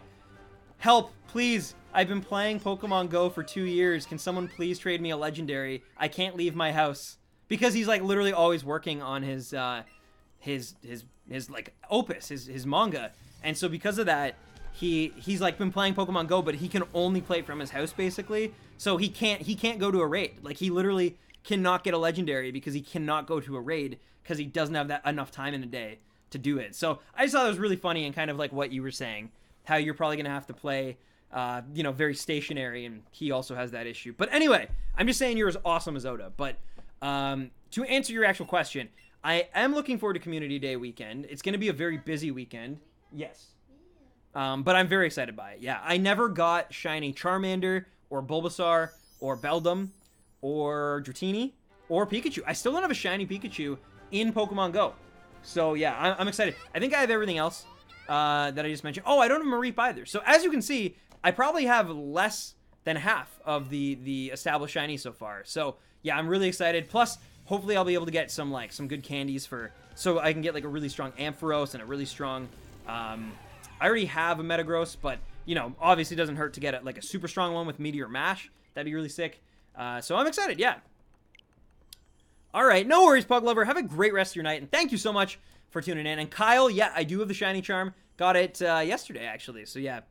help, please. I've been playing Pokemon Go for 2 years. Can someone please trade me a legendary? I can't leave my house. Because he's like literally always working on his like opus, his manga. And so because of that, he's like been playing Pokemon Go, but he can only play it from his house basically. So he can't go to a raid. Like he literally cannot get a legendary because he cannot go to a raid because he doesn't have that enough time in a day to do it. So I just thought it was really funny and kind of like what you were saying, how you're probably going to have to play you know, very stationary, and he also has that issue. But anyway, I'm just saying you're as awesome as Oda. But to answer your actual question, I am looking forward to Community Day weekend. It's going to be a very busy weekend. Yes. But I'm very excited by it. Yeah, I never got shiny Charmander or Bulbasaur or Beldum or Dratini or Pikachu. I still don't have a shiny Pikachu in Pokemon Go. So yeah, I'm excited. I think I have everything else that I just mentioned. Oh, I don't have Mareep either. So as you can see, I probably have less than half of the established shiny so far. So yeah, I'm really excited. Plus, hopefully I'll be able to get some good candies so I can get like a really strong Ampharos and a really strong, I already have a Metagross, but you know, obviously it doesn't hurt to get like a super strong one with Meteor Mash. That'd be really sick. So I'm excited, yeah. All right, no worries, Pug Lover. Have a great rest of your night, and thank you so much for tuning in. And Kyle, yeah, I do have the Shiny Charm. Got it yesterday, actually, so yeah.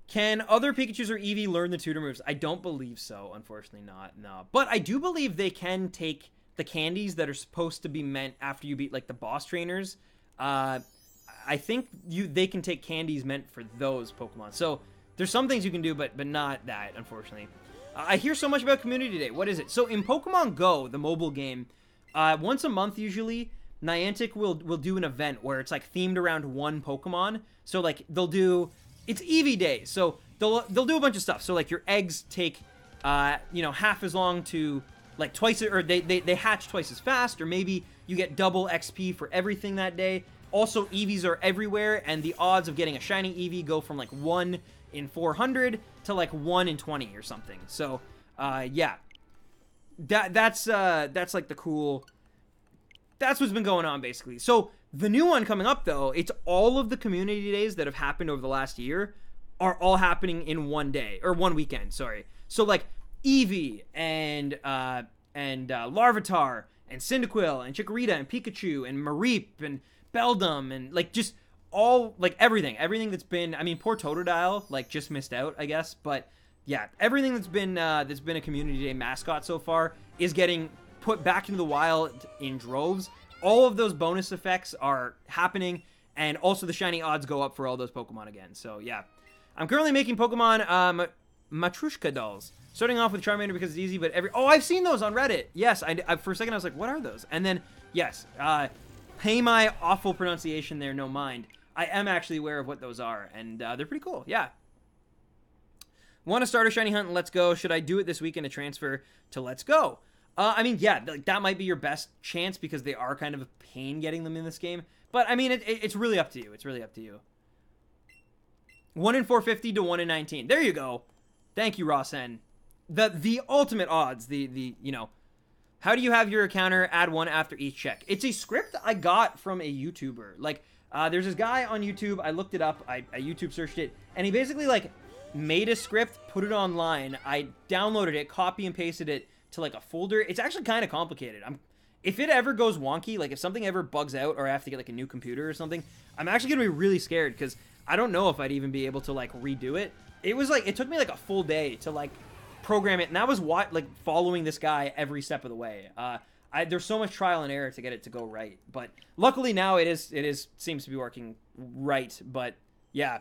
Can other Pikachus or Eevee learn the tutor moves? I don't believe so, unfortunately not, no. But I do believe they can take the candies that are supposed to be meant after you beat, like, the boss trainers. I think they can take candies meant for those Pokemon. So there's some things you can do, but not that, unfortunately. I hear so much about Community Day. What is it? So in Pokemon Go, the mobile game, once a month usually, Niantic will do an event where it's, like, themed around one Pokemon. So, like, they'll do... It's Eevee Day, so they'll do a bunch of stuff. So, like, your eggs take, half as long to, like, twice... Or they hatch twice as fast, or maybe you get double XP for everything that day. Also, Eevees are everywhere, and the odds of getting a shiny Eevee go from, like, 1 in 400 to, like, 1 in 20 or something. So, yeah. That's like, the cool... That's what's been going on, basically. So, the new one coming up, though, it's all of the community days that have happened over the last year are all happening in one day. Or one weekend, sorry. So, like, Eevee and Larvitar and Cyndaquil and Chikorita and Pikachu and Mareep and Beldum and, like, just all, like, everything that's been, I mean, poor Totodile, like, just missed out, I guess, but yeah, everything that's been a community day mascot so far is getting put back into the wild in droves. All of those bonus effects are happening, and also the shiny odds go up for all those Pokemon again. So yeah, I'm currently making Pokemon Matrushka dolls, starting off with Charmander because it's easy, but I've seen those on Reddit. Yes, I for a second I was like, what are those? And then yes, pay my awful pronunciation there no mind. I am actually aware of what those are, and they're pretty cool. Yeah. Want to start a shiny hunt and Let's Go? Should I do it this weekend to transfer to Let's Go? I mean, yeah, like, that might be your best chance because they are kind of a pain getting them in this game. But, I mean, it's really up to you. It's really up to you. 1 in 450 to 1 in 19. There you go. Thank you, Ross N. The ultimate odds. How do you have your encounter add 1 after each check? It's a script I got from a YouTuber. Like, there's this guy on YouTube. I looked it up. I YouTube searched it. And he basically, like, made a script, put it online. I downloaded it, copy and pasted it to, like, a folder. It's actually kind of complicated. If it ever goes wonky, like, if something ever bugs out or I have to get, like, a new computer or something, I'm actually gonna be really scared because I don't know if I'd even be able to, like, redo it. It was, like, it took me, like, a full day to, like, program it, and that was following this guy every step of the way. There's so much trial and error to get it to go right, but luckily now it seems to be working right. But yeah,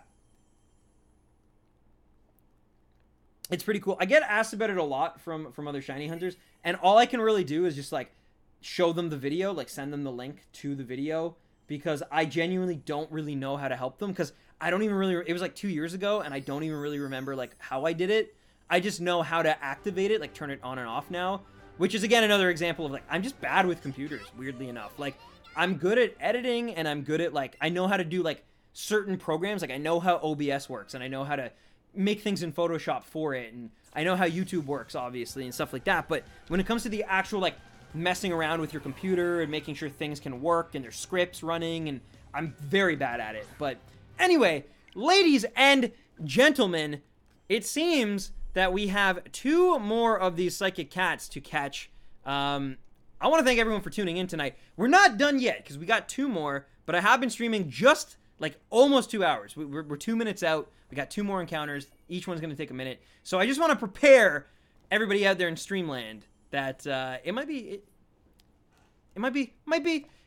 it's pretty cool. I get asked about it a lot from other shiny hunters, and all I can really do is just, like, show them the video, like, send them the link to the video, because I genuinely don't really know how to help them, because I don't even really, it was like 2 years ago, and I don't even really remember, like, how I did it. I just know how to activate it, like, turn it on and off now, which is, again, another example of, like, I'm just bad with computers, weirdly enough. Like, I'm good at editing, and I'm good at, like, I know how to do, like, certain programs. Like, I know how OBS works, and I know how to make things in Photoshop for it, and I know how YouTube works, obviously, and stuff like that. But when it comes to the actual, like, messing around with your computer and making sure things can work and there's scripts running, and I'm very bad at it. But anyway, ladies and gentlemen, it seems that we have 2 more of these psychic cats to catch. I want to thank everyone for tuning in tonight. We're not done yet because we got 2 more, but I have been streaming just, like, almost 2 hours. We're 2 minutes out. We got 2 more encounters. Each one's going to take a minute. So I just want to prepare everybody out there in Streamland that it might be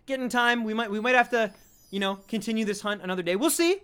getting time. We might have to, continue this hunt another day. We'll see.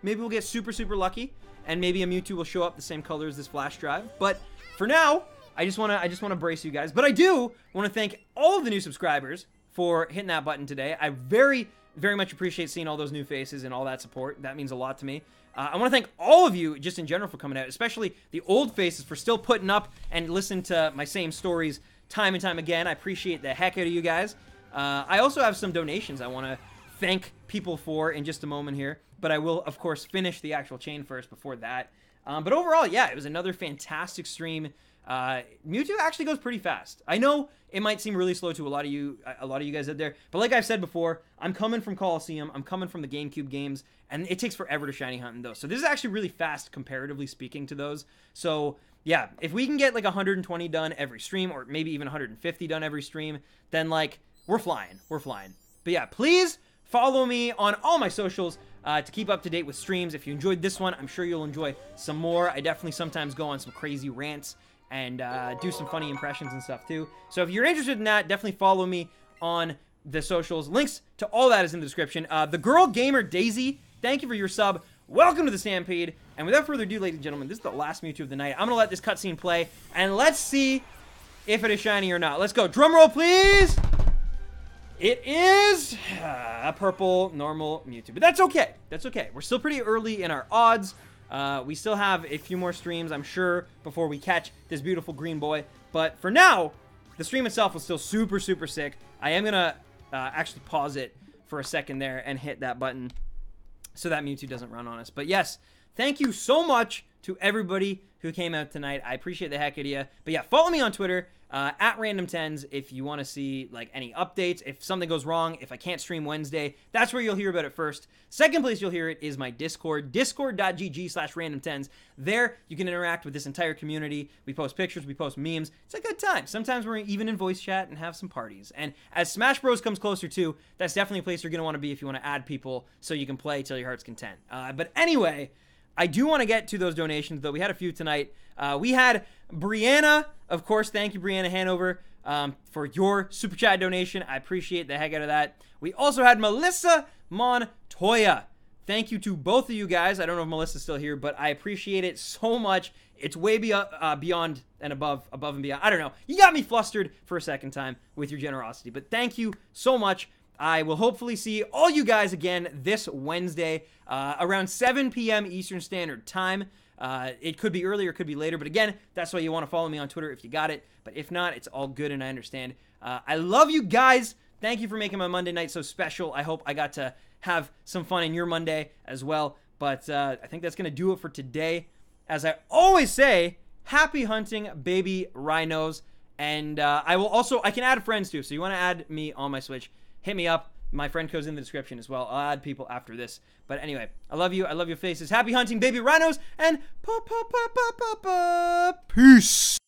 Maybe we'll get super, super lucky, and maybe a Mewtwo will show up the same color as this flash drive. But for now, I just want to brace you guys. But I do want to thank all of the new subscribers for hitting that button today. I very, very much appreciate seeing all those new faces and all that support. That means a lot to me. I want to thank all of you just in general for coming out, especially the old faces for still putting up and listening to my same stories time and time again. I appreciate the heck out of you guys. I also have some donations I want to thank people for in just a moment here, but I will, of course, finish the actual chain first before that. But overall, yeah, it was another fantastic stream. Mewtwo actually goes pretty fast. I know it might seem really slow to a lot of you guys out there, but like I've said before, I'm coming from Coliseum, I'm coming from the GameCube games, and it takes forever to shiny hunt in those. So this is actually really fast comparatively speaking to those. So yeah, if we can get like 120 done every stream, or maybe even 150 done every stream, then like we're flying. But yeah, please follow me on all my socials to keep up to date with streams. If you enjoyed this one, I'm sure you'll enjoy some more. I definitely sometimes go on some crazy rants and do some funny impressions and stuff too. So if you're interested in that, definitely follow me on the socials. Links to all that is in the description. The girl gamer Daisy, thank you for your sub. Welcome to the Stampede. And without further ado, ladies and gentlemen, this is the last Mewtwo of the night. I'm going to let this cutscene play, and let's see if it is shiny or not. Let's go. Drum roll, please. It is a purple normal Mewtwo, but that's okay. That's okay. We're still pretty early in our odds. We still have a few more streams, I'm sure, before we catch this beautiful green boy. But for now, the stream itself was still super, super sick. I am going to actually pause it for a second there and hit that button so that Mewtwo doesn't run on us. But yes, thank you so much to everybody who came out tonight. I appreciate the heck out of you. But yeah, follow me on Twitter. At random10s if you want to see like any updates. If something goes wrong, if I can't stream Wednesday, that's where you'll hear about it first. Second place you'll hear it is my Discord, discord.gg/random10s. There you can interact with this entire community. We post pictures, we post memes. It's a good time. Sometimes we're even in voice chat and have some parties. And as Smash Bros comes closer too, that's definitely a place you're going to want to be if you want to add people so you can play till your heart's content. But anyway, I do want to get to those donations, though. We had a few tonight. We had Brianna, of course. Thank you, Brianna Hanover, for your super chat donation. I appreciate the heck out of that. We also had Melissa Montoya. Thank you to both of you guys. I don't know if Melissa's still here, but I appreciate it so much. It's way beyond and above and beyond. I don't know. You got me flustered for a second time with your generosity, but thank you so much. I will hopefully see all you guys again this Wednesday around 7 p.m. Eastern Standard Time. It could be earlier, it could be later, but again, that's why you want to follow me on Twitter if you got it. But if not, it's all good and I understand. I love you guys. Thank you for making my Monday night so special. I hope I got to have some fun in your Monday as well. But I think that's going to do it for today. As I always say, happy hunting, baby rhinos. And I can add friends too. So you want to add me on my Switch, hit me up. My friend code's in the description as well. I'll add people after this. But anyway, I love you. I love your faces. Happy hunting, baby rhinos. And peace.